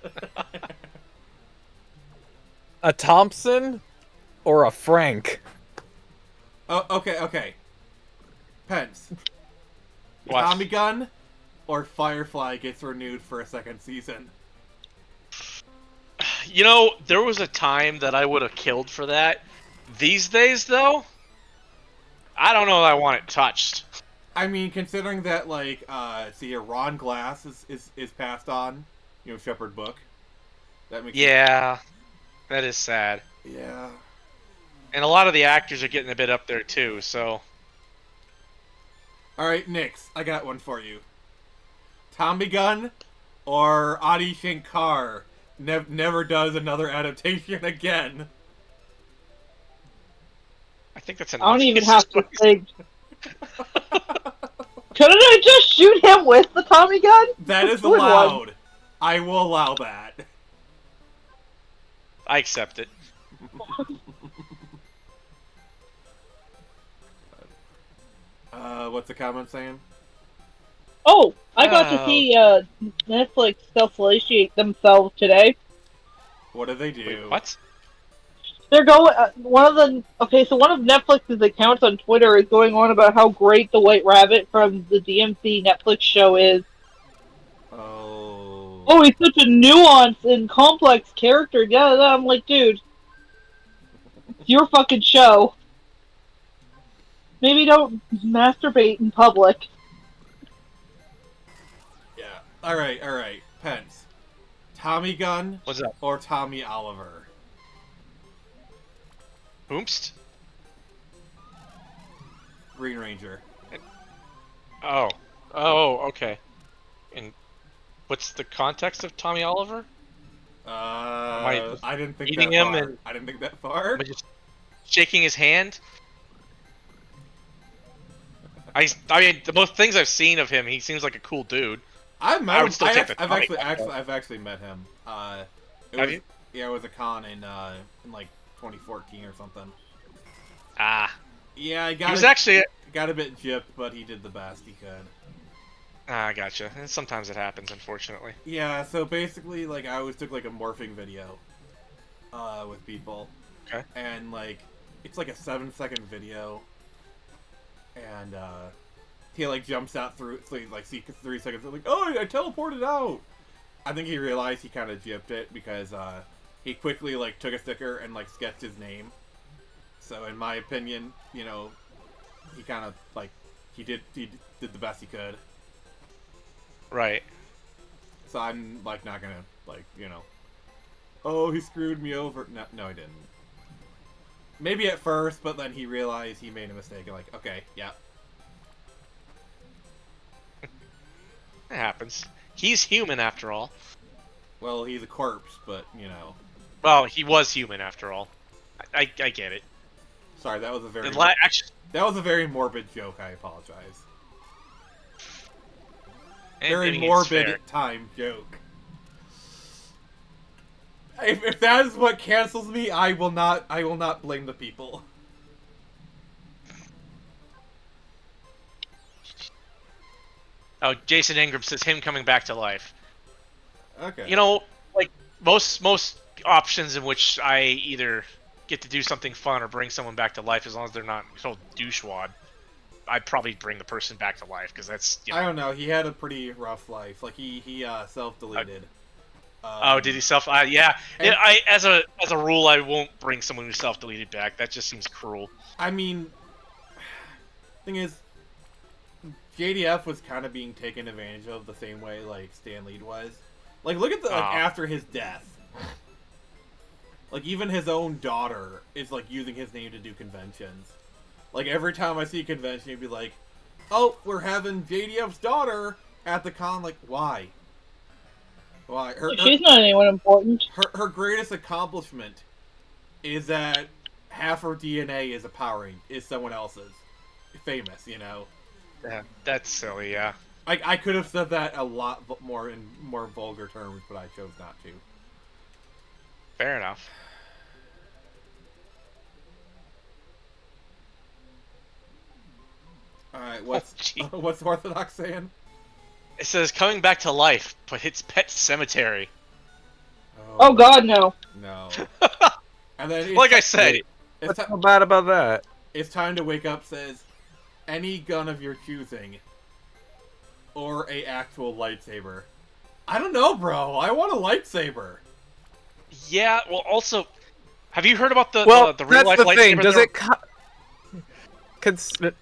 A Thompson or a Frank? Oh, okay. Pence. What? Tommy Gun or Firefly gets renewed for a second season. You know, there was a time that I would have killed for that. These days, though, I don't know that I want it touched. I mean, considering that, like, see here, Ron Glass is passed on, you know, Shepherd Book. That makes Yeah, that is sad. Yeah. And a lot of the actors are getting a bit up there, too, so... Alright, Nix, I got one for you. Tommy Gun or Adi Shankar never does another adaptation again. I think that's an I don't even have to think. Couldn't I just shoot him with the Tommy gun? That is Good one. allowed. I will allow that. I accept it. What's the comment saying? Oh, I got to Oh. see Netflix self-flagellate themselves today. What do they do? Wait, what? They're going. One of Netflix's accounts on Twitter is going on about how great the White Rabbit from the DMC Netflix show is. Oh. Oh, he's such a nuanced and complex character. Yeah, I'm like, dude, it's your fucking show. Maybe don't masturbate in public. Yeah. Alright. Pence. Tommy Gun What's up? or Tommy Oliver? Oomst? Green Ranger. Oh. Oh, okay. And what's the context of Tommy Oliver? I didn't think eating that him far. and- I didn't think that far. Am I just shaking his hand? I mean, the most things I've seen of him, he seems like a cool dude. I would still take the I've Tommy actually, Gun. I've actually met him. It Have was, you? Yeah, it was a con in like 2014 or something. Ah. Yeah, I He got was actually... got a bit gypped, but he did the best he could. Ah, I gotcha. And sometimes it happens, unfortunately. Yeah, so basically, like, I always took like a morphing video, with people. Okay. And like, it's like a 7-second video, and he like jumps out through, so you, like, see 3 seconds, like, oh, I teleported out. I think he realized he kind of gypped it because he quickly like took a sticker and like sketched his name. So in my opinion, you know, he kind of like he did the best he could. Right. So I'm like not gonna like, you know, oh, he screwed me over. No, he didn't. Maybe at first, but then he realized he made a mistake and like, okay, yeah. It happens. He's human after all. Well, he's a corpse, but you know. Well, he was human after all. I get it. Sorry, that was a very Actually, that was a very morbid joke. I apologize. I Very mean, it's morbid fair. time joke. If that is what cancels me, I will not blame the people. Oh, Jason Ingram says him coming back to life. Okay. You know, like most options in which I either get to do something fun or bring someone back to life, as long as they're not total douchewad, I'd probably bring the person back to life because that's. You know, I don't know. He had a pretty rough life. Like he self-deleted. oh, did he self? Yeah. and- As a rule, I won't bring someone who self-deleted back. That just seems cruel. I mean, thing is, JDF was kind of being taken advantage of the same way like Stan Lee was. Like, look at the like, Aw. after his death. Like, even his own daughter is like using his name to do conventions. Like, every time I see a convention, he'd be like, "Oh, we're having JDF's daughter at the con." Like, why? Why? She's not anyone important. Her greatest accomplishment is that half her DNA is someone else's. Famous, you know. Yeah, that's silly. Yeah. I could have said that a lot more in more vulgar terms, but I chose not to. Fair enough. All right, Oh, gee. what's Orthodox saying? It says coming back to life, but it's Pet Cemetery. Oh God, no. No. And then it's Like I said, it's, What's so bad about that? it's time to wake up. Says any gun of your choosing, or a actual lightsaber. I don't know, bro. I want a lightsaber. yeah. Well, also, have you heard about the Well, the real life that's the thing. lightsaber? Does it?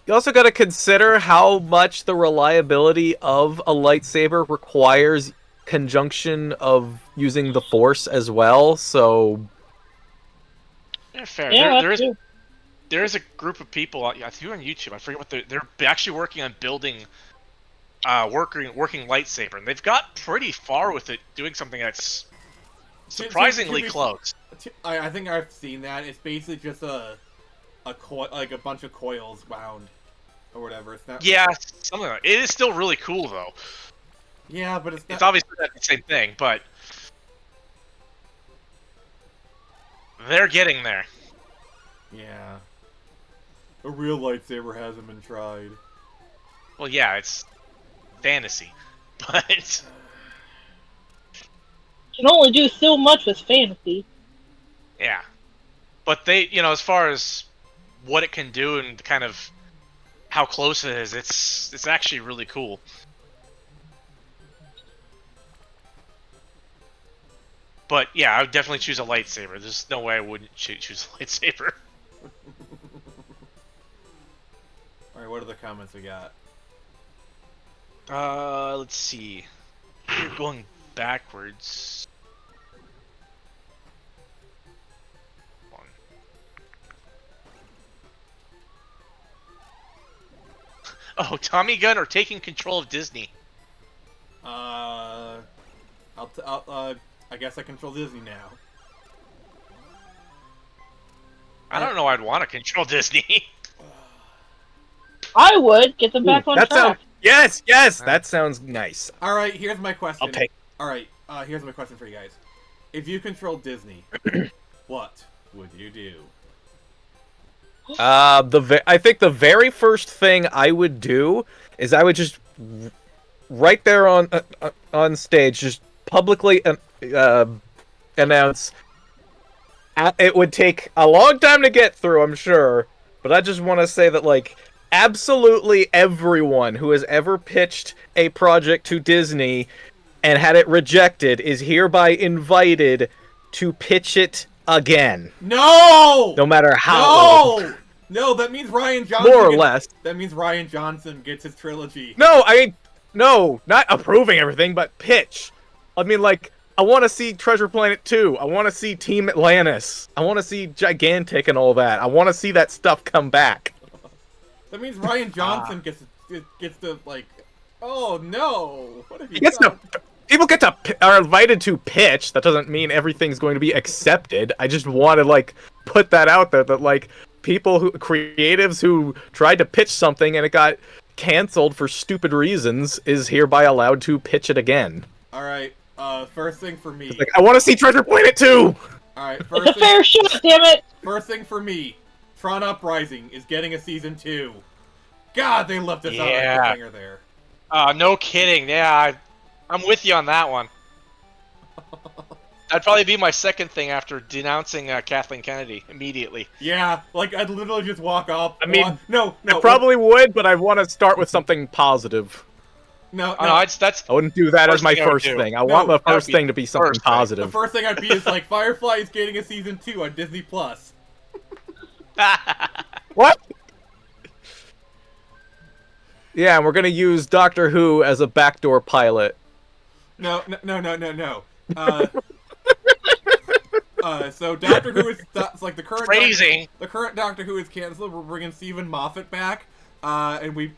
You also got to consider how much the reliability of a lightsaber requires conjunction of using the Force as well. So Yeah, fair. Yeah, There that's is true. there is a group of people. I think on YouTube. I forget what they're actually working on building, working lightsaber, and they've got pretty far with it, doing something that's surprisingly to be- close. I think I've seen that. It's basically just a like a bunch of coils wound or whatever. It's not. Yeah, something like it is still really cool though. Yeah, but it's not. It's obviously not the same thing, but they're getting there. Yeah. A real lightsaber hasn't been tried. Well, yeah, it's fantasy, but Can only do so much with fantasy. yeah. But they, as far as what it can do and kind of how close it is, it's actually really cool. But yeah, I would definitely choose a lightsaber. There's no way I wouldn't choose a lightsaber. Alright, what other comments we got? Let's see. You're going backwards. One. Oh, Tommy Gunn are taking control of Disney. I guess I control Disney now. I don't know. I'd want to control Disney. I would get them back on that track. sounds yes, that sounds nice. Alright, here's my question. I'll take. Alright, here's my question for you guys. If you controlled Disney, what would you do? I think the very first thing I would do is I would just right there on stage just publicly announce. It would take a long time to get through, I'm sure, but I just want to say that like absolutely everyone who has ever pitched a project to Disney and had it rejected is hereby invited to pitch it again. No! No matter how. No! No, that means Ryan Johnson. More or less. That means Ryan Johnson gets his trilogy. No, not approving everything, but pitch. I mean, like, I want to see Treasure Planet 2. I want to see Team Atlantis. I want to see Gigantic and all that. I want to see that stuff come back. That means Ryan Johnson gets to like. Oh no! What have you He gets done? to, people are invited to pitch. That doesn't mean everything's going to be accepted. I just want to like put that out there that like creatives who tried to pitch something and it got canceled for stupid reasons is hereby allowed to pitch it again. All right. First thing for me. Like, I want to see Treasure Planet 2. All right. It's First a thing. fair shot, damn it! First thing for me. Tron Uprising is getting a season 2. God, they left us out Yeah. on the finger there. No kidding. Yeah, I'm with you on that one. That'd probably be my second thing after denouncing Kathleen Kennedy immediately. Yeah, like I'd literally just walk off. I mean, no, I probably would, but I want to start with something positive. no. Oh, no, that's I wouldn't do that First as my thing I would first do. thing. I No, want the that would first be thing to be something first thing. The positive. first thing I'd be is like Firefly is getting a season 2 on Disney Plus. What? Yeah, and we're gonna use Doctor Who as a backdoor pilot. No. So Doctor Who is like the current phrasing. The current Doctor Who is canceled. We're bringing Stephen Moffat back, and we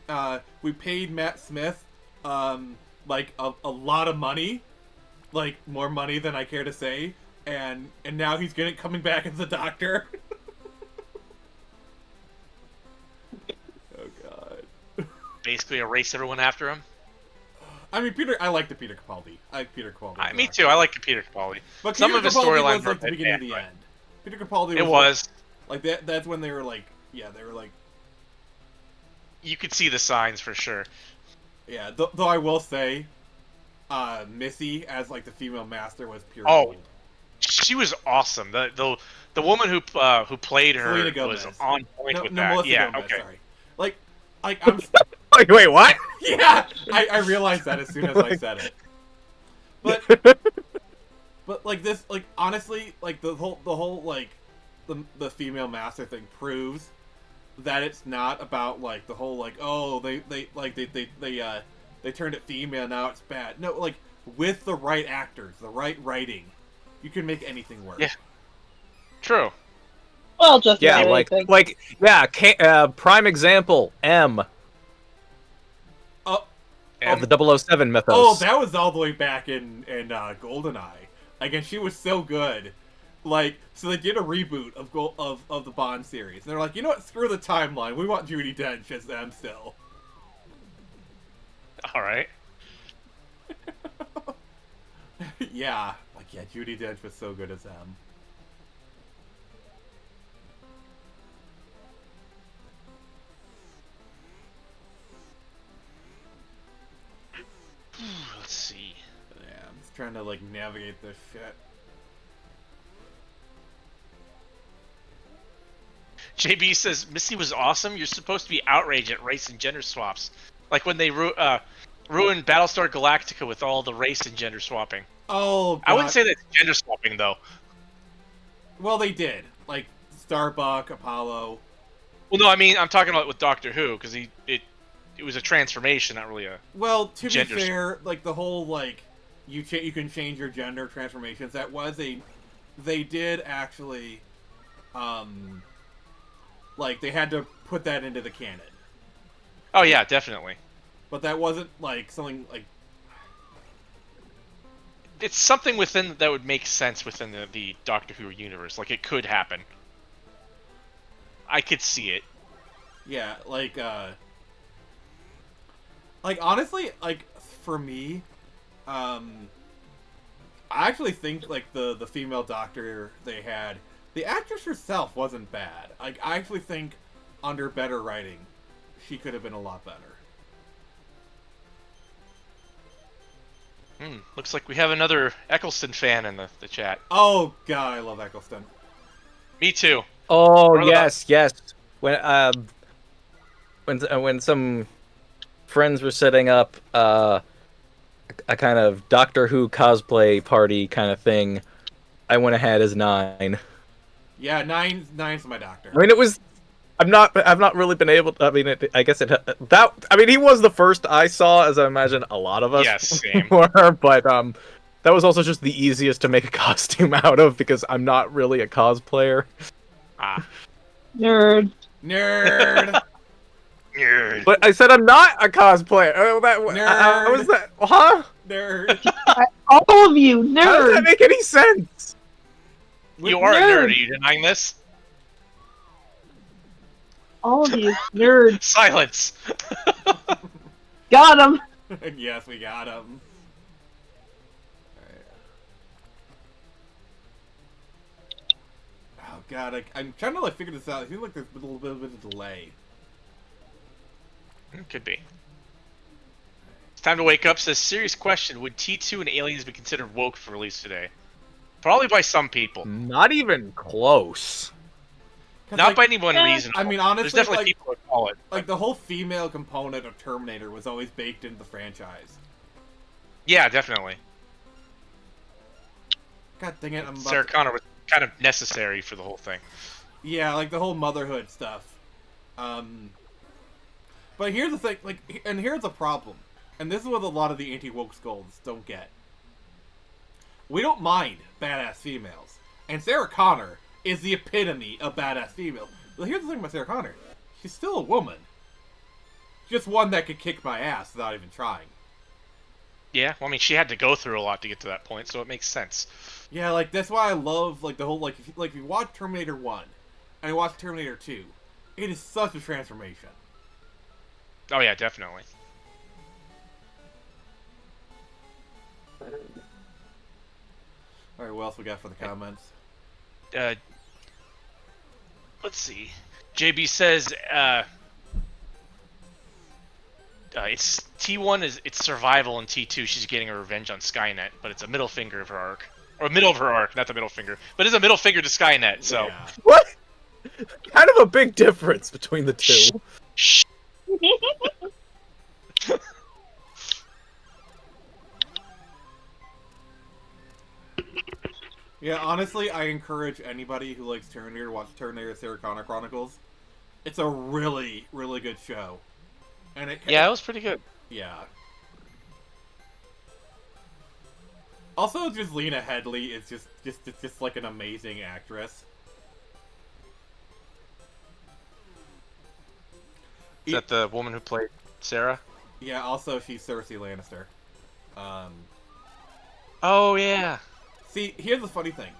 paid Matt Smith like a lot of money, like more money than I care to say, and now he's coming back as the Doctor. Oh God. Basically erase everyone after him. I mean, I like the Peter Capaldi. I like Peter Capaldi. Me too. I like Peter Capaldi. But Some Peter of his Capaldi storylines was were like the beginning of the bad, end. Peter Capaldi was. It was. Like that. That's when they were like, yeah, they were like, You could see the signs for sure. yeah. Though I will say, Missy as like the female master was pure Oh, gold. She was awesome. The woman who played her Selena was Gomez. on point No, with no, that. Melissa Yeah. Gomez, Okay. sorry. Like I'm. Wait, what? Yeah, I realized that as soon as I said it. But like this, like honestly, like the whole like the female master thing proves that it's not about like the whole like, oh, they turned it female, now it's bad. No, like with the right actors, the right writing, you can make anything work. Yeah. True. Well, just Yeah, about anything. prime example, M Oh, And of the 007 mythos. oh, that was all the way back in GoldenEye. Like, and she was so good. Like, so they did a reboot of the Bond series. And they're like, you know what? Screw the timeline. We want Judi Dench as M still. all right. Yeah, like yeah, Judi Dench was so good as M. Let's see. Yeah, I'm just trying to like navigate this shit. JB says Missy was awesome. You're supposed to be outraged at race and gender swaps, like when they ruined Battlestar Galactica with all the race and gender swapping. Oh, God. I wouldn't say that's gender swapping though. Well, they did. Like Starbuck, Apollo. Well, no, I mean I'm talking about with Doctor Who because it was a transformation, not really a. Well, to be Gender fair, like the whole like you can change your gender transformations. That was they did actually, like they had to put that into the canon. Oh yeah, definitely. But that wasn't like something like. It's something within that would make sense within the Doctor Who universe. Like it could happen. I could see it. Yeah, like honestly, like for me, I actually think like the female doctor they had, the actress herself wasn't bad. Like I actually think under better writing, she could have been a lot better. Looks like we have another Eccleston fan in the chat. Oh god, I love Eccleston. Me too. Oh What about- yes. When some friends were setting up a kind of Doctor Who cosplay party kind of thing, I went ahead as 9. Yeah, nine's my doctor. I mean, it was. I've not really been able to. I mean, I guess that. I mean, he was the first I saw, as I imagine a lot of us Yeah, same. were. But that was also just the easiest to make a costume out of because I'm not really a cosplayer. Ah, Nerd. Nerd. nerd. But I said I'm not a cosplayer. Oh, that Nerd. was that? Huh? Nerd. All of you, How does that nerd. make any sense? You are a nerd. nerd. Are you denying this? All of you, nerd. Silence. Got him. Yes, we got him. Oh god, I'm trying to like figure this out. I feel like there's a little bit of a delay. Could be. It's time to wake up. Says serious question: would T2 and Aliens be considered woke for release today? Probably by some people, Not even close. 'Cause, not like, by anyone eh, reasonable. I mean, There's honestly, definitely like, people who call it. like the whole female component of Terminator was always baked into the franchise. Yeah, definitely. God dang it, I'm about Sarah to... Connor was kind of necessary for the whole thing. Yeah, like the whole motherhood stuff. But here's the thing, like, and here's the problem. And this is what a lot of the anti-woke scolds don't get. We don't mind badass females. And Sarah Connor is the epitome of badass female. Well, here's the thing about Sarah Connor. She's still a woman. Just one that could kick my ass without even trying. Yeah, well, I mean, she had to go through a lot to get to that point, so it makes sense. Yeah, like, that's why I love, like, the whole, like, if you watch Terminator 1 and you watch Terminator 2, it is such a transformation. Oh yeah, definitely. All right, what else we got for the comments? Let's see. JB says it's T1 is it's survival, and T2 she's getting her revenge on Skynet, but it's a middle finger of her arc, or middle of her arc, not the middle finger, but it's a middle finger to Skynet. So Yeah. What? Kind of a big difference between the two. Shh. Yeah, honestly, I encourage anybody who likes Terminator to watch Terminator Sarah Connor Chronicles. It's a really, really good show. And it Yeah, it was pretty good. Yeah. Also, just Lena Headey is just like an amazing actress. Is that the woman who played Sarah? Yeah, also she's Cersei Lannister. Oh yeah. See, here's the funny thing.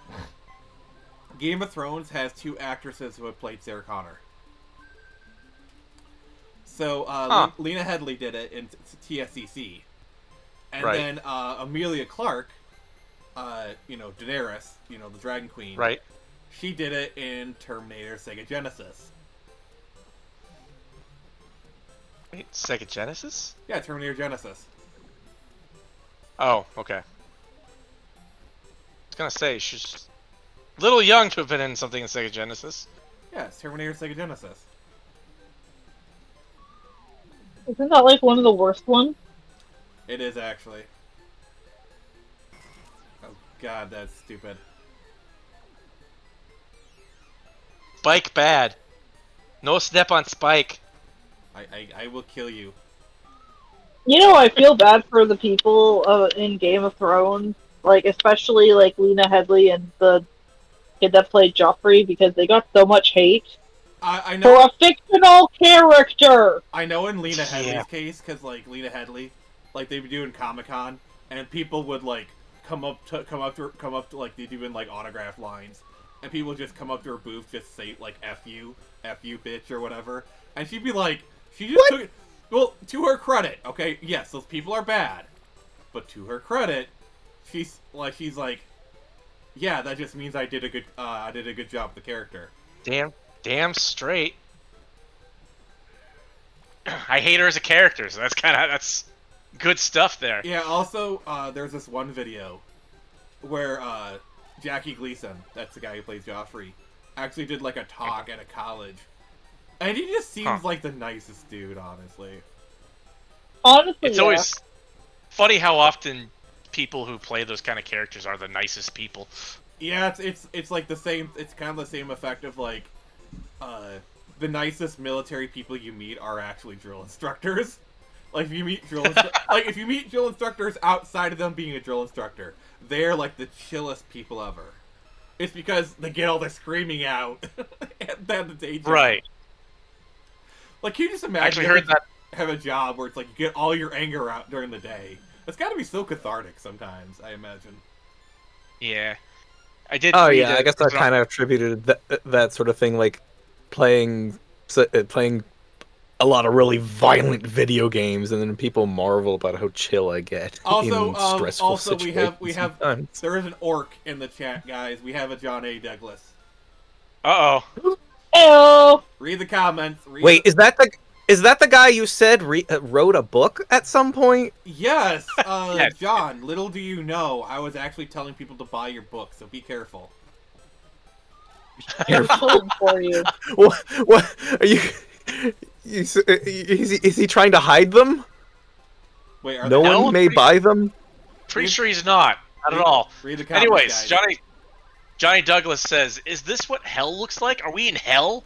Game of Thrones has 2 actresses who have played Sarah Connor. So, Lena Headey did it in TSCC. And Right. then Emilia Clarke, Daenerys, the Dragon Queen. Right. She did it in Terminator Sega Genesis. Wait, Sega Genesis? Yeah, Terminator Genesis. Oh, okay. I was gonna say she's a little young to have been in something in Sega Genesis. Yeah, it's Terminator Sega Genesis. Isn't that like one of the worst ones? It is actually. Oh god, that's stupid. Spike bad. No step on Spike. I will kill you. You know, I feel bad for the people in Game of Thrones, like especially like Lena Headey and the kid that played Joffrey, because they got so much hate I for know. a fictional character. I know in Lena Headey's Yeah. case, because like Lena Headey, like they'd be doing Comic-Con, and people would like come up to like they do in like autograph lines, and people would just come up to her booth, just say like "F you, bitch" or whatever, and she'd be like, she just took it. Well, to her credit, okay, yes, those people are bad, but to her credit, she's like, yeah, that just means I did a good job with the character. Damn straight. I hate her as a character, so that's good stuff there. Yeah, also, there's this one video where Jackie Gleason, that's the guy who plays Joffrey, actually did like a talk at a college. And he just seems like the nicest dude, honestly. Honestly, It's yeah. always funny how often people who play those kind of characters are the nicest people. Yeah, it's like the same, it's kind of the same effect of like, the nicest military people you meet are actually drill instructors. Like if you meet if you meet drill instructors outside of them being a drill instructor, they're like the chillest people ever. It's because they get all their screaming out at the day job. Right. Like, can you just I imagine actually heard that. have a job where it's like you get all your anger out during the day? It's got to be so cathartic sometimes, I imagine. Yeah. I did. Oh read yeah, I guess I kind of attributed that sort of thing, like playing a lot of really violent video games, and then people marvel about how chill I get Also, in stressful we have situations. there is an orc in the chat, guys. We have a John A. Douglas. Uh-oh. Ew. Read the comments. Wait, is that the guy you said wrote a book at some point? Yes, Yes. John. Little do you know, I was actually telling people to buy your book, so be careful. Pulling for you. What are you? Is he trying to hide them? Wait, are No they, No, one may pretty- buy them. Pretty sure he's not. Not at all. Read the comments, Anyways, guys. Johnny Douglas says, "Is this what hell looks like? Are we in hell?"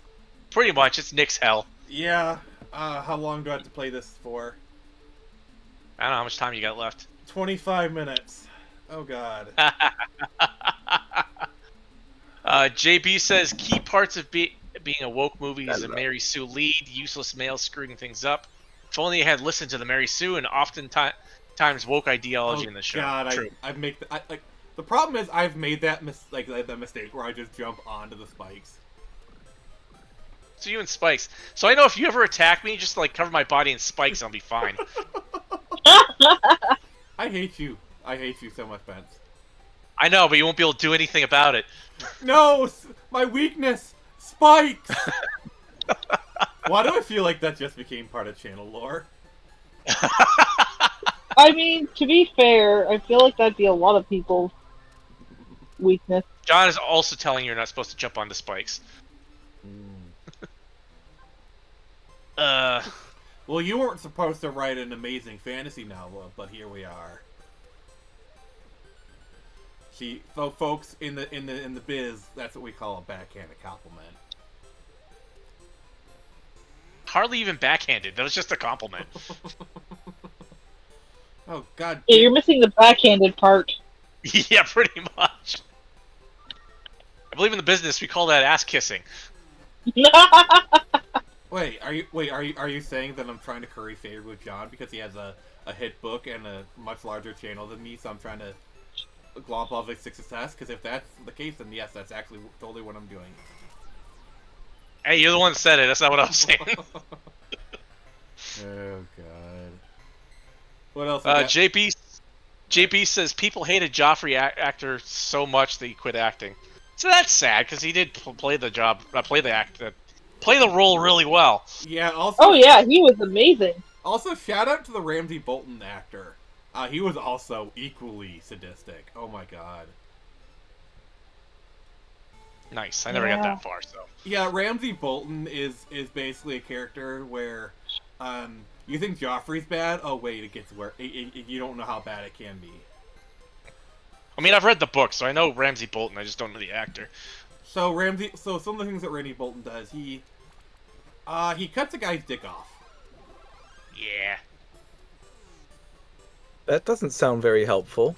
Pretty much. It's Nick's hell. Yeah. How long do I have to play this for? I don't know how much time you got left. 25 minutes. Oh god. JB says key parts of being a woke movie is a Mary Sue lead, useless male screwing things up. If only I had listened to the Mary Sue and times woke ideology in the show. God, True. The problem is I've made that mistake where I just jump onto the spikes. So you and Spikes. So I know if you ever attack me, just like cover my body in spikes, I'll be fine. I hate you. I hate you so much, Pence. I know, but you won't be able to do anything about it. No, my weakness, spikes. Why do I feel like that just became part of channel lore? I mean, to be fair, I feel like that'd be a lot of people's weakness. John is also telling you you're not supposed to jump onto spikes. Well, you weren't supposed to write an amazing fantasy novel, but here we are. See, folks in the biz, that's what we call a backhanded compliment. Hardly even backhanded. That was just a compliment. Oh God! Yeah, you're missing the backhanded part. Yeah, pretty much. I believe in the business we call that ass kissing. Wait, are you saying that I'm trying to curry favor with John because he has a hit book and a much larger channel than me, so I'm trying to glomp off his success? Because if that's the case, then yes, that's actually totally what I'm doing. Hey, you're the one that said it. That's not what I was saying. Oh God! What else? JB says people hated Joffrey actor so much that he quit acting. So that's sad because he did play the role really well. Yeah. Also. Oh yeah, he was amazing. Also, shout out to the Ramsay Bolton actor. He was also equally sadistic. Oh my God. Nice. I never got that far, so. Yeah, Ramsay Bolton is basically a character where, you think Joffrey's bad? Oh wait, it gets where you don't know how bad it can be. I mean, I've read the book, so I know Ramsay Bolton. I just don't know the actor. So some of the things that Ramsay Bolton does, he cuts a guy's dick off. Yeah. That doesn't sound very helpful.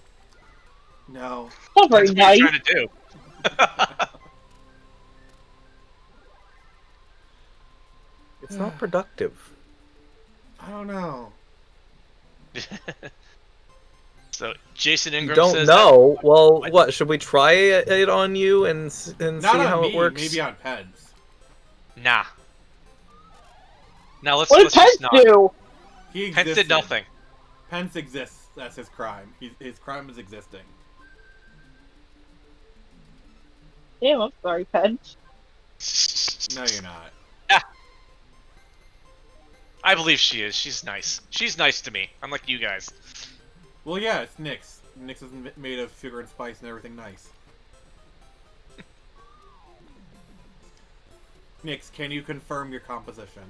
No. Not very That's what nice. you're trying to do. It's not productive. I don't know. So Jason You Ingram don't says know. Well, what should we try it on you and see Not on how me, it works? maybe on Peds. Nah. Now let's What did just Pence not. do? He Pence existed. did nothing. Pence exists. That's his crime. His crime is existing. Damn, I'm sorry, Pence. No, you're not. I believe she is. She's nice. She's nice to me. Unlike you guys. Well, yeah, it's Nyx. Nyx is made of sugar and spice and everything nice. Nyx, can you confirm your composition?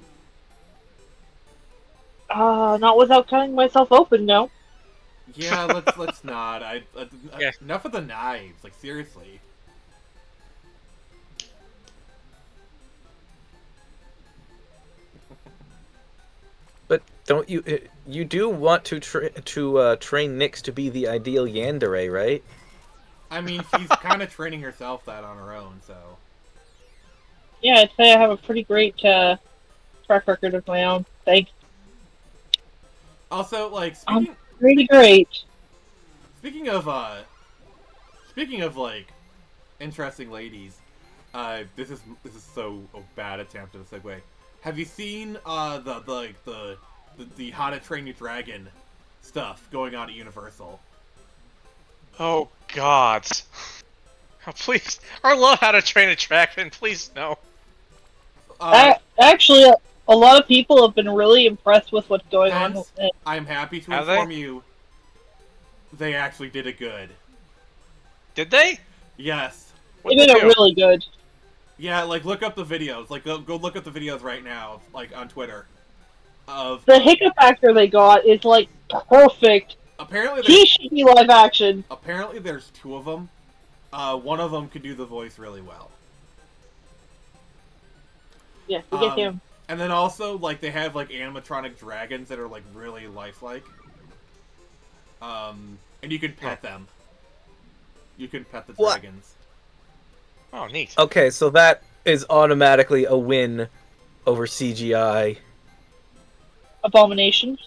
Not without cutting myself open, no. Yeah, let's not. Yeah. Enough of the knives. Like seriously. But don't you do want to train Nyx to be the ideal yandere, right? I mean, she's kind of training herself that on her own, so. Yeah, I'd say I have a pretty great track record of my own. Thanks. Also, like Pretty great. speaking of like interesting ladies, this is so a bad attempt at a segue. Have you seen the How to Train Your Dragon stuff going on at Universal? Oh God. Oh, please. I love How to Train a Dragon. Please no. Actually, a lot of people have been really impressed with what's going on. Pence, I'm happy to Have inform they? you, they actually did it good. Did they? Yes. They did it really good. Yeah, like look up the videos. Like go look up the videos right now, like on Twitter. Of The hiccup actor they got is like perfect. apparently He should be live action. apparently there's two of them. One of them could do the voice really well. Yeah, you get him. And then also like they have like animatronic dragons that are like really lifelike. And you can pet them. You can pet the What? dragons. Oh, neat. Okay, so that is automatically a win over CGI. Abomination.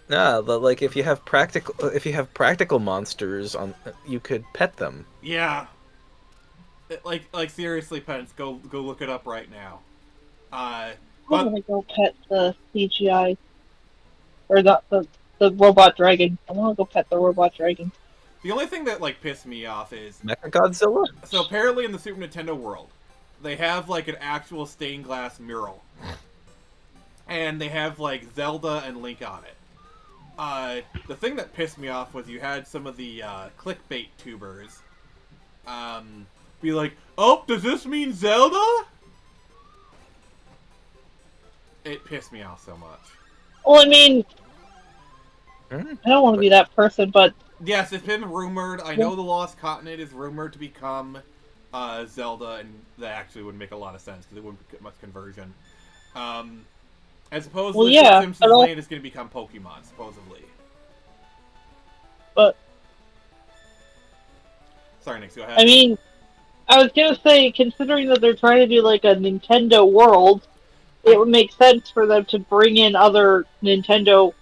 Nah, but like if you have practical monsters on, you could pet them. Yeah. Like seriously, Pence, go look it up right now. I'm But gonna go pet the CGI. Or the the robot dragon. I want to go pet the robot dragon. The only thing that like pissed me off is Mechagodzilla? so apparently in the Super Nintendo world, they have like an actual stained glass mural, and they have like Zelda and Link on it. The thing that pissed me off was you had some of the clickbait tubers be like, "Oh, does this mean Zelda?" It pissed me off so much. Well, I mean, I don't want to be that person, but Yes, it's been rumored. I know the Lost Continent is rumored to become Zelda, and that actually would make a lot of sense because it wouldn't get much conversion. As opposed to Simpsons Land is going to become Pokemon, supposedly. But sorry, Nick, go ahead. I mean, I was gonna say, considering that they're trying to do like a Nintendo World, it would make sense for them to bring in other Nintendo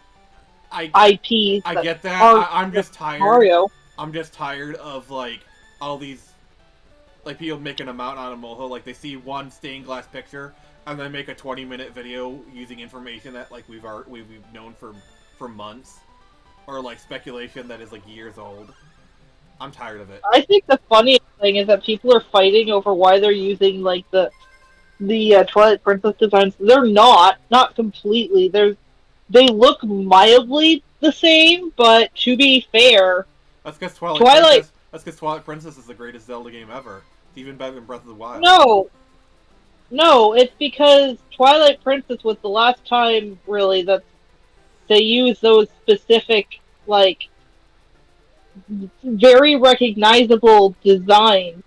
IPs. I get that. I'm just tired. Mario. I'm just tired of like all these like people making a mountain out of molehill. Like they see one stained glass picture and then make a 20-minute video using information that like we've known for months, or like speculation that is like years old. I'm tired of it. I think the funniest thing is that people are fighting over why they're using like the Twilight Princess designs. They're not completely. They look mildly the same, but to be fair, that's because Twilight Princess is the greatest Zelda game ever. It's even better than Breath of the Wild. No, it's because Twilight Princess was the last time really that they used those specific like very recognizable designs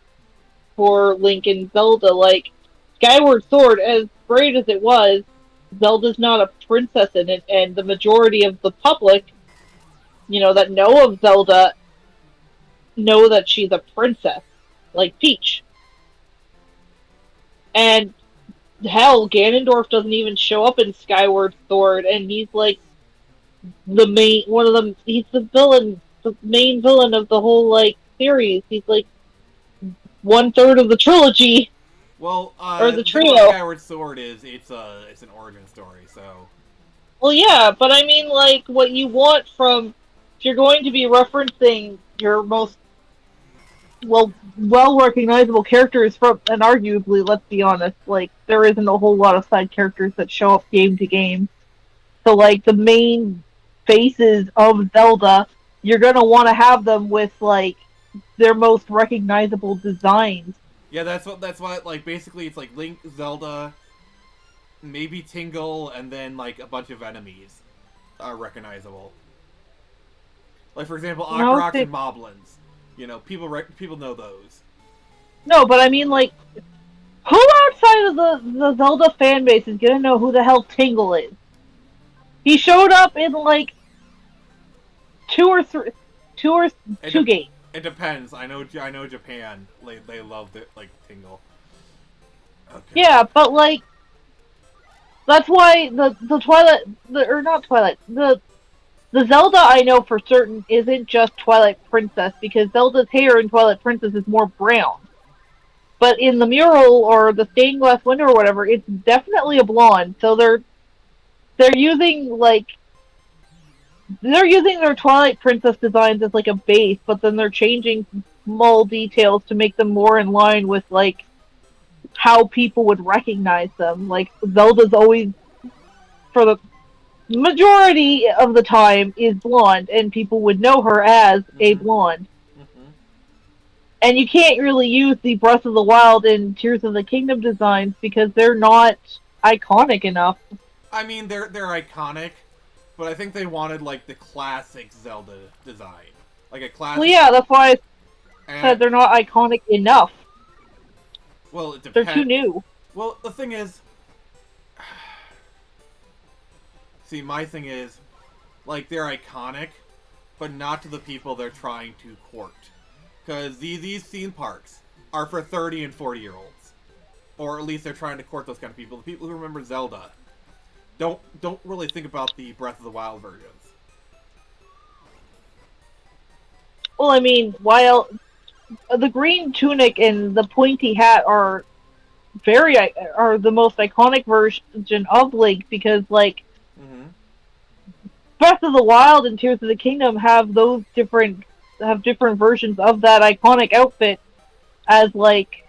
for Link and Zelda. Like Skyward Sword, as great as it was, Zelda's not a princess in it, and the majority of the public, that know of Zelda, know that she's a princess, like Peach. And hell, Ganondorf doesn't even show up in Skyward Sword, and he's like he's the villain, the main villain of the whole like series. He's like 1/3 of the trilogy. Well, or the trio. Skyward Sword it's an origin story, so. Well, yeah, but I mean, like, what you want from, if you're going to be referencing your most well recognizable characters from, and arguably, let's be honest, like, there isn't a whole lot of side characters that show up game to game. So, like, the main faces of Zelda, you're gonna want to have them with, like, their most recognizable designs. Yeah, that's what like basically it's like Link, Zelda, maybe Tingle, and then like a bunch of enemies are recognizable. Like for example, Octoroks and Moblins. People know those. No, but I mean like, who outside of the Zelda fan base is gonna know who the hell Tingle is? He showed up in like two games. It depends. I know Japan. They love it, like Tingle. Okay. Yeah, but like that's why the Zelda I know for certain isn't just Twilight Princess, because Zelda's hair in Twilight Princess is more brown. But in the mural or the stained glass window or whatever, it's definitely a blonde. So they're using their Twilight Princess designs as like a base, but then they're changing small details to make them more in line with like how people would recognize them. Like Zelda's always, for the majority of the time, is blonde, and people would know her as a blonde. Mm-hmm. And you can't really use the Breath of the Wild and Tears of the Kingdom designs because they're not iconic enough. I mean, they're iconic. But I think they wanted, like, the classic Zelda design. Like a classic... Well, yeah, that's why I said they're not iconic enough. Well, it depends. They're too new. Well, the thing is... See, my thing is, like, they're iconic, but not to the people they're trying to court. Because these theme parks are for 30 and 40-year-olds. Or at least they're trying to court those kind of people. The people who remember Zelda don't really think about the Breath of the Wild versions. Well, I mean, while the green tunic and the pointy hat are the most iconic version of Link, because like Breath of the Wild and Tears of the Kingdom have those different versions of that iconic outfit as like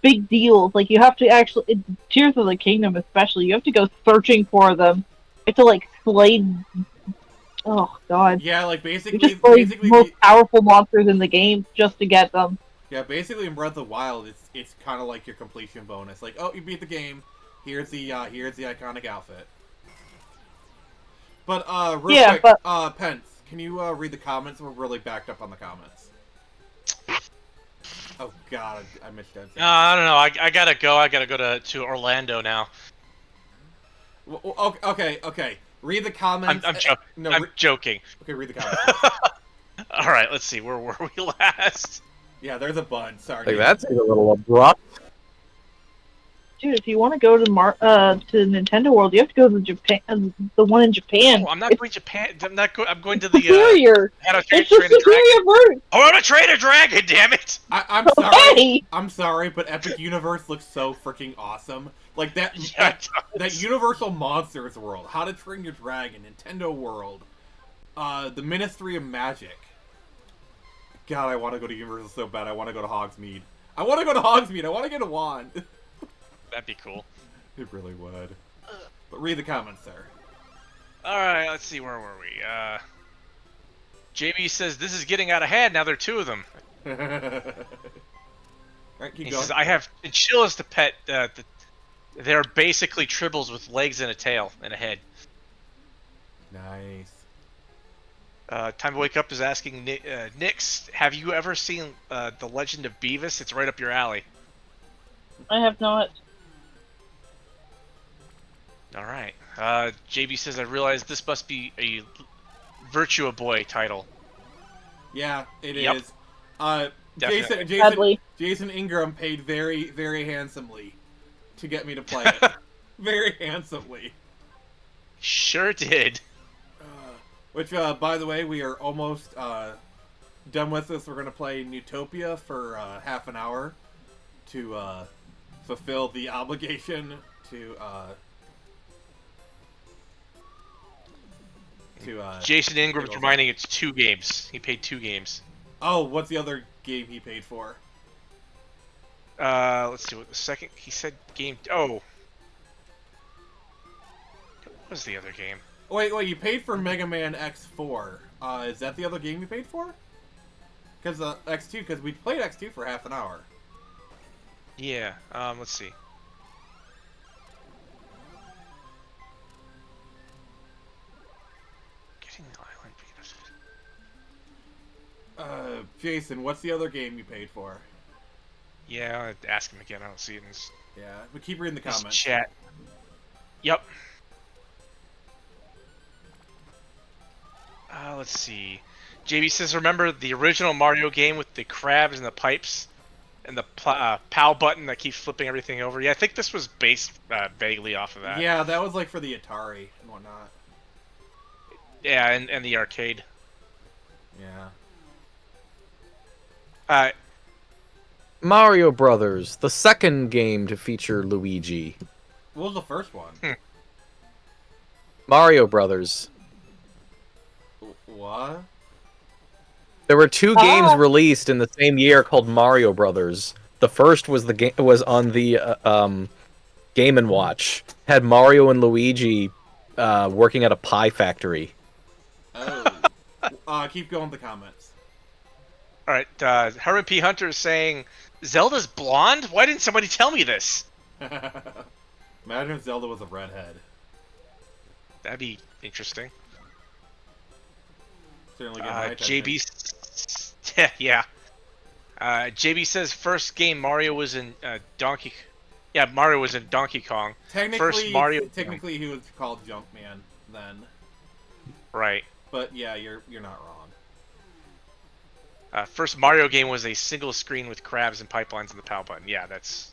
big deals. Like you have to actually in Tears of the Kingdom especially, you have to go searching for them. You have to like slay. Oh god. Yeah, like You basically, just slay the basically, most powerful monsters in the game just to get them. yeah, basically in Breath of the Wild, it's kind of like your completion bonus. Like, oh, you beat the game. Here's the iconic outfit. But real Yeah, quick, but- Pence, can you read the comments? We're really backed up on the comments. Oh god, I missed that. I don't know. I gotta go. I gotta go to Orlando now. Okay. Read the comments. I'm joking. Okay, read the comments. All right, let's see. Where were we last? Yeah, there's a bunch. Sorry. Like that's a little abrupt. Dude, if you want to go to Nintendo World, you have to go to Japan, the one in Japan. Oh, I'm not going to Japan. I'm going to the superior. how to It's train the a dragon. superior version. I want to train a dragon. Damn it! I'm sorry. Okay. I'm sorry, but Epic Universe looks so freaking awesome. Like that. Yeah, That Universal Monsters World, How to Train Your Dragon, Nintendo World, the Ministry of Magic. God, I want to go to Universal so bad. I want to go to Hogsmeade. I want to get a wand. That'd be cool. It really would. But read the comments, sir. All right, let's see. Where were we? JB says this is getting out of hand. Now there are two of them. Alright, keep He going. says I have chinchillas to pet. They're basically tribbles with legs and a tail and a head. Nice. Time to Wake Up is asking Nix, have you ever seen The Legend of Beavis? It's right up your alley. I have not. All right. JB says I realize this must be a Virtua Boy title. Yeah, it Yep. is. Definitely. Sadly. Jason Ingram paid very, very handsomely to get me to play it. Very handsomely. Sure did. Which, by the way, we are almost done with this. We're going to play Newtopia for half an hour to fulfill the obligation to Jason Ingram's reminding it's 2 games. He paid 2 games. Oh, what's the other game he paid for? Let's see what the second he said game. Oh, what was the other game? Wait, you paid for Mega Man X4. Is that the other game you paid for? Because X2, because we played X2 for half an hour. Yeah. Let's see. Getting the island. Jason, what's the other game you paid for? Yeah, I'll ask him again. I don't see it in his Yeah, but keep reading the his comments. chat. Yep. Let's see. JB says, remember the original Mario game with the crabs and the pipes and the POW button that keeps flipping everything over? Yeah, I think this was based vaguely off of that. Yeah, that was like for the Atari and whatnot. Yeah, and the arcade. Yeah. Mario Brothers, the second game to feature Luigi. What was the first one? Mario Brothers. What? There were 2 games released in the same year called Mario Brothers. The first was on the Game & Watch. Had Mario and Luigi working at a pie factory. Oh. Keep going with the comments. All right, Herman P. Hunter is saying, Zelda's blonde? Why didn't somebody tell me this? Imagine if Zelda was a redhead. That'd be interesting. Certainly get my attention. JB, yeah. JB says first game Mario was in Donkey. Yeah, Mario was in Donkey Kong. Technically, he was called Jumpman then. Right. But yeah, you're not wrong. First Mario game was a single screen with crabs and pipelines and the POW button. Yeah, that's.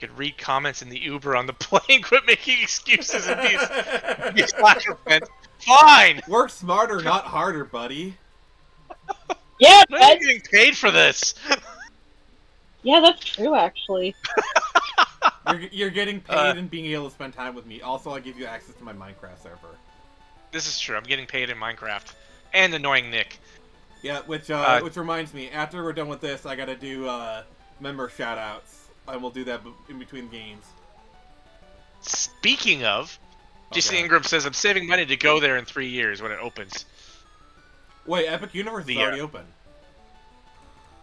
You could read comments in the Uber on the plane. Quit making excuses and be slasher fans. Fine. Work smarter, not harder, buddy. Yeah, I'm not getting paid for this. yeah, that's true, actually. You're getting paid and being able to spend time with me. Also, I give you access to my Minecraft server. This is true. I'm getting paid in Minecraft. And annoying Nick. Yeah, which reminds me, after we're done with this, I gotta do member shoutouts, and we'll do that in between games. Speaking of, Jason Okay. Ingram says I'm saving money to go there in 3 years when it opens. Wait, Epic Universe is already open.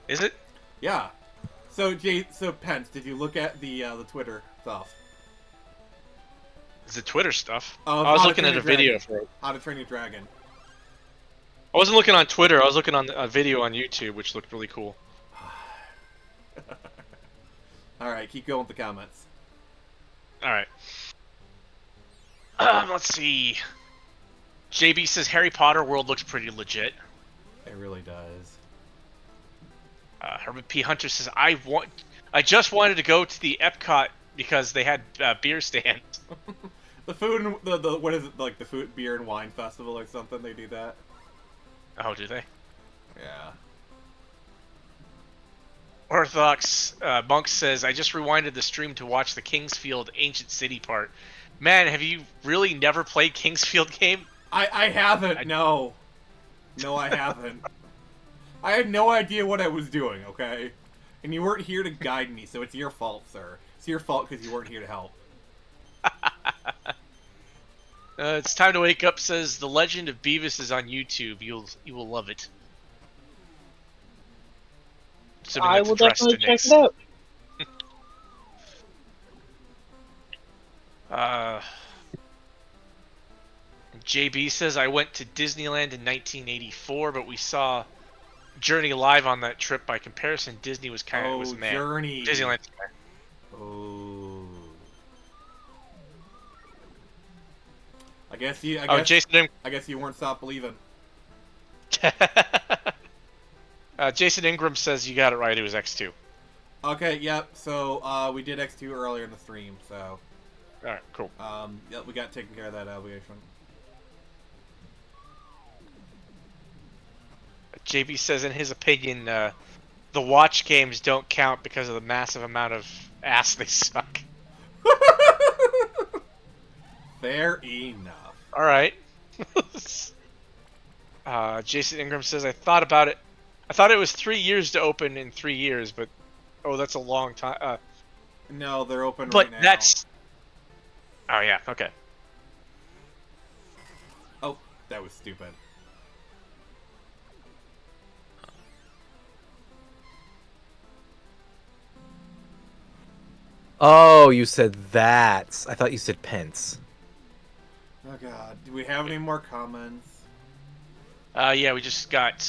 Is it? Yeah. So Pence, did you look at the Twitter stuff? Is it Twitter stuff? Of I was How to looking Train at a Your video Dragon. for it. How to Train Your Dragon. I wasn't looking on Twitter. I was looking on a video on YouTube, which looked really cool. All right, keep going with the comments. All right. Let's see. JB says Harry Potter World looks pretty legit. It really does. Herbert P. Hunter says I just wanted to go to the Epcot because they had beer stands. The food and the what is it, like the food, beer and wine festival or something? They do that. Oh, do they? Yeah. Orthodox Monk says I just rewinded the stream to watch the Kingsfield Ancient City part. Man, have you really never played Kingsfield game? I haven't. No, I haven't. I had no idea what I was doing. Okay, and you weren't here to guide me, so it's your fault, sir. It's your fault because you weren't here to help. It's time to wake up. Says The Legend of Beavis is on YouTube. You will love it. Assuming I that's will addressed to definitely check Nick's. it out. JB says I went to Disneyland in 1984, but we saw Journey live on that trip. By comparison, Disney was kind of was meh. Journey. Disneyland. Oh. I guess you. Oh, Jason. I guess you weren't stop believing. Jason Ingram says you got it right. It was X2. Okay. Yep. So we did X2 earlier in the stream. So. All right. Cool. Yep. We got taken care of that obligation. JB says, in his opinion, the watch games don't count because of the massive amount of ass they suck. Fair enough. All right. Jason Ingram says, I thought about it. I thought it was 3 years to open in 3 years, but that's a long time. No, they're open But right now. that's. Oh yeah. Okay. Oh, that was stupid. Oh, you said that. I thought you said Pence. Oh god. Do we have any more comments? Yeah, we just got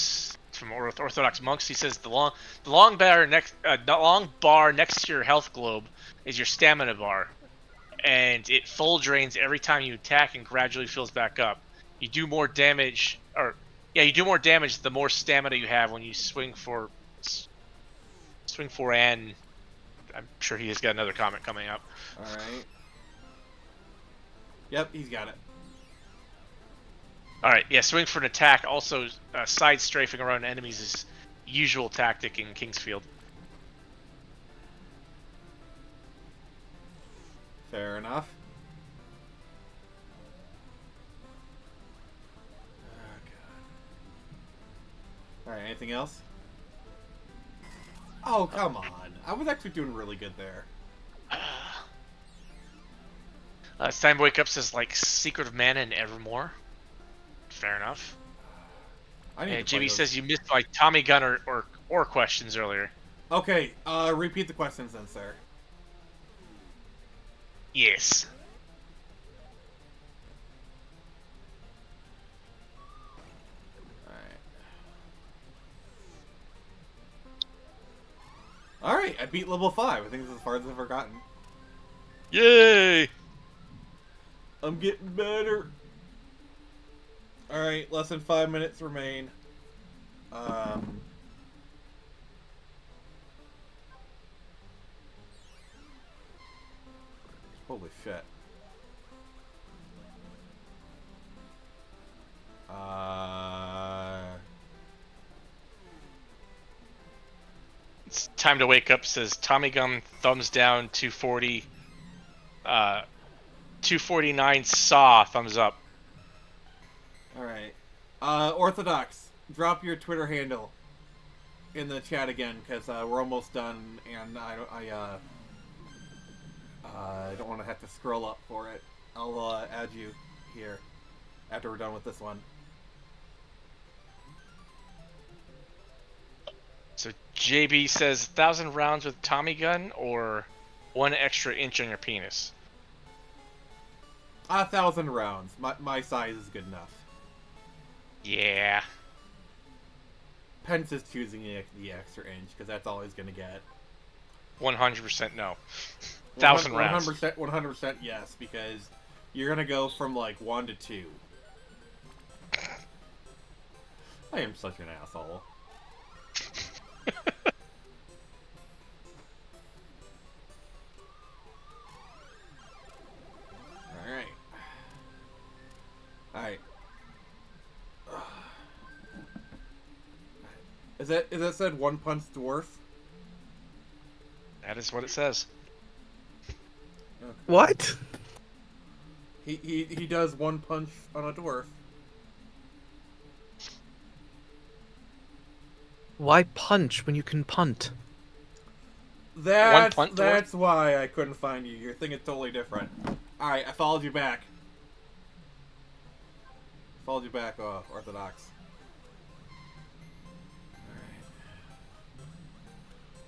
from Orthodox Monks. He says the long bar next to your health globe is your stamina bar, and it full drains every time you attack and gradually fills back up. You do more damage, you do more damage the more stamina you have when you swing for and I'm sure he has got another comment coming up. Alright. Yep, he's got it. All right, yeah, swing for an attack. Also, side strafing around enemies is usual tactic in Kingsfield. Fair enough. Oh, God. Alright, anything else? Oh, come on. I was actually doing really good there. Time to Wake Up says, like, Secret of Mana and Evermore. Fair enough. I need And to play JB those. says you missed, like, Tommy Gun or questions earlier. Okay, repeat the questions then, sir. Yes. Alright, I beat level 5. I think this is as far as I've ever gotten. Yay! I'm getting better. Alright, less than 5 minutes remain. Holy shit. It's Time to Wake Up says Tommy Gun thumbs down 240 249 saw thumbs up. All right. Orthodox, drop your Twitter handle in the chat again, because we're almost done, and I don't want to have to scroll up for it. I'll add you here after we're done with this one. So JB says 1,000 rounds with Tommy gun or 1 extra inch on your penis. 1,000 rounds. My size is good enough. Yeah. Pence is choosing the extra inch because that's all he's gonna get. 100% no. 1,000 rounds. 100% yes, because you're gonna go from like 1 to 2. I am such an asshole. Alright. Alright. Is that said One Punch Dwarf? That is what it says. Okay. What? He does one punch on a dwarf. Why punch when you can punt? That's why I couldn't find you. Your thing is totally different. Alright, I followed you back. Orthodox. Alright.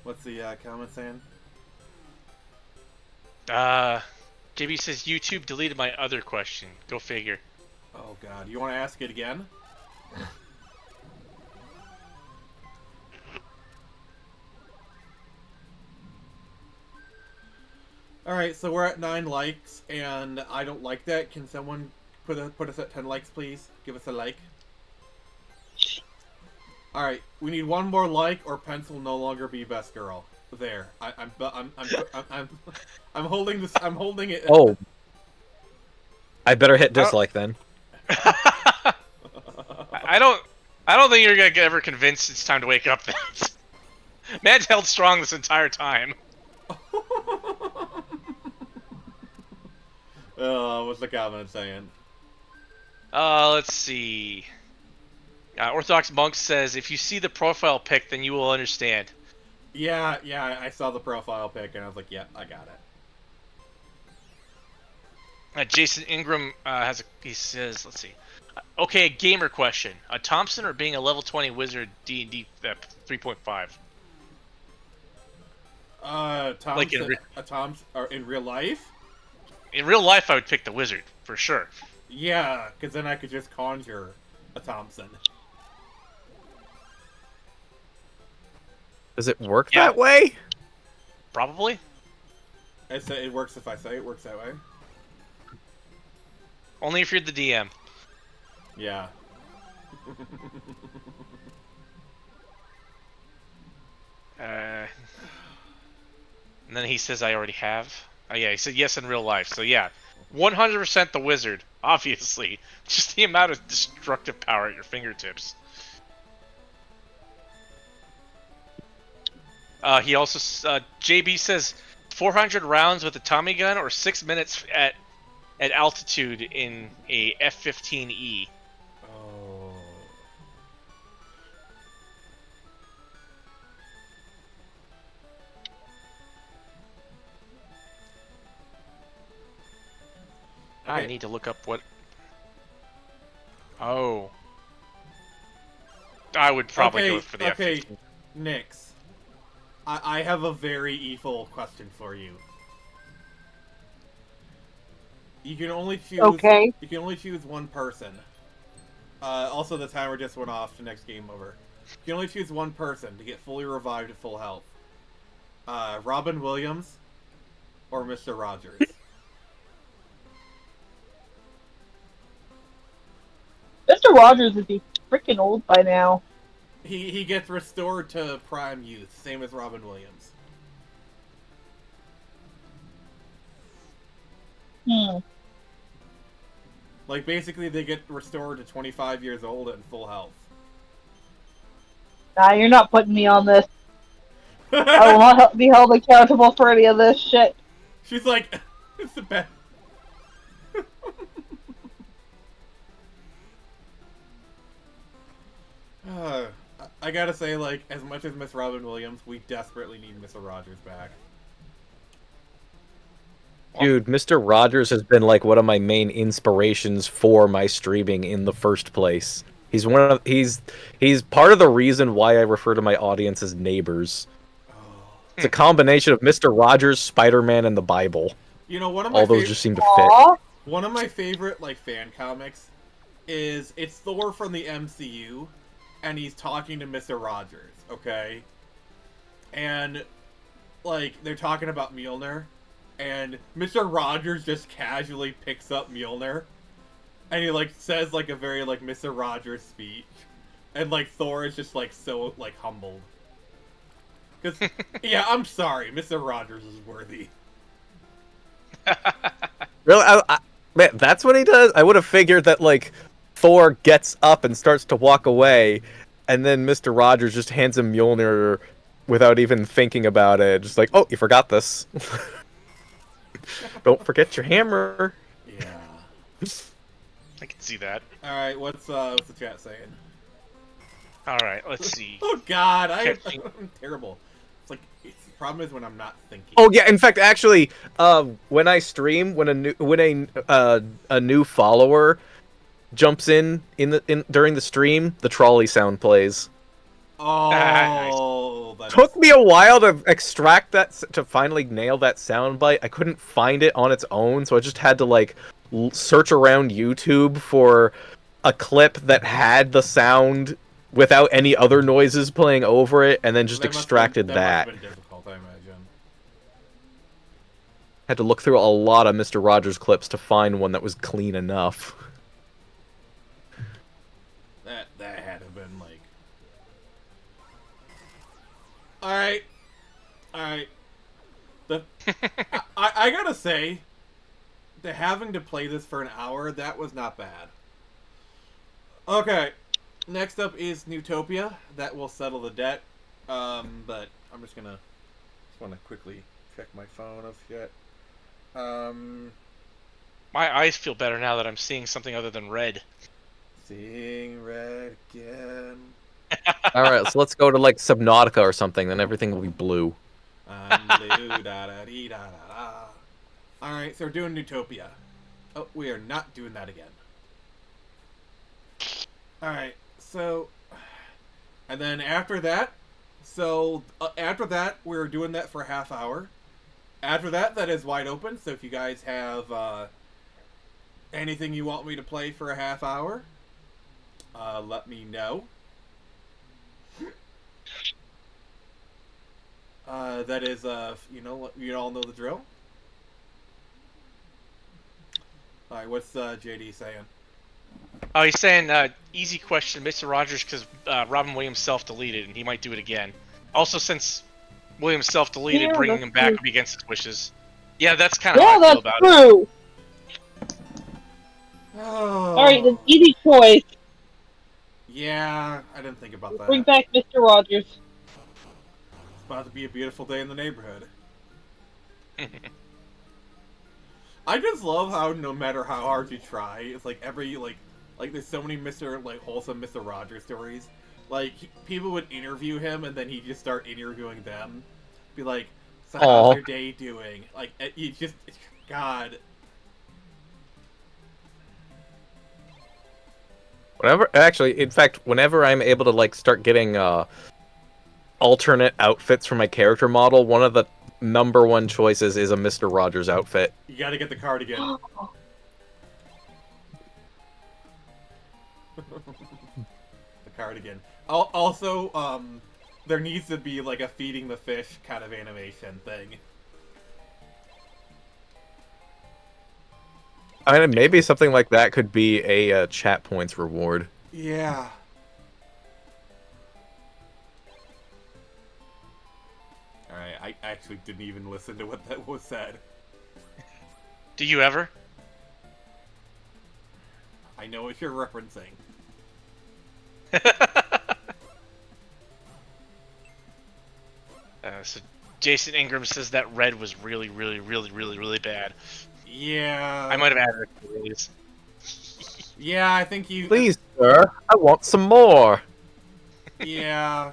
What's the comment saying? JB says YouTube deleted my other question. Go figure. Oh god, you want to ask it again? Alright, so we're at 9 likes, and I don't like that. Can someone put us at 10 likes, please? Give us a like. Alright, we need one more like, or Pence will no longer be best girl. There, I'm holding this. I'm holding it. Oh, I better hit dislike then. I don't think you're gonna get ever convinced it's time to wake up. Then, man's held strong this entire time. What's the comment saying? Let's see. Orthodox Monk says, if you see the profile pic, then you will understand. Yeah, I saw the profile pic and I was like, yeah, I got it. Jason Ingram he says, let's see. Okay, a gamer question. A Thompson or being a level 20 wizard D&D 3.5? Thompson, Like in real life? In real life, I would pick the wizard, for sure. Yeah, because then I could just conjure a Thompson. Does it work that way? Probably. It works if I say it works that way. Only if you're the DM. Yeah. And then he says, I already have. Oh yeah, he said yes in real life. So yeah, 100% the wizard, obviously. Just the amount of destructive power at your fingertips. He also, JB says 400 rounds with a Tommy gun or 6 minutes at altitude in a F-15E. Oh. I need to look up what... Oh. I would probably go for the F-15. Nix. I have a very evil question for you. You can only choose. Okay. You can only choose one person. Also, the timer just went off. The next game over. You can only choose one person to get fully revived at full health. Robin Williams or Mr. Rogers. Mr. Rogers would be freaking old by now. He gets restored to prime youth, same as Robin Williams. Like, basically, they get restored to 25 years old and full health. Nah, you're not putting me on this. I will not be held accountable for any of this shit. She's like, It's the best. I gotta say, like, as much as Miss Robin Williams, we desperately need Mr. Rogers back. Dude, Mr. Rogers has been like one of my main inspirations for my streaming in the first place. He's part of the reason why I refer to my audience as neighbors. It's a combination of Mr. Rogers, Spider-Man, and the Bible. You know, one of my All those fav- just seem to fit. Aw. one of my favorite like fan comics is it's Thor from the MCU, and he's talking to Mr. Rogers, okay? And like they're talking about Mjolnir, and Mr. Rogers just casually picks up Mjolnir, and he like says like a very like Mr. Rogers speech, and like Thor is just like so like humbled. Cause yeah, I'm sorry, Mr. Rogers is worthy. Really? Man, that's what he does? I would have figured that, like, Thor gets up and starts to walk away, and then Mr. Rogers just hands him Mjolnir without even thinking about it. Just like, oh, you forgot this. Don't forget your hammer. Yeah. I can see that. All right, what's the chat saying? All right, let's see. Oh God, Catching- I'm terrible. It's like the problem is when I'm not thinking. Oh yeah, in fact, actually, when I stream, when a new follower jumps in during the stream, the trolley sound plays. Oh, that Took is- me a while to extract that, to finally nail that soundbite. I couldn't find it on its own, so I just had to like search around YouTube for a clip that had the sound without any other noises playing over it, and then just that must have extracted been- that. Must have been difficult, I imagine. Had to look through a lot of Mr. Rogers clips to find one that was clean enough. That had to have been like. All right. I gotta say, having to play this for an hour, that was not bad. Okay, next up is Newtopia. That will settle the debt. But I'm just want to quickly check my phone of yet. My eyes feel better now that I'm seeing something other than red. Seeing red again. Alright, so let's go to like Subnautica or something, then everything will be blue. I'm blue, da da dee da da da. Alright, so we're doing Newtopia. Oh, we are not doing that again. Alright, so. And then after that, we're doing that for a half hour. After that, that is wide open, so if you guys have anything you want me to play for a half hour, let me know. That is, you all know the drill. Alright, what's JD saying? Oh, he's saying, easy question, Mr. Rogers, because Robin Williams self-deleted, and he might do it again. Also, since Williams self-deleted, Yeah, bringing that's him back true. would be against his wishes. Yeah, that's kind of Yeah, how I feel that's about it. true. Oh. Alright, an easy choice. Yeah, I didn't think about that. Bring back Mr. Rogers. It's about to be a beautiful day in the neighborhood. I just love how no matter how hard you try, it's like every like there's so many wholesome Mr. Rogers stories. Like people would interview him and then he'd just start interviewing them. Be like, so how's Aw. your day doing? Like you just God. Whenever I'm able to like start getting alternate outfits for my character model, one of the number one choices is a Mr. Rogers outfit. You gotta get the cardigan. The cardigan. Also, there needs to be like a feeding the fish kind of animation thing. I mean, maybe something like that could be a chat points reward. Yeah. Alright, I actually didn't even listen to what that was said. Do you ever? I know what you're referencing. So Jason Ingram says that red was really, really, really, really, really bad. Yeah. I might have added a few of these. Yeah, I think you. Please, sir, I want some more. Yeah.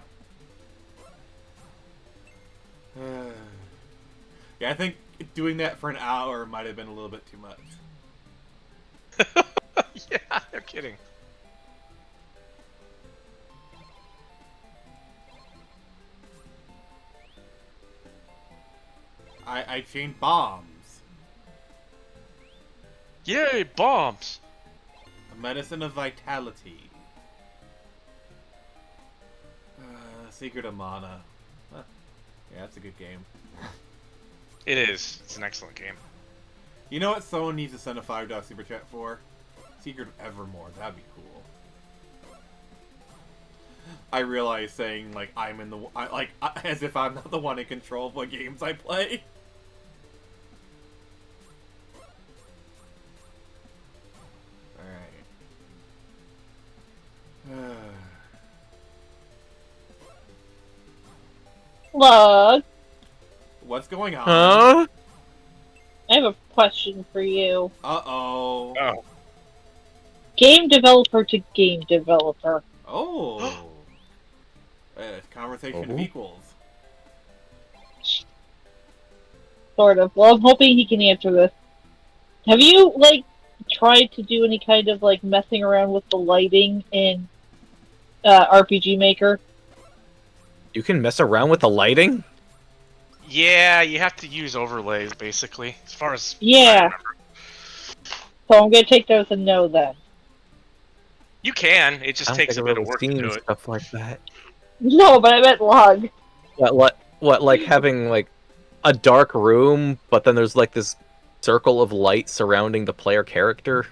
Yeah, I think doing that for an hour might have been a little bit too much. Yeah, no kidding. I chained bombs. Yay, bombs! A medicine of vitality. Secret of Mana. Huh. Yeah, that's a good game. It is. It's an excellent game. You know what someone needs to send a $5 super chat for? Secret of Evermore. That'd be cool. I realize saying like I'm in the as if I'm not the one in control of what games I play. All right. Look, What's going on? Huh? I have a question for you. Uh-oh. Oh. Game developer to game developer. Oh. Conversation of Oh. equals. Sort of. Well, I'm hoping he can answer this. Have you, like, tried to do any kind of, like, messing around with the lighting in RPG Maker? You can mess around with the lighting? Yeah, you have to use overlays, basically. As far as I Yeah. remember. So I'm gonna take that as a no then. You can. It just I don't takes think a I've bit of ever work to seen do it. stuff like that. No, but I meant log. What, like having like a dark room, but then there's like this circle of light surrounding the player character?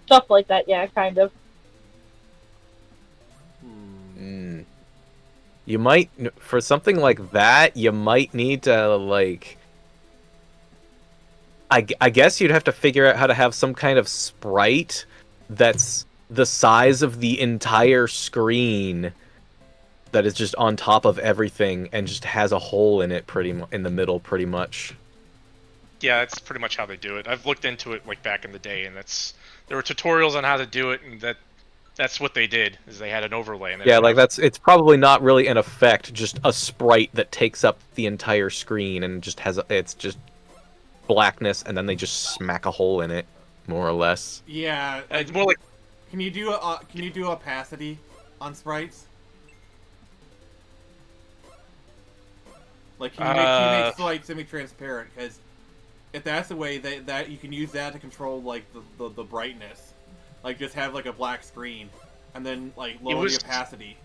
Stuff like that, yeah, kind of. Mm. You might, for something like that, you might need to, like... I guess you'd have to figure out how to have some kind of sprite that's the size of the entire screen that is just on top of everything and just has a hole in it in the middle, pretty much. Yeah, that's pretty much how they do it. I've looked into it like back in the day, and there were tutorials on how to do it, and that's what they did. Is they had an overlay. And Yeah, like it's probably not really an effect, just a sprite that takes up the entire screen and just it's just blackness, and then they just smack a hole in it, more or less. Yeah. It's more like Can you do opacity on sprites? Like, can you make slight semi-transparent? Because if that's the way that you can use that to control like the brightness, like just have like a black screen, and then like lower the opacity.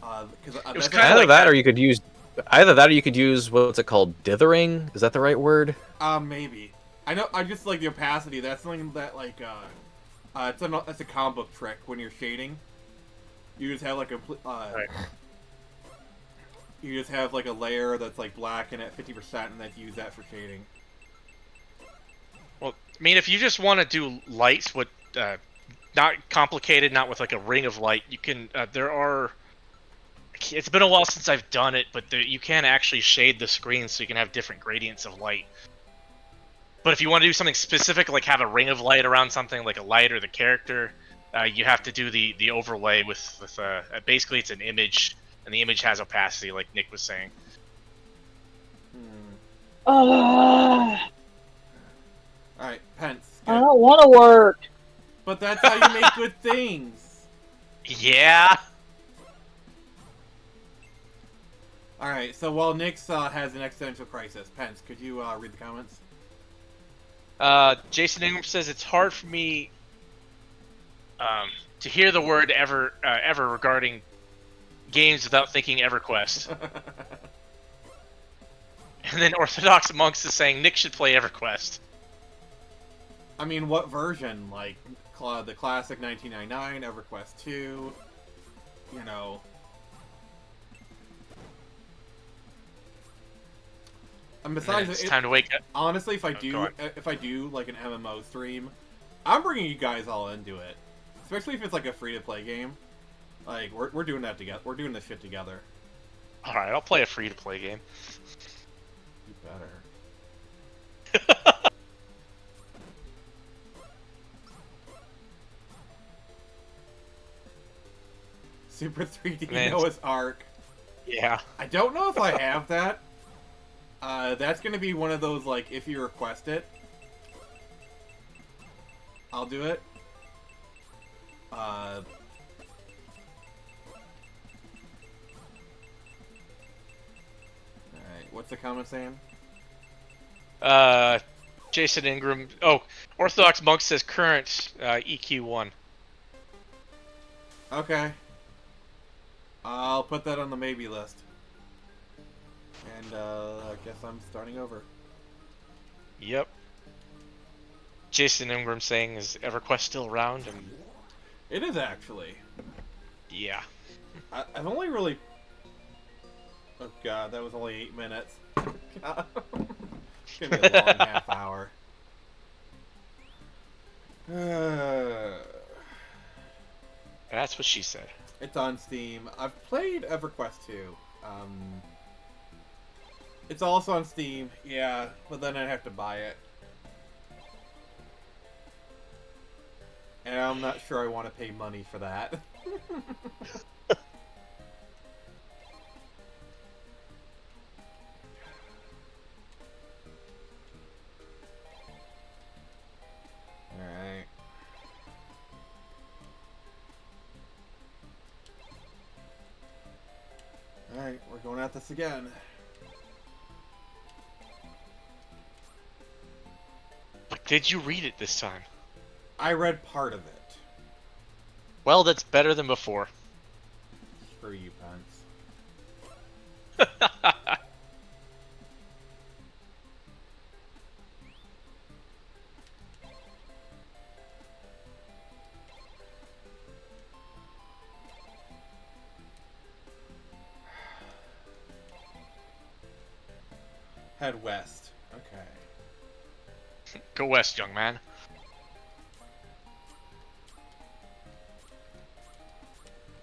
Because was that's kinda Either like that, that. or you could use what's it called, dithering? Is that the right word? maybe. I know. I just like the opacity. That's something that like it's a comic book trick when you're shading. You just have like a Right. you just have like a layer that's like black and at 50%, and then use that for shading. Well, I mean, if you just want to do lights with not complicated, not with like a ring of light, you can. There are. It's been a while since I've done it, but you can actually shade the screen so you can have different gradients of light. But if you want to do something specific, like have a ring of light around something, like a light or the character, you have to do the overlay with basically it's an image, and the image has opacity, like Nick was saying. All right, Pence. I don't want to work. But that's how you make good things. Yeah. All right. So while Nyx has an existential crisis, Pence, could you read the comments? Jason Ingram says it's hard for me to hear the word ever regarding games without thinking EverQuest. And then Orthodox Monks is saying Nick should play EverQuest. I mean, what version? Like the classic 1999, EverQuest 2. You know. And besides, It's time to wake up. honestly, if I go do on. like an MMO stream, I'm bringing you guys all into it. Especially if it's like a free-to-play game. Like we're doing that together. We're doing this shit together. All right, I'll play a free-to-play game. You better. Super 3D Man. Noah's Ark. Yeah. I don't know if I have that. That's gonna be one of those, like, if you request it, I'll do it. Alright, what's the comment saying? Jason Ingram. Oh, Orthodox Monk says current EQ1. Okay. I'll put that on the maybe list. And, I guess I'm starting over. Yep. Jason Ingram saying, is EverQuest still around? And It is, actually. yeah. I've only really... Oh god, that was only 8 minutes. God. It's gonna be a long half hour. That's what she said. It's on Steam. I've played EverQuest 2. It's also on Steam, yeah, but then I'd have to buy it. And I'm not sure I want to pay money for that. Alright. Alright, we're going at this again. But did you read it this time? I read part of it. Well, that's better than before. Screw you, Pence. Head west. Okay. Go west, young man.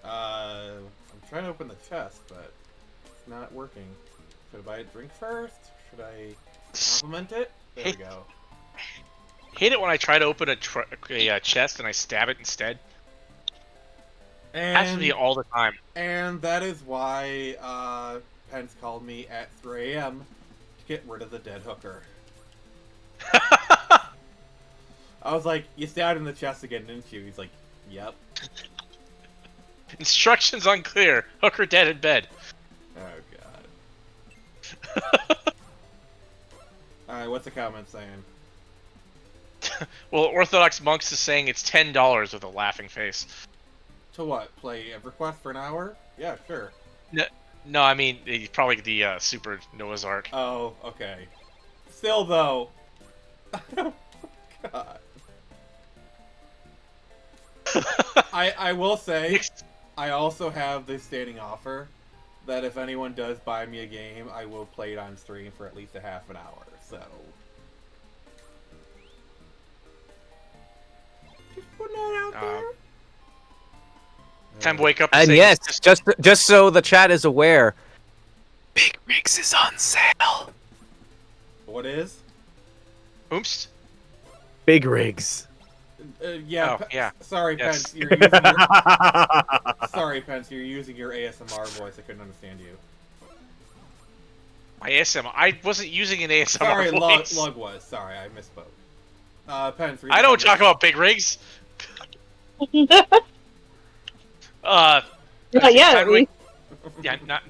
I'm trying to open the chest, but it's not working. Should I buy a drink first? Should I compliment it? There we go. Hate it when I try to open a chest and I stab it instead. Happens to me And, all the time. and that is why Pence called me at 3 a.m. to get rid of the dead hooker. I was like, you stabbed in the chest again, didn't you? He's like, yep. Instructions unclear. Hooker dead in bed. Oh, God. Alright, what's the comment saying? Well, Orthodox Monks is saying it's $10 with a laughing face. To what? Play EverQuest for an hour? Yeah, sure. No, I mean probably the Super Noah's Ark. Oh, okay. Still, though. God. I will say, I also have this standing offer that if anyone does buy me a game, I will play it on stream for at least a half an hour, so... Just putting that out there. Time to wake up. And say yes, it's just so the chat is aware, Big Rigs is on sale. What is? Oops. Big Rigs. Yeah, Oh, yeah. Sorry, Yes. Pence, you're using your... Sorry, Pence, you're using your ASMR voice. I couldn't understand you. My ASMR. I wasn't using an ASMR Sorry, voice. Lug was. Sorry, I misspoke. Pence, read I the don't comments. talk about big rigs. Not it's yet, time at to wake- least. Yeah, not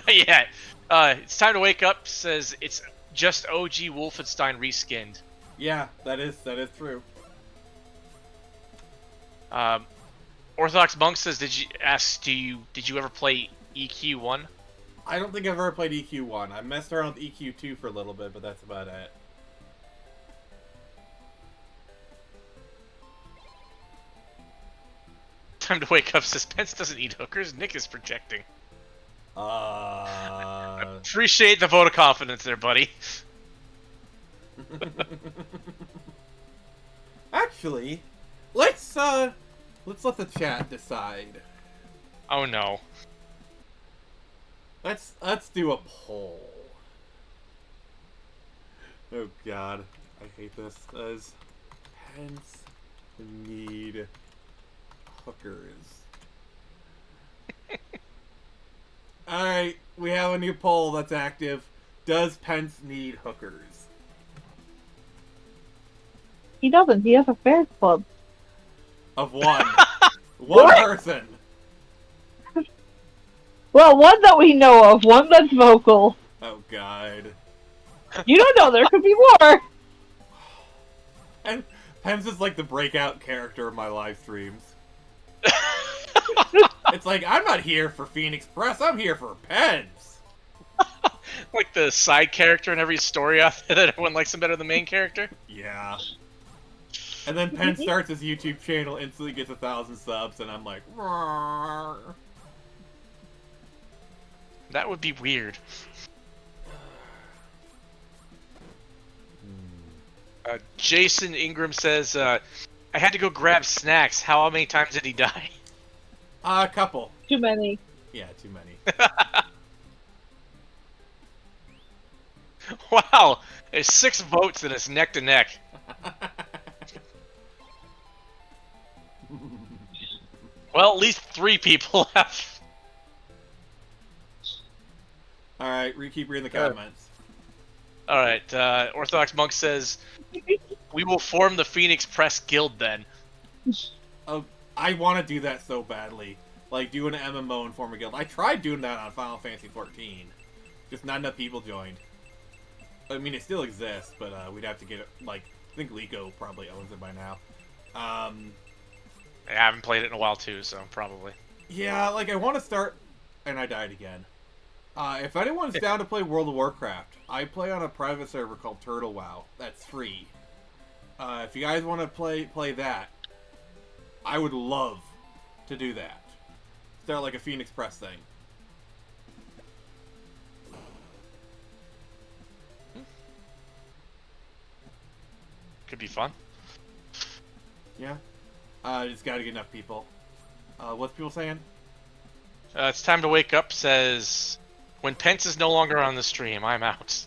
yet. It's time to wake up. Says it's just OG Wolfenstein reskinned. Yeah, that is true. Orthodox Monk says, did you ever play EQ1? I don't think I've ever played EQ1. I messed around with EQ2 for a little bit, but that's about it. Time to wake up. Says Pence doesn't eat hookers. Nick is projecting. Appreciate the vote of confidence there, buddy. Actually, let's let the chat decide. Oh no. Let's do a poll. Oh God, I hate this. Does Pence need hookers? we have a new poll that's active. Does Pence need hookers? He doesn't. He has a fan club. Of one. One What? person. Well, one that we know of. One that's vocal. Oh, God. You don't know. There could be more. And Pence is like the breakout character of my live streams. It's like, I'm not here for Phoenix Press, I'm here for Pence. Like the side character in every story out there that everyone likes him better than the main character. Yeah. And then Pence starts his YouTube channel, instantly gets 1,000 subs, and I'm like, "Rawr." That would be weird. Jason Ingram says, I had to go grab snacks. How many times did he die? A couple. Too many. Yeah, too many. Wow, there's 6 votes and it's neck to neck. Well, at least 3 people have. Alright, keep reading the comments. Alright, Orthodox Monk says, we will form the Phoenix Press Guild then. Oh, I want to do that so badly. Like, do an MMO and form a guild. I tried doing that on Final Fantasy XIV. Just not enough people joined. I mean, it still exists, but we'd have to get it, like, I think Lico probably owns it by now. I haven't played it in a while too, so probably. Yeah, like, I want to start... And I died again. If anyone's down to play World of Warcraft, I play on a private server called Turtle WoW. That's free. If you guys want to play that, I would love to do that. Start like a Phoenix Press thing. Could be fun. Yeah. Just gotta get enough people. What's people saying? It's time to wake up says, when Pence is no longer on the stream, I'm out.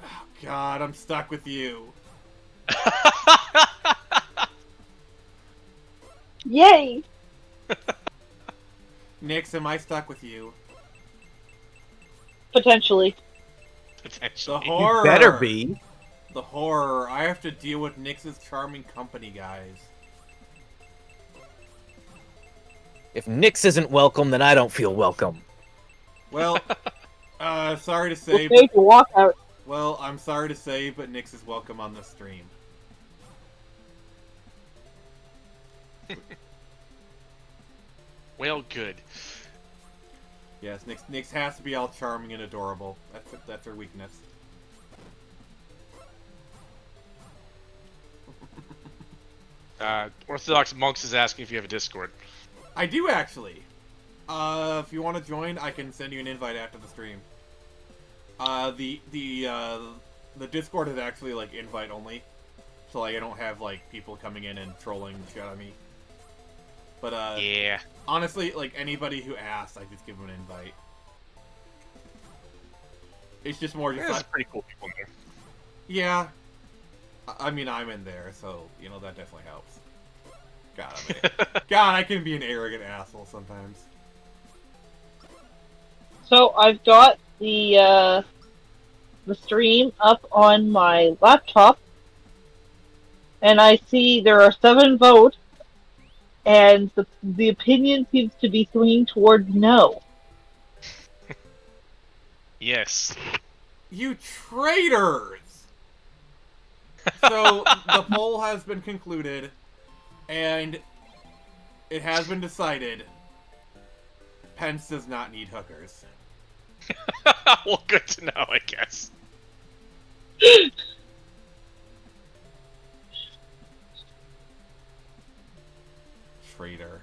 Oh, God, I'm stuck with you. Yay! Nix, am I stuck with you? Potentially. The Potentially. horror. You better be. The horror. I have to deal with Nix's charming company, guys. If Nix isn't welcome, then I don't feel welcome. Well, sorry to say, Okay, to walk out. well, I'm sorry to say, but Nix is welcome on the stream. Well, good. Yes, Nix has to be all charming and adorable. That's her weakness. Orthodox Monks is asking if you have a Discord. I do actually. If you want to join, I can send you an invite after the stream. The Discord is actually like invite only, so like I don't have like people coming in and trolling the shit out of me. But Yeah. honestly, like anybody who asks, I just give them an invite. It's just more just There's like, pretty cool people in there. yeah. I mean, I'm in there, so you know that definitely helps. God, I can be an arrogant asshole sometimes. So I've got the stream up on my laptop, and I see there are 7 votes, and the opinion seems to be swinging towards no. Yes. You traitors! So, the poll has been concluded, and it has been decided Pence does not need hookers. Well, good to know, I guess. Traitor.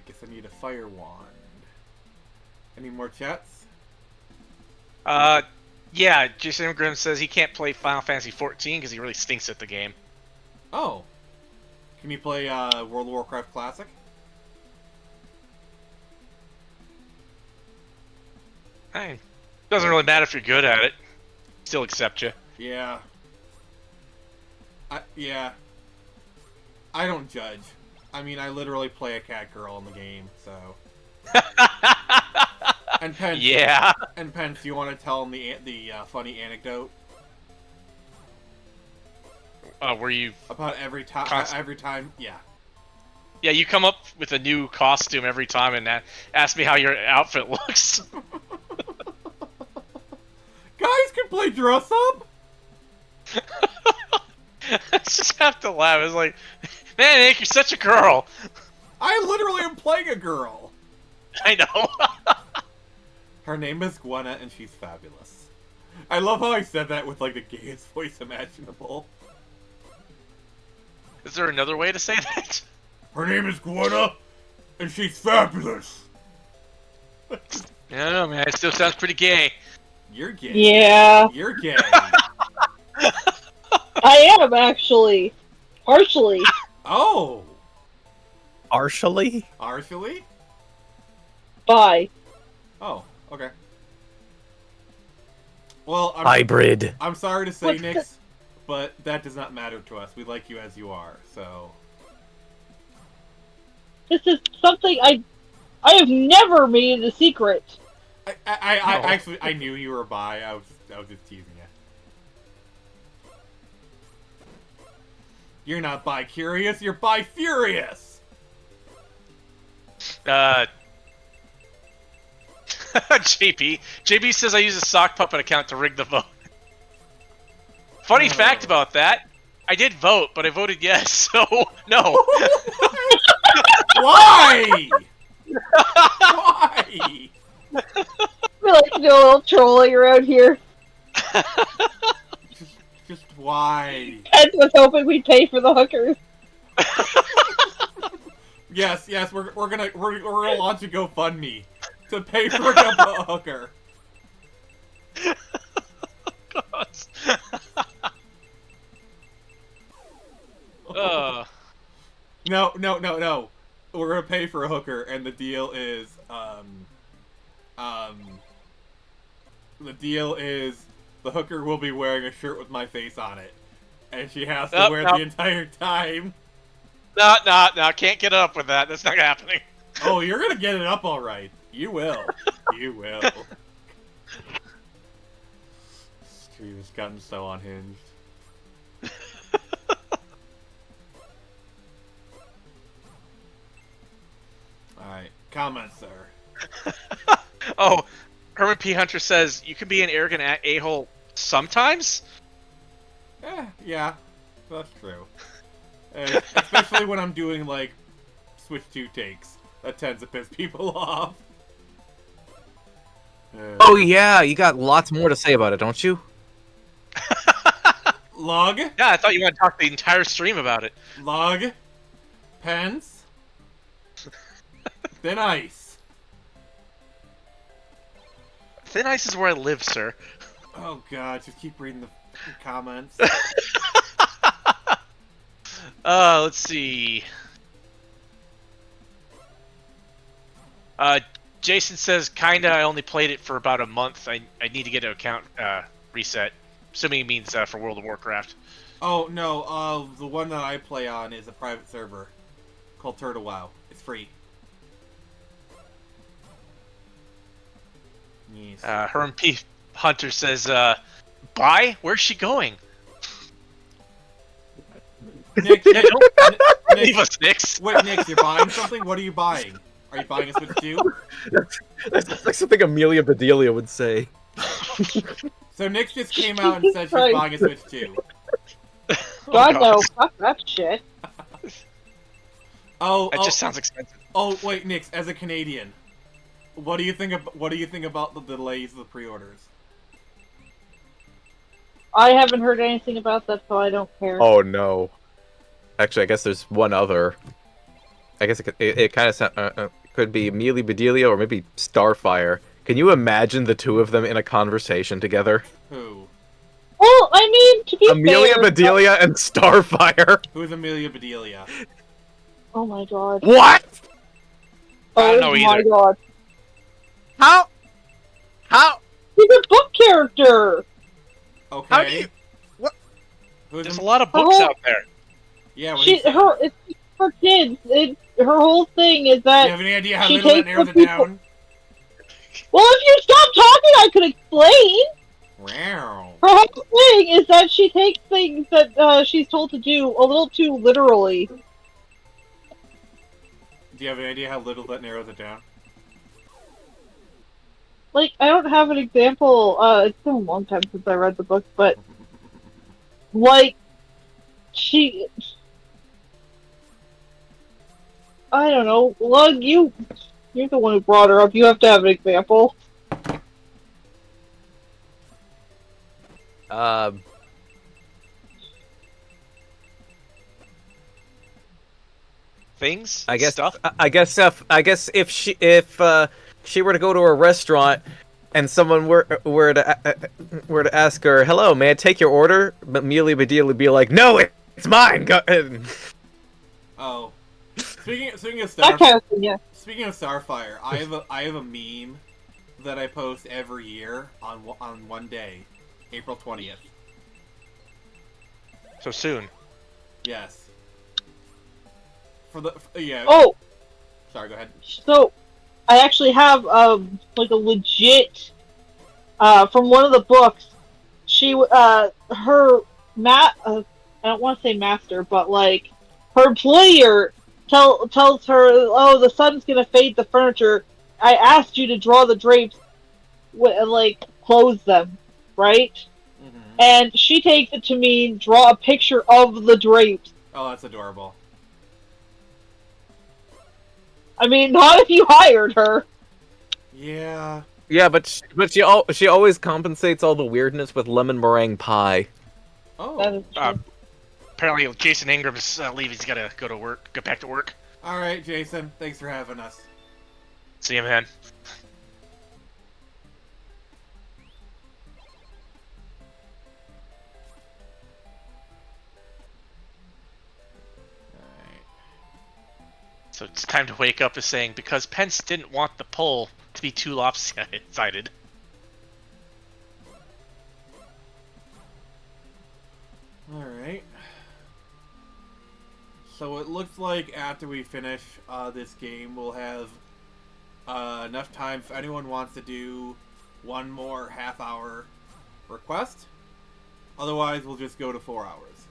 Guess I need a fire wand. Any more chats? Yeah, Jason Ingram says he can't play Final Fantasy XIV because he really stinks at the game. Oh. Can you play World of Warcraft Classic? Hey, Doesn't really matter if you're good at it. Still accept you. Yeah. Yeah. I don't judge. I mean, I literally play a cat girl in the game, so. And Pence. Yeah. And Pence, you want to tell him the funny anecdote Where you? about every time? Yeah. Yeah, you come up with a new costume every time and ask me how your outfit looks. Guys can play dress up. I just have to laugh. It's like, man, Nick, you're such a girl. I literally am playing a girl. I know. Her name is Gwenna, and she's fabulous. I love how I said that with like the gayest voice imaginable. Is there another way to say that? Her name is Gwenna, and she's fabulous. I don't know, man. It still sounds pretty gay. You're gay. Yeah, You're gay. I am actually. Partially. Oh. Partially? Partially? Bye. Oh, okay. Well, Hybrid. I'm sorry to say, What's Nix, but that does not matter to us. We like you as you are, so. This is something I have never made it a secret. I No. actually, I knew you were bi. I was just teasing you. You're not bi-curious, you're bi-furious! JB says I use a sock puppet account to rig the vote. Funny fact about that, I did vote, but I voted yes, so no. Why? Why? We like to do a little trolling around here. Just why? Ed was hoping we'd pay for the hookers. Yes, we're gonna launch a GoFundMe to pay for a hooker. No. We're gonna pay for a hooker, and the deal is, the hooker will be wearing a shirt with my face on it, and she has to wear the entire time. No, can't get up with that. That's not happening. Oh, you're gonna get it up all right. You will. You will. Stream has gotten so unhinged. Alright, comments, sir. Oh, Herman P. Hunter says, you can be an arrogant a-hole sometimes? Yeah, that's true. Especially when I'm doing, like, Switch 2 takes. That tends to piss people off. Oh yeah, you got lots more to say about it, don't you? Log? Yeah, I thought you wanted to talk the entire stream about it. Log? Pence? Thin Ice. Thin Ice is where I live, sir. Oh god, just keep reading the comments. Let's see. Jason says, kinda, I only played it for about a month. I need to get an account reset. Assuming it means for World of Warcraft. Oh, no, the one that I play on is a private server called Turtle WoW. It's free. Yes. Herman P. Hunter says, bye? Where's she going? Nick, Leave us, Nix. Wait, Nick, you're buying something? What are you buying? Are you buying a Switch 2? That's like something Amelia Bedelia would say. So Nick just came out and said she's buying a Switch 2. God, no, fuck that shit. That just sounds expensive. Oh, wait, Nick, as a Canadian, what do you think about the delays of the pre-orders? I haven't heard anything about that, so I don't care. Oh no. Actually, I guess there's one other. I guess it kind of could be Amelia Bedelia or maybe Starfire. Can you imagine the two of them in a conversation together? Who? Well, I mean, to be Amelia fair, Bedelia and Starfire. Who's Amelia Bedelia? Oh my god. What? I don't Oh know my either. god. How? She's a book character. Okay. How do you- what? Who's There's a in- lot of books Oh. out there. Yeah, what do you She say? her it's for kids. Her whole thing is Do you that. have any idea how she little that takes narrows the it people- down? Well, if you stop talking, I could explain. Wow. Her whole thing is that she takes things that she's told to do a little too literally. Do you have any idea how little that narrows it down? Like, I don't have an example. It's been a long time since I read the book, but like, I don't know. Lug, you're the one who brought her up. You have to have an example. Things? I guess Stuff? I guess if she were to go to a restaurant and someone were to ask her, "Hello, may I take your order?" But Mealy Bedelia would be like, "No, it's mine." Go. Oh. Speaking of That kind of thing, yeah. Speaking of Starfire, I have a meme that I post every year on one day, April 20th. So soon. Yes. Yeah. Oh, Sorry, go ahead. so I actually have like a legit from one of the books. She her I don't want to say master, but like her employer tells her, "Oh, the sun's gonna fade the furniture. I asked you to draw the drapes and like close them, right?" Mm-hmm. And she takes it to mean draw a picture of the drapes. Oh, that's adorable. I mean, not if you hired her. Yeah. Yeah, but she always compensates all the weirdness with lemon meringue pie. Oh. That is true. Apparently, Jason Ingram's leaving. He's gotta go back to work. All right, Jason. Thanks for having us. See you, man. Alright. So it's time to wake up to saying, because Pence didn't want the poll to be too lopsided. Alright. So it looks like after we finish this game, we'll have enough time if anyone wants to do one more half-hour request. Otherwise, we'll just go to 4 hours.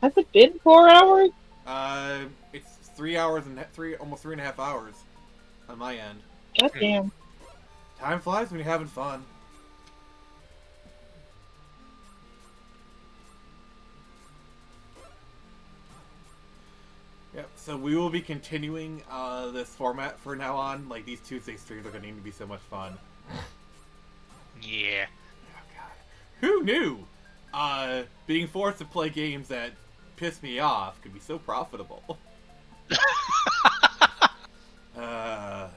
Has it been 4 hours? It's 3 hours and almost 3.5 hours on my end. God damn. Time flies when you're having fun. Yep, so we will be continuing this format from now on. Like, these Tuesday streams are going to need to be so much fun. Yeah. Oh, God. Who knew? Being forced to play games that piss me off could be so profitable. Alright.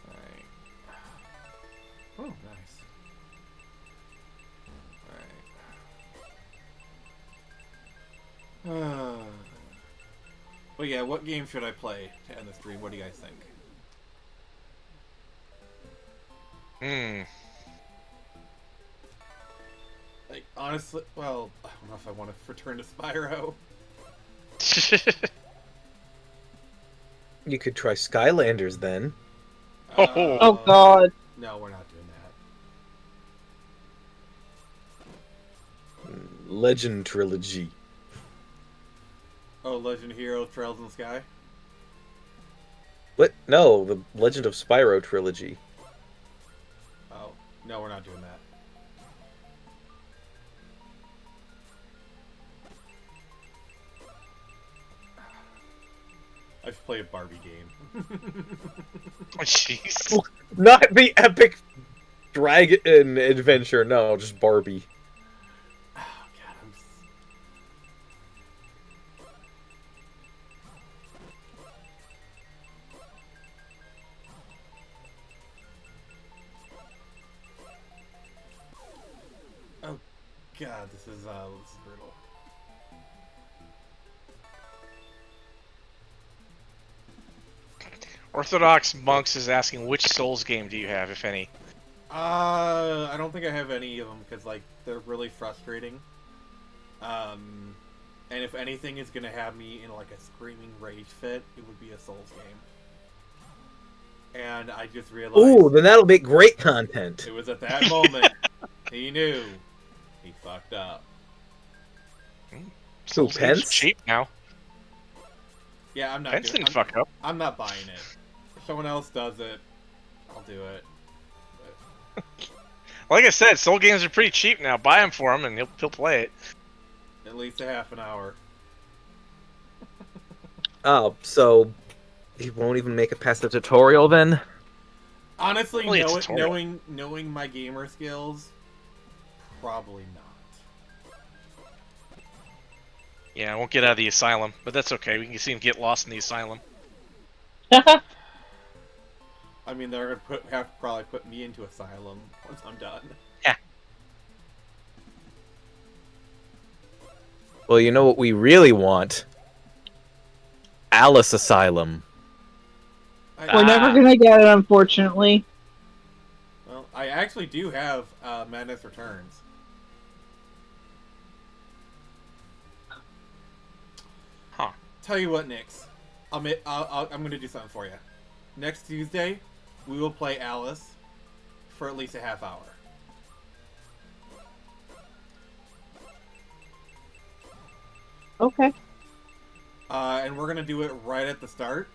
Alright. Oh, nice. Alright. Well, yeah, what game should I play to end the stream? What do you guys think? Like, honestly, well, I don't know if I want to return to Spyro. You could try Skylanders then. Oh god. No, we're not doing that. Legend Trilogy. Oh, Legend of Heroes Trails in the Sky? What? No, the Legend of Spyro Trilogy. Oh, no, we're not doing that. I should play a Barbie game. Oh, jeez. Not the epic dragon adventure, no, just Barbie. Oh, God, I'm... God, this is brutal. Orthodox Monks is asking, which Souls game do you have, if any? I don't think I have any of them because like they're really frustrating. And if anything is gonna have me in like a screaming rage fit, it would be a Souls game. And I just realized. Ooh, then that'll be great content. It was at that moment he knew he fucked up. So Souls game's Pence? cheap now. Yeah, I'm not. Pence gonna, didn't fuck up. I'm not buying it. If someone else does it, I'll do it. Like I said, Soul games are pretty cheap now. Buy them for him, and he'll play it. At least a half an hour. Oh, so he won't even make it past the tutorial then? Honestly, Only a tutorial. knowing my gamer skills, probably not. Yeah, I won't get out of the asylum, but that's okay. We can see him get lost in the asylum. I mean, they're gonna have to probably put me into asylum once I'm done. Well, you know what we really want? Alice Asylum. We're never gonna get it, unfortunately. Well, I actually do have Madness Returns. Huh. Tell you what, Nix, I'm gonna do something for you. Next Tuesday, we will play Alice for at least a half hour. Okay. And we're gonna do it right at the start.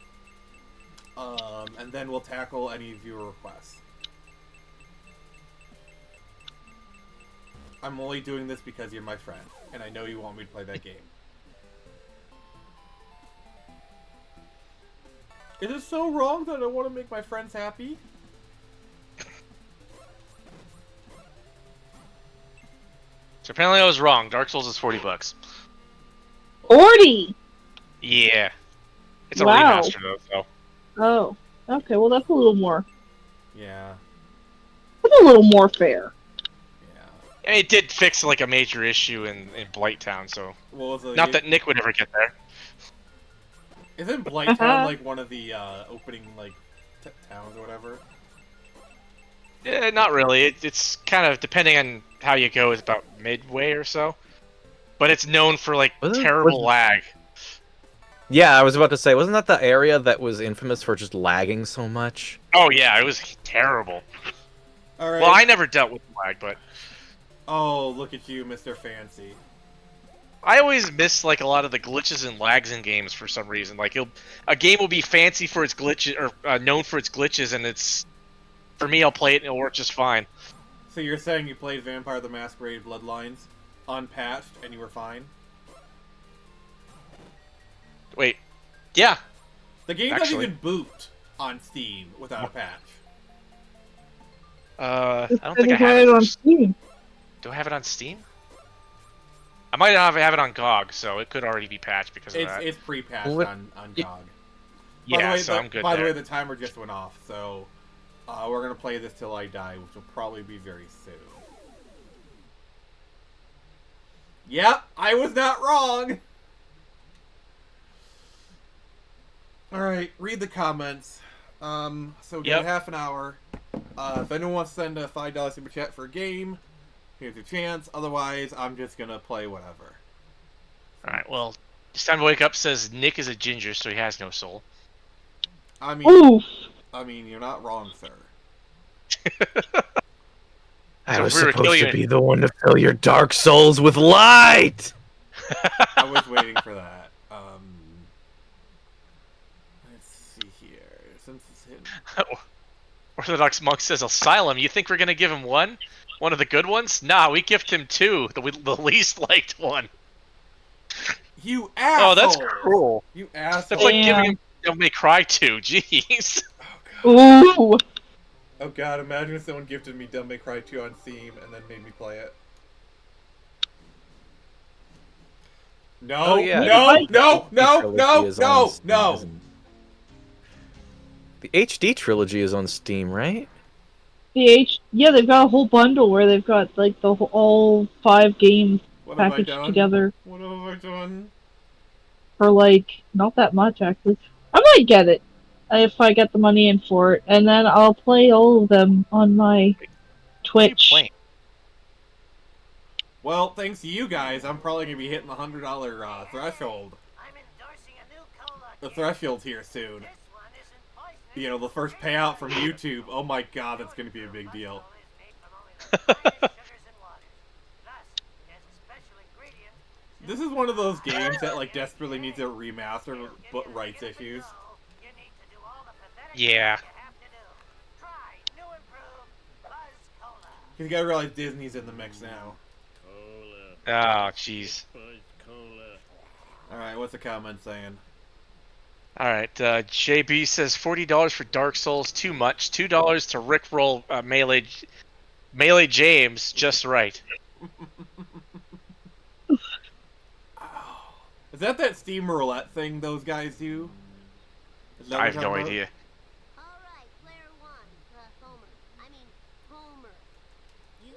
And then we'll tackle any viewer requests. I'm only doing this because you're my friend, and I know you want me to play that game. Is it so wrong that I want to make my friends happy? So apparently I was wrong. Dark Souls is $40. 40! Yeah. It's a Wow. remaster though, so. Oh. Okay, well that's a little more. Yeah, That's a little more fair. yeah. And it did fix like a major issue in Blighttown, so What was it? not that Nick would ever get there. Isn't Blighttown like one of the opening like towns or whatever? Yeah, not really. It's kind of depending on how you go. It's about midway or so, but it's known for like terrible lag. Yeah, I was about to say, wasn't that the area that was infamous for just lagging so much? Oh yeah, it was terrible. All right. Well, I never dealt with lag, but Oh, look at you, Mr. Fancy. I always miss like a lot of the glitches and lags in games for some reason. Like a game will be fancy for its glitches or known for its glitches, and it's for me, I'll play it and it'll work just fine. So you're saying you played Vampire the Masquerade Bloodlines unpatched and you were fine? Wait, yeah, The game Actually. doesn't even boot on Steam without a patch. I It's don't think I because have it it. on Steam. Do I have it on Steam? I might not have it on GOG, so it could already be patched because of that. It's pre-patched What- on y- GOG. Yeah, so I'm good By the there. way, the timer just went off, so we're gonna play this till I die, which will probably be very soon. Yep, I was not wrong. All right, read the comments. So we got Yep. half an hour. If anyone wants to send a $5 super chat for a game, here's your chance. Otherwise, I'm just gonna play whatever. Alright, well, it's time to wake up says Nick is a ginger, so he has no soul. I mean, Oof. you're not wrong, sir. I So was if we were to kill supposed you to in- be the one to fill your dark souls with light! I was waiting for that. Let's see here. Since it's hidden. Orthodox Monk says Asylum. You think we're gonna give him one? One of the good ones? Nah, we gift him two. The least liked one. You asshole! Oh, that's cruel. You asshole! That's like Damn. giving him Devil May Cry 2. Jeez. Ooh. Oh god, imagine if someone gifted me Devil May Cry 2 on Steam and then made me play it. No, Oh, yeah. no. Trilogy is on Steam, isn't it? The HD trilogy is on Steam, right? Yeah, they've got a whole bundle where they've got like all 5 games What have I packaged done? together What have I done? for like not that much actually. I might get it if I get the money in for it, and then I'll play all of them on my What are you Twitch. playing? Well, thanks to you guys, I'm probably gonna be hitting the $100 threshold. I'm endorsing a new cola. The kid. threshold's here soon. This one isn't poisonous. You know, the first payout from YouTube. Oh my god, that's gonna be a big deal. This is one of those games that like desperately needs a remaster but rights issues. Yeah. You gotta realize Disney's in the mix now. Oh, jeez. Alright, what's the comment saying? Alright, JB says $40 for Dark Souls, too much. $2 to Rickroll Melee James, just right. Is that Steam Roulette thing those guys do? Is that I what have you're no talking idea. All right, player one, Homer. I mean, Homer. You?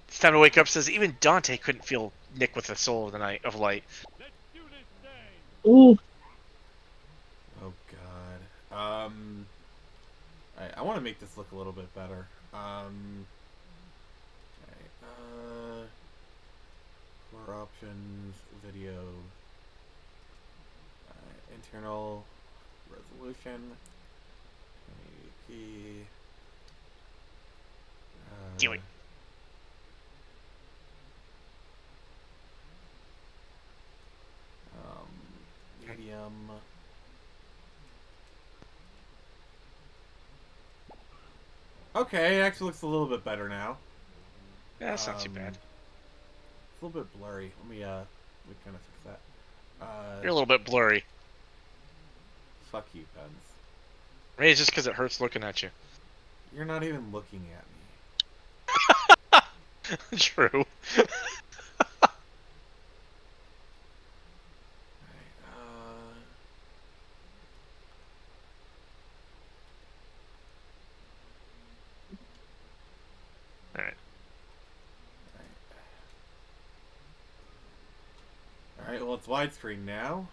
It's time to wake up says even Dante couldn't feel Nick with the soul of the night of light. Ooh, about? Oh god. I want to make this look a little bit better. Okay, core options, video, internal resolution, 1080p. Do it. Medium. Okay, it actually looks a little bit better now. Yeah, that's not too bad. It's a little bit blurry. Let me kind of fix that. You're a little bit blurry. Fuck you, Pens. Maybe it's just because it hurts looking at you. You're not even looking at me. True. Alright. Alright, well, it's widescreen now.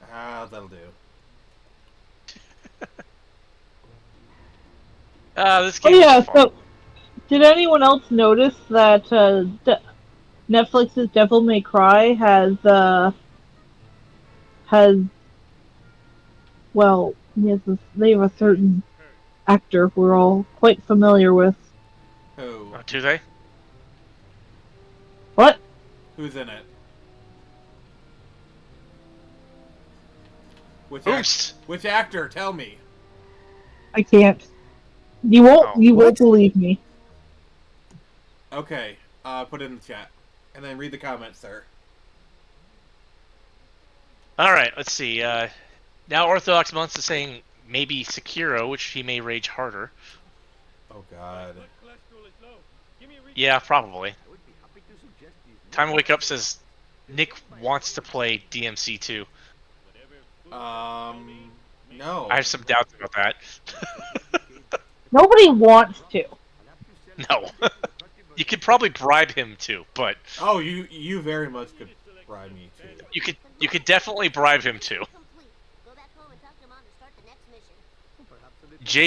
That'll do. This oh game yeah. is fun. So, did anyone else notice that Netflix's Devil May Cry well, they have a certain actor we're all quite familiar with. Who? Oh, do they? What? Who's in it? Oops. Which actor? Tell me. I can't. You won't. Oh, you what? won't believe me. Okay, put it in the chat. And then read the comments, sir. Alright, let's see. Now Orthodox Months is saying maybe Sekiro, which he may rage harder. Oh god. Yeah, probably. Time to Wake Up says Nick wants to play DMC 2. No. I have some doubts about that. Nobody wants to. No. You could probably bribe him to, but Oh, you very much could bribe me too. you could definitely bribe him to. Complete. Go back home and talk to Mom to start the next mission.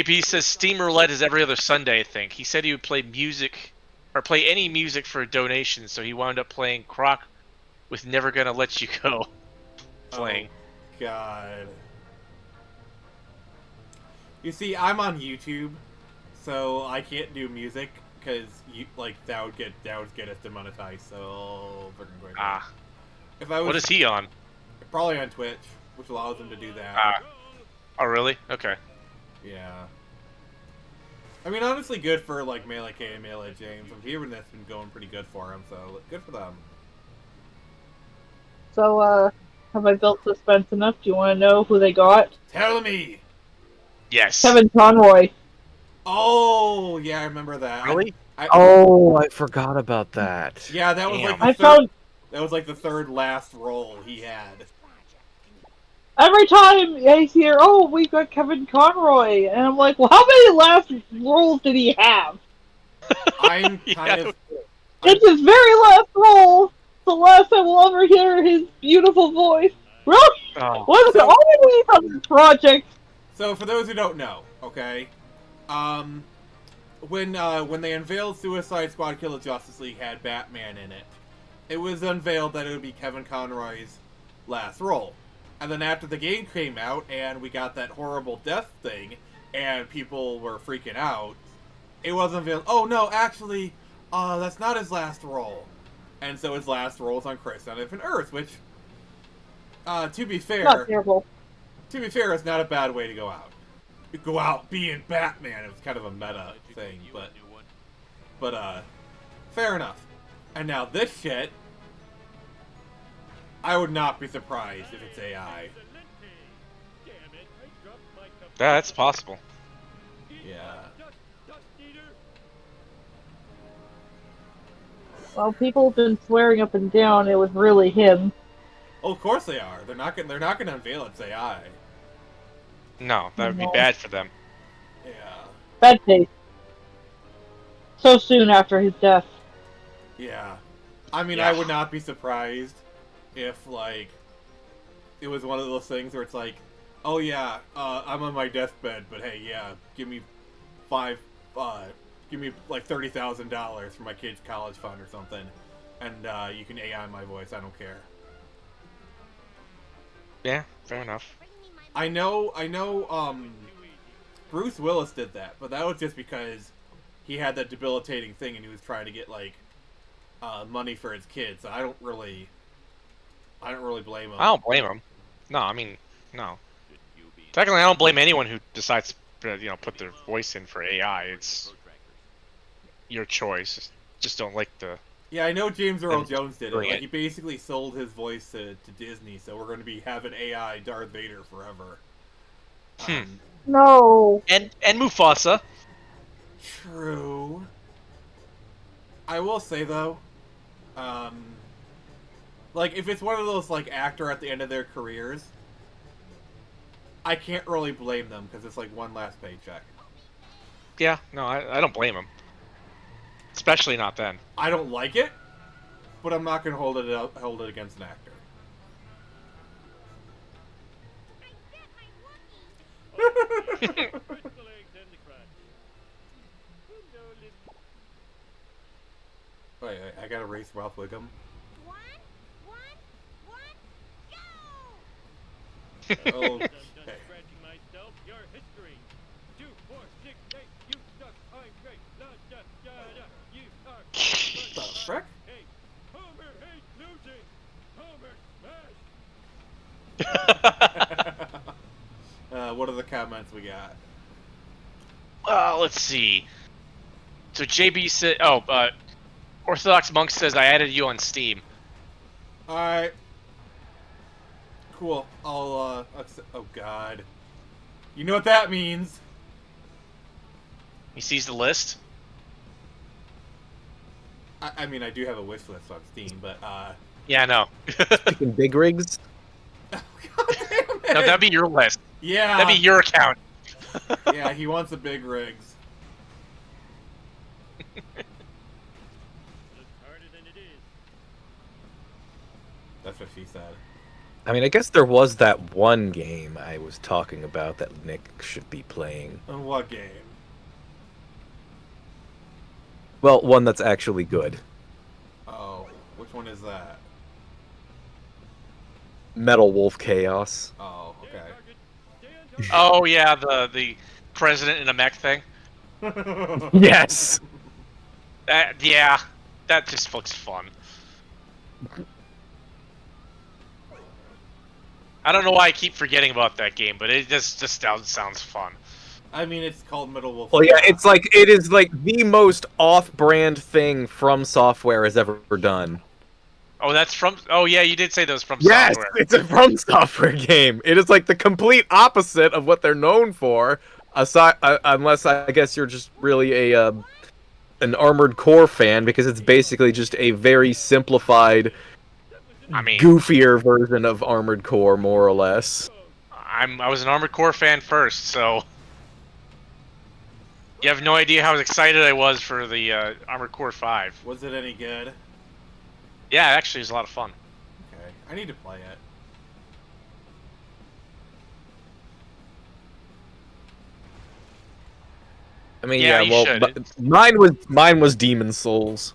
JP says Steam Roulette is every other Sunday, I think. He said he would play music, or play any music for a donation, so he wound up playing Croc with Never Gonna Let You Go. Playing. Oh, god. You see, I'm on YouTube, so I can't do music because that would get us demonetized. So freaking great. Ah. If I was What is he on? probably on Twitch, which allows him to do that. Ah. Oh, really? Okay. Yeah. I mean, honestly, good for Melee K and Melee James. I'm hearing that's been going pretty good for him, so good for them. So, have I built suspense enough? Do you want to know who they got? Tell me. Yes. Kevin Conroy. Oh, yeah, I remember that. Really? Oh, I forgot about that. Yeah, that was Damn. the I third, found. that was the third last role he had. Every time I hear, "Oh, we got Kevin Conroy," and I'm like, "Well, how many last roles did he have?" I'm Yeah. kind of. It's his very last role. The last I will ever hear his beautiful voice. Really? Oh. What is the So- only reason on this project? So for those who don't know, okay, when they unveiled Suicide Squad: Kill the Justice League had Batman in it, it was unveiled that it would be Kevin Conroy's last role. And then after the game came out and we got that horrible death thing and people were freaking out, it was unveiled, oh no, actually, that's not his last role. And so his last role is on Crisis on Infinite Earth, which, to be fair, Not terrible. it's not a bad way to go out. You go out being Batman. It was kind of a meta thing, but fair enough. And now this shit, I would not be surprised if it's AI. That's possible. Yeah. Well, people have been swearing up and down it was really him. Oh, of course they are. They're not gonna unveil it's AI. No, that would be No. bad for them. Yeah. Bad taste. So soon after his death. Yeah. I mean, Yeah. I would not be surprised if, like, it was one of those things where it's like, oh yeah, I'm on my deathbed, but hey, yeah, give me like $30,000 for my kid's college fund or something, and you can AI my voice. I don't care. Yeah, fair enough. I know. Bruce Willis did that, but that was just because he had that debilitating thing and he was trying to get like money for his kids. I don't really blame him. I don't blame him. No, I mean, no. Technically, I don't blame anyone who decides to, put their voice in for AI. It's your choice. Just don't like the. Yeah, I know James Earl And Jones did it. bring Like, it. he basically sold his voice to Disney, so we're going to be having AI Darth Vader forever. Hmm. No. And Mufasa. True. I will say though, like if it's one of those like actor at the end of their careers, I can't really blame them because it's like one last paycheck. Yeah, no, I don't blame him. Especially not then. I don't like it, but I'm not going to hold it against an actor. Wait, I gotta race Ralph Wiggum. One, go! Okay. The frick? What are the comments we got? Let's see. So JB said, Orthodox Monk says I added you on Steam. Alright. Cool. I'll, oh god. You know what that means. He sees the list. I mean, I do have a wish list on Steam, but, Yeah, I know. Speaking big rigs. God damn it! No, that'd be your list. Yeah. That'd be your account. Yeah, he wants the big rigs. That's what she said. I mean, I guess there was that one game I was talking about that Nick should be playing. In what game? Well, one that's actually good. Oh, which one is that? Metal Wolf Chaos. Oh, okay. Oh yeah, the president in a mech thing. Yes! Yeah, that just looks fun. I don't know why I keep forgetting about that game, but it just sounds fun. I mean, it's called Metal Wolf. Well, yeah, it is like the most off-brand thing From Software has ever done. Oh, that's from. Oh yeah, you did say those from Yes, software. it's a From Software game. It is like the complete opposite of what they're known for. Aside, unless I guess you're just really an Armored Core fan, because it's basically just a very simplified, I mean, goofier version of Armored Core, more or less. I was an Armored Core fan first, so you have no idea how excited I was for the Armored Core 5. Was it any good? Yeah, actually, it was a lot of fun. Okay, I need to play it. I mean, Yeah, yeah, you well, should. but mine was Demon Souls.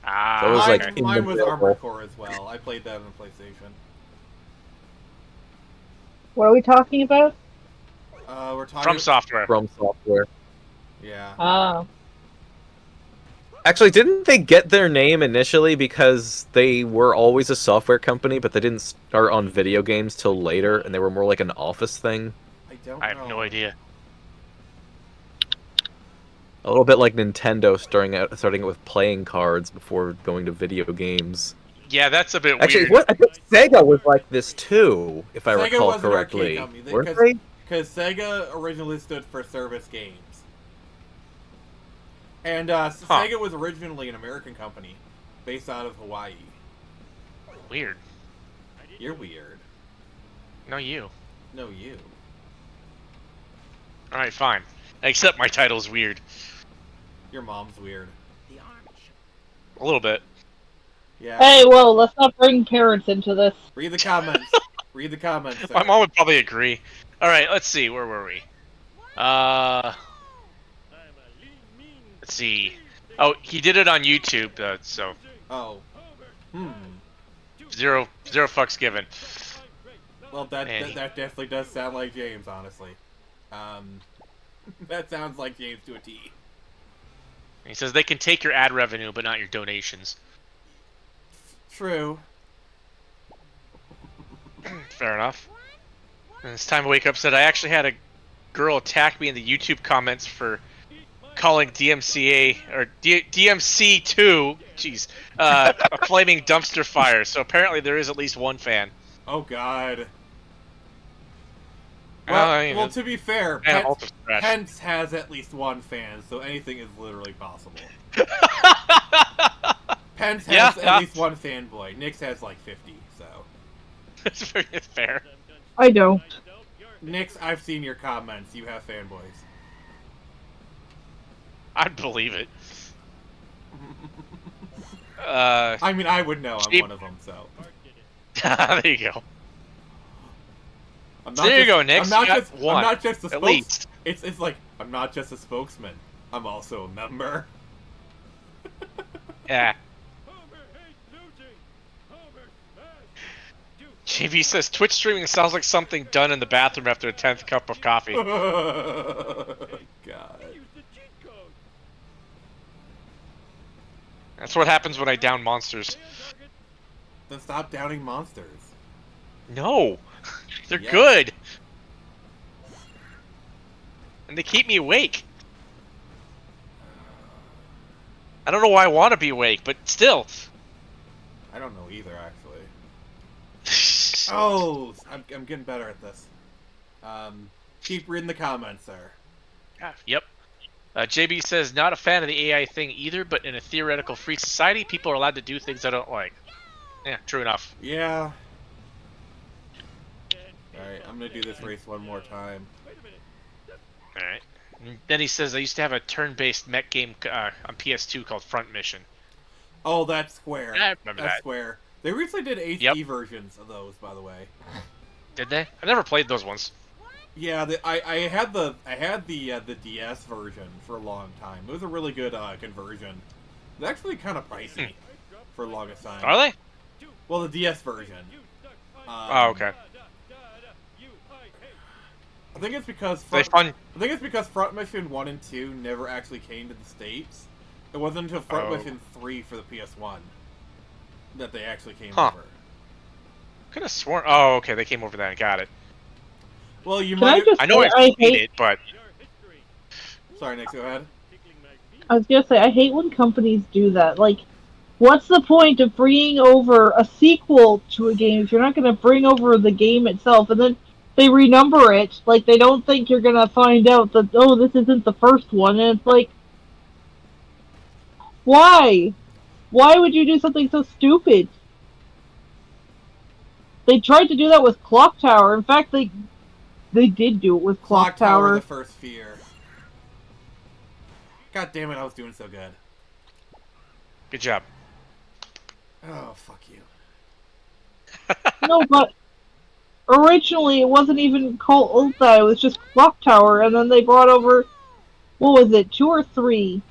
Ah, So it was mine, like in mine the was middle. Armored Core as well. I played that on PlayStation. What are we talking about? We're talking From Software. From Software. Yeah. Oh. Actually, didn't they get their name initially because they were always a software company, but they didn't start on video games till later, and they were more like an office thing? I don't I know. have no idea. A little bit like Nintendo starting out with playing cards before going to video games. Yeah, that's a bit Actually, weird. what I think Sega was like this too, if I Sega recall was an arcade correctly. company. Weren't Because- they? Because Sega originally stood for Service Games. And Sega was originally an American company based out of Hawaii. Weird. You're weird. No, you. No, you. All right, fine. Except my title's weird. Your mom's weird. A little bit. Yeah. Hey, whoa, let's not bring parents into this. Read the comments. Read the comments. Sir. My mom would probably agree. All right, let's see. Where were we? Let's see. Oh, he did it on YouTube, so Oh. zero fucks given. Well, that And that definitely does sound like James, honestly. That sounds like James to a T. He says they can take your ad revenue, but not your donations. True. Fair enough. And it's time to wake up said I actually had a girl attack me in the YouTube comments for calling DMCA or DMC2, jeez, a flaming dumpster fire. So apparently there is at least one fan. Oh God. Well, Well, I mean, well, to be fair, and a ultra scratch. Pence has at least one fan, so anything is literally possible. Pence has Yeah, at yeah. least one fanboy. Nix has like 50, so. It's very fair. I don't. Nix, I've seen your comments. You have fanboys. I'd believe it. I mean, I would know I'm Cheap. one of them, so. There you go. I'm There you go, Nix. I'm not You got just. one, I'm not just a At spokes. least. It's like I'm not just a spokesman. I'm also a member. Yeah. JV says Twitch streaming sounds like something done in the bathroom after a 10th cup of coffee. God. That's what happens when I down monsters. Then stop downing monsters. No! They're Yes. good! And they keep me awake. I don't know why I want to be awake, but still. I don't know either, actually. Oh, I'm getting better at this. Keep reading the comments, sir. Yep. JB says, not a fan of the AI thing either, but in a theoretical free society, people are allowed to do things I don't like. Yeah, true enough. Yeah. Alright, I'm gonna do this race one more time. Alright. Then he says, I used to have a turn-based mech game on PS2 called Front Mission. Oh, that's Square. I remember That's that. Square. They recently did HD Yep. versions of those, by the way. Did they? I've never played those ones. Yeah, I had the DS version for a long time. It was a really good conversion. It's actually kind of pricey for the longest time. Are they? Well, the DS version. Oh, okay. I think it's because They fun. I think it's because Front Mission 1 and 2 never actually came to the States. It wasn't until Front Oh. Mission 3 for the PS1 that they actually came Huh. over. Could have sworn. Oh, okay. They came over that. Got it. Well, you Can I might. just I know say, I I played hate. it, but Sorry, Nick. Go ahead. I was gonna say, I hate when companies do that. Like, what's the point of bringing over a sequel to a game if you're not gonna bring over the game itself, and then they renumber it, like they don't think you're gonna find out that, oh, this isn't the first one, and it's like, why? Why would you do something so stupid? They tried to do that with Clock Tower. In fact, they did do it with Clock Tower. The First Fear. God damn it, I was doing so good. Good job. Oh, fuck you. No, but originally it wasn't even called Ulta. It was just Clock Tower, and then they brought over, what was it, 2 or 3?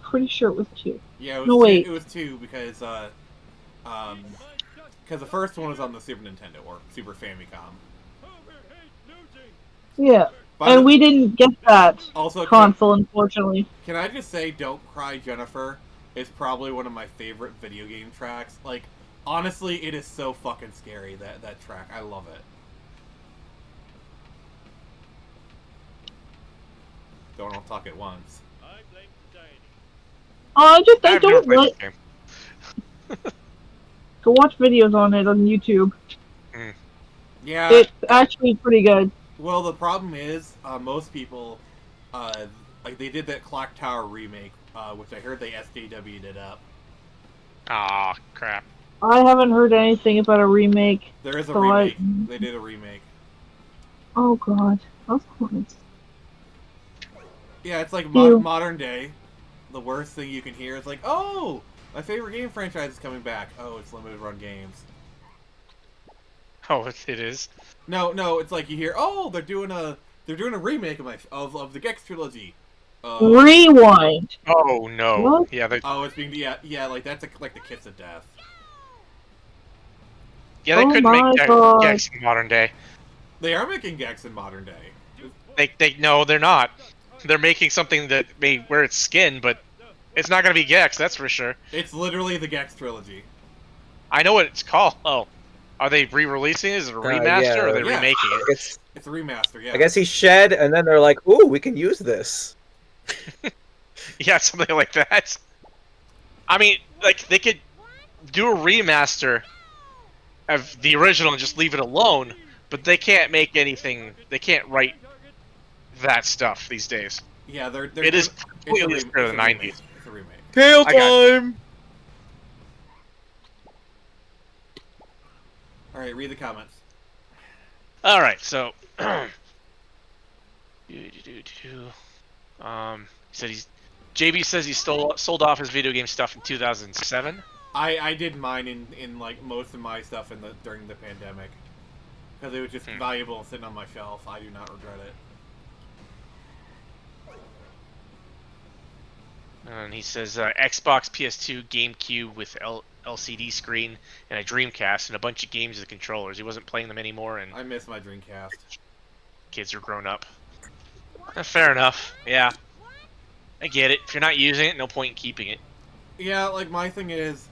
Pretty sure it was 2. Yeah, it was No, two, wait. it was 2 because the first one was on the Super Nintendo or Super Famicom. Yeah, By and the- we didn't get that Also, console, unfortunately. can I just say, "Don't Cry, Jennifer" is probably one of my favorite video game tracks. Like, honestly, it is so fucking scary, that track. I love it. Don't all talk at once. I I've never don't played like this game. to watch videos on it on YouTube. Yeah. It's actually pretty good. Well, the problem is, most people, like they did that Clock Tower remake, which I heard they SJW'd it up. Aw, crap. I haven't heard anything about a remake. There is a So remake. They did a remake. Oh god, of course. Yeah, it's like Ew. modern day. The worst thing you can hear is like, "Oh, my favorite game franchise is coming back." Oh, it's limited run games. Oh, it is? No, it's like you hear, "Oh, they're doing a remake of the Gex trilogy." Rewind. Oh, no. What? Yeah, they Oh, it's being like that's like the kiss of death. Yeah, they Oh couldn't my make God. Gex in modern day. They are making Gex in modern day. No, they're not. They're making something that may wear its skin, but it's not gonna be Gex, that's for sure. It's literally the Gex trilogy. I know what it's called. Oh, are they re-releasing it? Is it a remaster, yeah. or are they Yeah. remaking I it? guess, It's a remaster. Yeah. I guess he shed, and then they're like, "Ooh, we can use this." Yeah, something like that. I mean, like they could do a remaster of the original and just leave it alone, but they can't make anything. They can't write that stuff these days. Yeah, they're It is it's a completely rem- spirit of the it's a remake. 90s. It's a remake. Tail I got time. All right, read the comments. All right, so said JB says he sold off his video game stuff in 2007. I did mine in like most of my stuff during the pandemic because it was just valuable and sitting on my shelf. I do not regret it. And he says Xbox, PS2, GameCube with LCD screen, and a Dreamcast, and a bunch of games with controllers. He wasn't playing them anymore, and I miss my Dreamcast. kids are grown up. Fair enough. Yeah, I get it. If you're not using it, no point in keeping it. Yeah, like my thing is,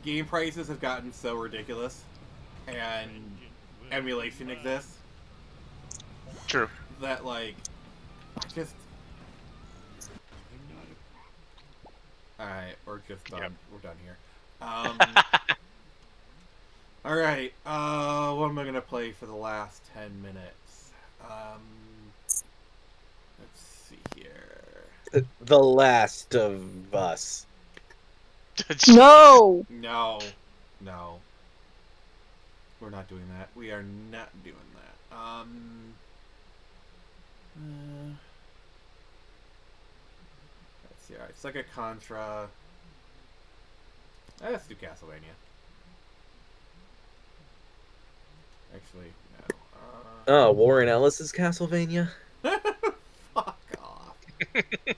game prices have gotten so ridiculous, and emulation exists True. that like I just. Alright, we're just done. Yep. We're done here. Alright, what am I gonna play for the last 10 minutes? Let's see here. The Last of Us. No! No. We're not doing that. We are not doing that. Let's see, alright. It's like a Contra. Let's do Castlevania. Actually, no. Oh, Warren Ellis's Castlevania. Fuck off.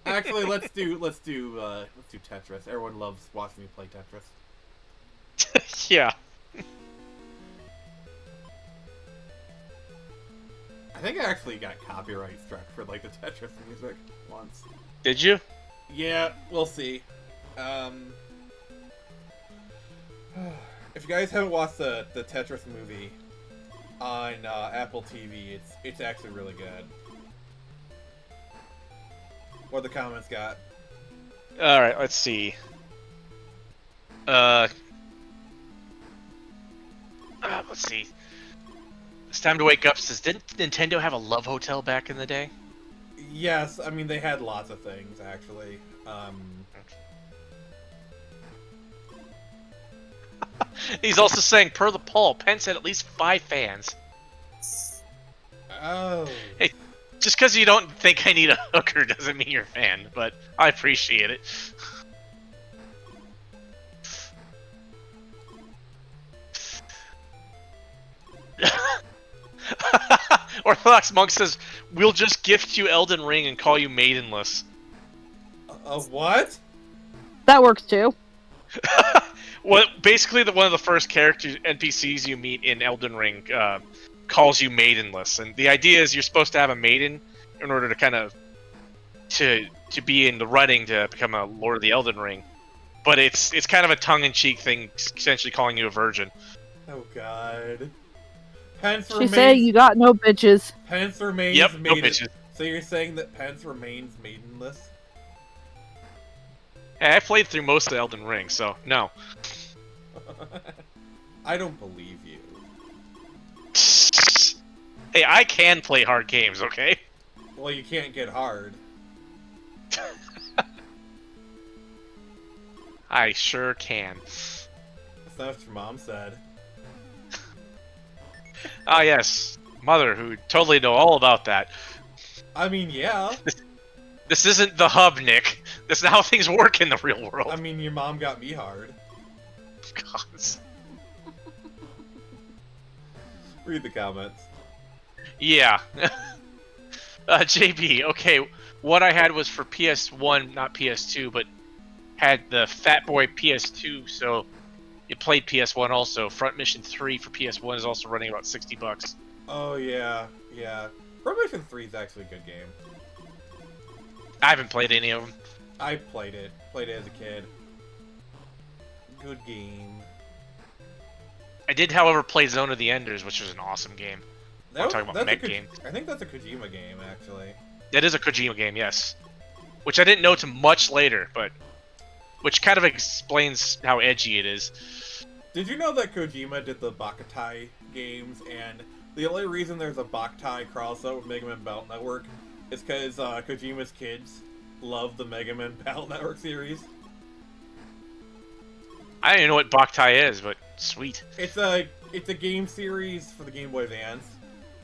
Actually, let's do Tetris. Everyone loves watching me play Tetris. Yeah. I think I actually got copyright struck for like the Tetris music once. Did you? Yeah, we'll see. If you guys haven't watched the Tetris movie on Apple TV, it's actually really good. What the comments got? All right. Let's see. Let's see. It's time to wake up. Says, didn't Nintendo have a love hotel back in the day? Yes, I mean they had lots of things actually. He's also saying, per the poll, Pence had at least 5 fans. Oh. Hey, just because you don't think I need a hooker doesn't mean you're a fan, but I appreciate it. Orthodox Monk says, we'll just gift you Elden Ring and call you maidenless. What? That works too. Well, basically, one of the first characters NPCs you meet in Elden Ring calls you maidenless, and the idea is you're supposed to have a maiden in order to kind of to be in the running to become a Lord of the Elden Ring. But it's kind of a tongue-in-cheek thing, essentially calling you a virgin. Oh God. Pence She remains. said you got no bitches. Pence remains Yep, no maiden. bitches. So you're saying that Pence remains maidenless? Hey, I played through most of Elden Ring, so no. I don't believe you. Hey, I can play hard games, okay? Well, you can't get hard. I sure can. That's not what your mom said. Ah, yes. Mother, who totally know all about that. I mean, yeah. This isn't the hub, Nick. This is how things work in the real world. I mean, your mom got me hard. God. Read the comments. Yeah. JB, okay, what I had was for PS1, not PS2, but had the Fat Boy PS2, so it played PS1 also. Front Mission 3 for PS1 is also running about $60. Oh, yeah. Yeah. Pro Mission 3 is actually a good game. I haven't played any of them. I played it. Played it as a kid. Good game. I did, however, play Zone of the Enders, which was an awesome game. I'm talking about mech game. I think that's a Kojima game, actually. That is a Kojima game, yes. Which I didn't know till much later, but which kind of explains how edgy it is. Did you know that Kojima did the Bakutai games, and the only reason there's a Bakutai crossover with Mega Man Battle Network is because Kojima's kids love the Mega Man Battle Network series? I don't even know what Boktai is, but sweet. It's a game series for the Game Boy Advance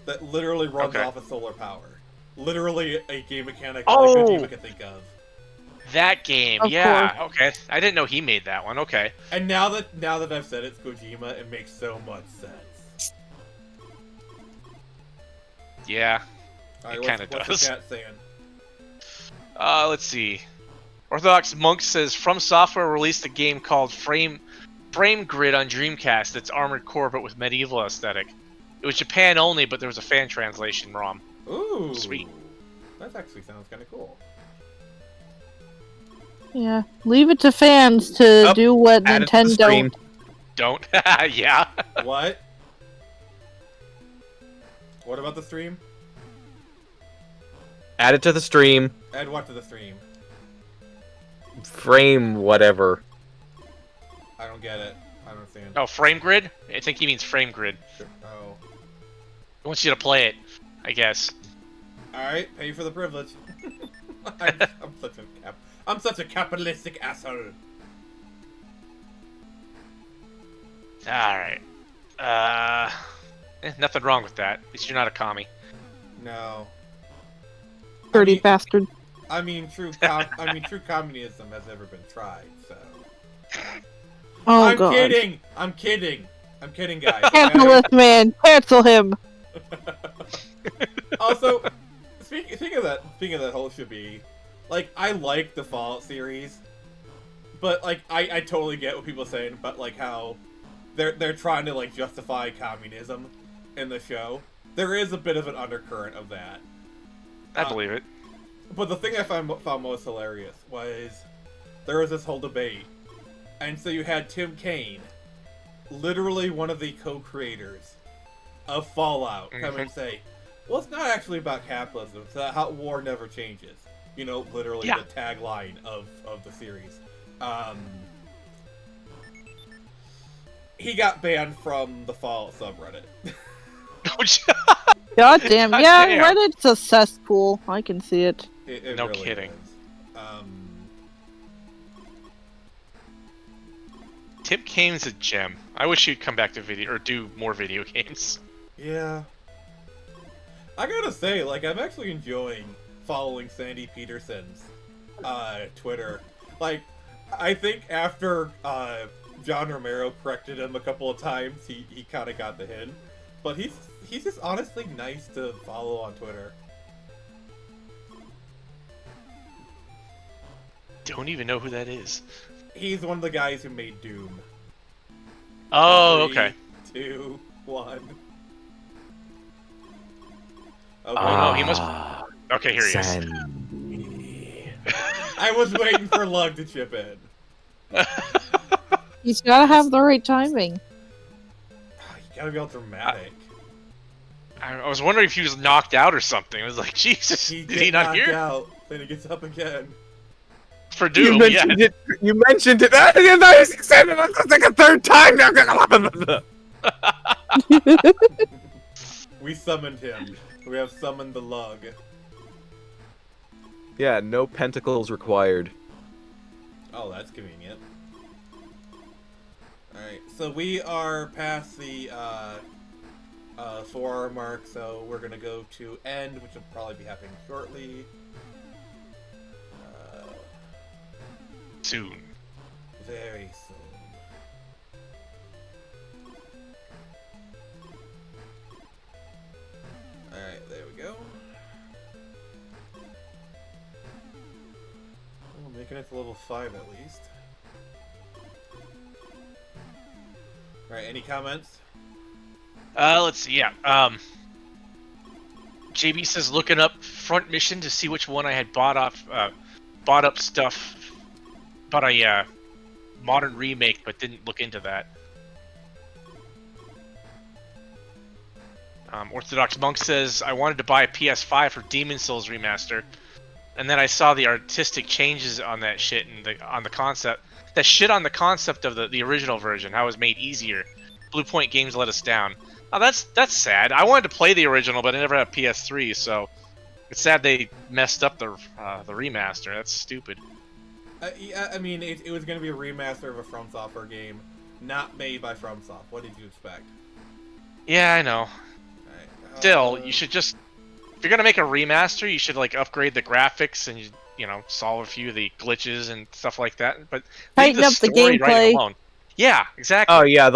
that literally runs Okay. off of solar power. Literally a game mechanic Oh! that Kojima could think of. That game, Of yeah, okay. I didn't know he made that one, okay. And now that I've said it's Kojima, it makes so much sense. Yeah. Alright, It kinda what's does. the chat saying? Let's see. Orthodox Monk says, From Software released a game called Frame Grid on Dreamcast that's Armored Core but with medieval aesthetic. It was Japan only, but there was a fan translation ROM. Ooh, Sweet. That actually sounds kind of cool. Yeah, leave it to fans to Up, do what Add it to the Nintendo. stream. Don't? Yeah. What? What about the stream? Add it to the stream. Add what to the stream? Frame whatever. I don't get it. I don't understand. Oh, Frame Grid? I think he means Frame Grid. Oh. He wants you to play it, I guess. Alright, pay for the privilege. I'm such a capitalistic asshole. Alright. Nothing wrong with that. At least you're not a commie. No. Dirty I mean, bastard. I mean, true communism has never been tried, so. Oh I'm god. kidding! I'm kidding, guys. Cancel okay? this man. Cancel him. Also, speaking of that whole shibby, like, I like the Fallout series, but like I totally get what people are saying about like how they're trying to like justify communism in the show. There is a bit of an undercurrent of that. I believe it. But the thing I found most hilarious was there was this whole debate, and so you had Tim Kaine, literally one of the co-creators of Fallout, come and say, well, it's not actually about capitalism, it's how war never changes. You know, literally Yeah. the tagline of the series. He got banned from the Fallout subreddit. God damn. Yeah, Damn. Reddit's a cesspool. I can see it. It No really kidding. is. Tim Kane's a gem. I wish he'd come back to video or do more video games. Yeah. I gotta say, like, I'm actually enjoying following Sandy Peterson's Twitter. Like, I think after John Romero corrected him a couple of times, he kind of got the hint. But he's just honestly nice to follow on Twitter. Don't even know who that is. He's one of the guys who made Doom. Oh, 3, okay. 2, 1. Okay. Oh, he must. Okay, here he is. Sandy. I was waiting for Lug to chip in. He's gotta have the right timing. You gotta be all dramatic. I was wondering if he was knocked out or something. I was like, Jesus, He did he not knocked hear? out, then he gets up again. For You Doom, yeah. mentioned it. You mentioned it. I said it like a third time. We summoned him. We have summoned the Lug. Yeah, no pentacles required. Oh, that's convenient. Alright, so we are past the 4-hour mark, so we're gonna go to end, which will probably be happening shortly. Soon. Very soon. Alright, there we go. Oh, making it to level 5 at least. Alright, any comments? Let's see. Yeah. JB says looking up front mission to see which one I had bought up stuff. Bought a modern remake, but didn't look into that. Orthodox Monk says I wanted to buy a PS5 for Demon Souls remaster, and then I saw the artistic changes on that shit and on the concept. That shit on the concept of the original version, how it was made easier. Blue Point Games let us down. Oh, that's sad. I wanted to play the original, but I never had a PS3, so it's sad they messed up the remaster. That's stupid. Yeah, I mean, it was going to be a remaster of a From Software game, not made by FromSoft. What did you expect? Yeah, I know. Alright, Still, you should just, if you're gonna make a remaster, you should like upgrade the graphics and you know solve a few of the glitches and stuff like that. But leave Tighten up the story gameplay. alone. Yeah, exactly. Oh yeah,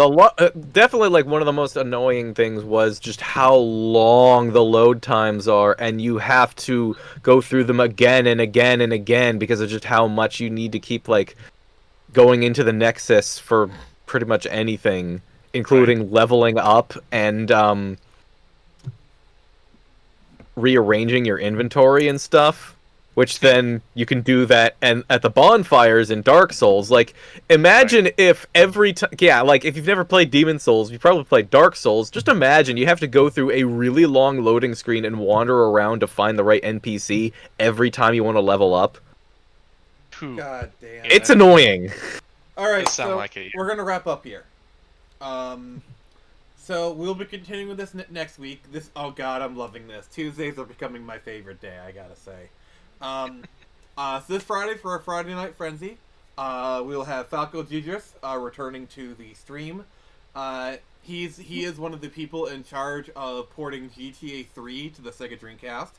definitely like one of the most annoying things was just how long the load times are, and you have to go through them again and again and again because of just how much you need to keep like going into the Nexus for pretty much anything, including leveling up and rearranging your inventory and stuff. Which then you can do that and at the bonfires in Dark Souls. Like, imagine if every time, yeah, like if you've never played Demon Souls, you probably played Dark Souls. Just imagine you have to go through a really long loading screen and wander around to find the right NPC every time you want to level up. Phew. God damn. It's annoying. Alright, Does sound so like it, yeah. we're gonna wrap up here. So we'll be continuing with this next week. Oh god, I'm loving this. Tuesdays are becoming my favorite day, I gotta say. So this Friday for our Friday Night Frenzy, we'll have Falco Gigris returning to the stream. He is one of the people in charge of porting GTA 3 to the Sega Dreamcast.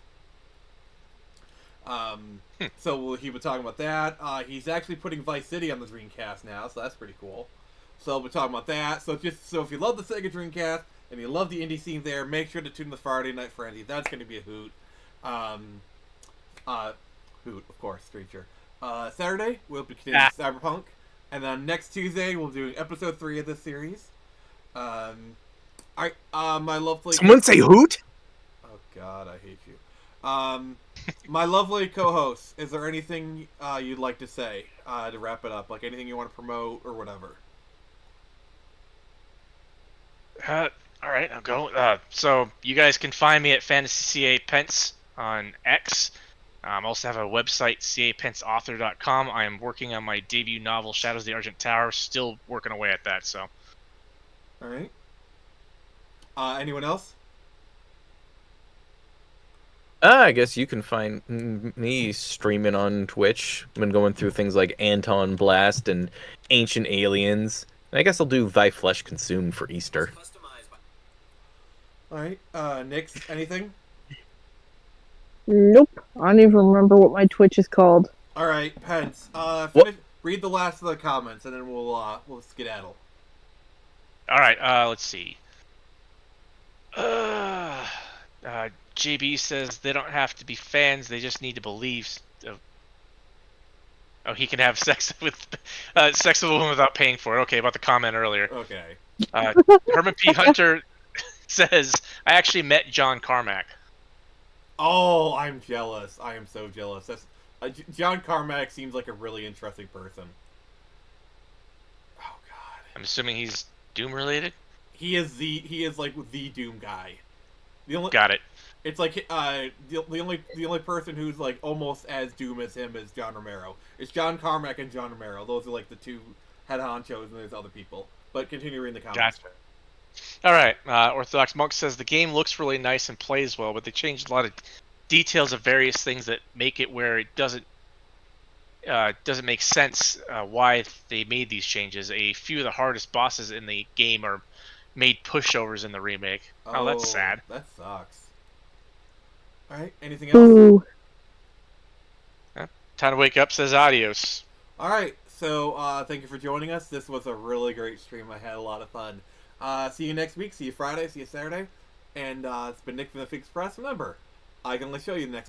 So he'll be talking about that. He's actually putting Vice City on the Dreamcast now, so that's pretty cool. So we'll talk about that. So if you love the Sega Dreamcast and you love the indie scene there, make sure to tune the Friday Night Frenzy. That's going to be a hoot. Hoot, of course, Streeter. Saturday, we'll be continuing Cyberpunk. And then next Tuesday, we'll do episode 3 of this series. My lovely... Someone say hoot? Oh, God, I hate you. My lovely co-host, is there anything you'd like to say to wrap it up? Like anything you want to promote or whatever? Alright, I'll go. So, you guys can find me at FantasyCA Pence on X. I also have a website, capenceauthor.com. I am working on my debut novel, Shadows of the Argent Tower. Still working away at that, so. Alright. Anyone else? I guess you can find me streaming on Twitch. I've been going through things like Anton Blast and Ancient Aliens I guess I'll do Thy Flesh Consumed for Easter. All right, Nix, anything? Nope. I don't even remember what my Twitch is called. All right, Pence. What? Read the last of the comments, and then we'll skedaddle. All right, let's see. JB says they don't have to be fans; they just need to believe. Oh, he can have sex with a woman without paying for it. Okay, about the comment earlier. Okay. Herman P. Hunter says, "I actually met John Carmack." Oh, I'm jealous. I am so jealous. That's John Carmack seems like a really interesting person. Oh God. I'm assuming he's Doom related. He is like the Doom guy. The only Got it. It's like the only person who's like almost as Doom as him is John Romero. It's John Carmack and John Romero. Those are like the two head honchos, and there's other people. But continue reading the comments. Gotcha. All right. Orthodox Monk says the game looks really nice and plays well, but they changed a lot of details of various things that make it where it doesn't make sense why they made these changes. A few of the hardest bosses in the game are made pushovers in the remake. Oh, that's sad. That sucks. All right. Anything else? Ooh. Time to wake up says adios. All right. So thank you for joining us. This was a really great stream. I had a lot of fun. See you next week. See you Friday. See you Saturday. And it's been Nick from the Fix Press. Remember, I can only show you the next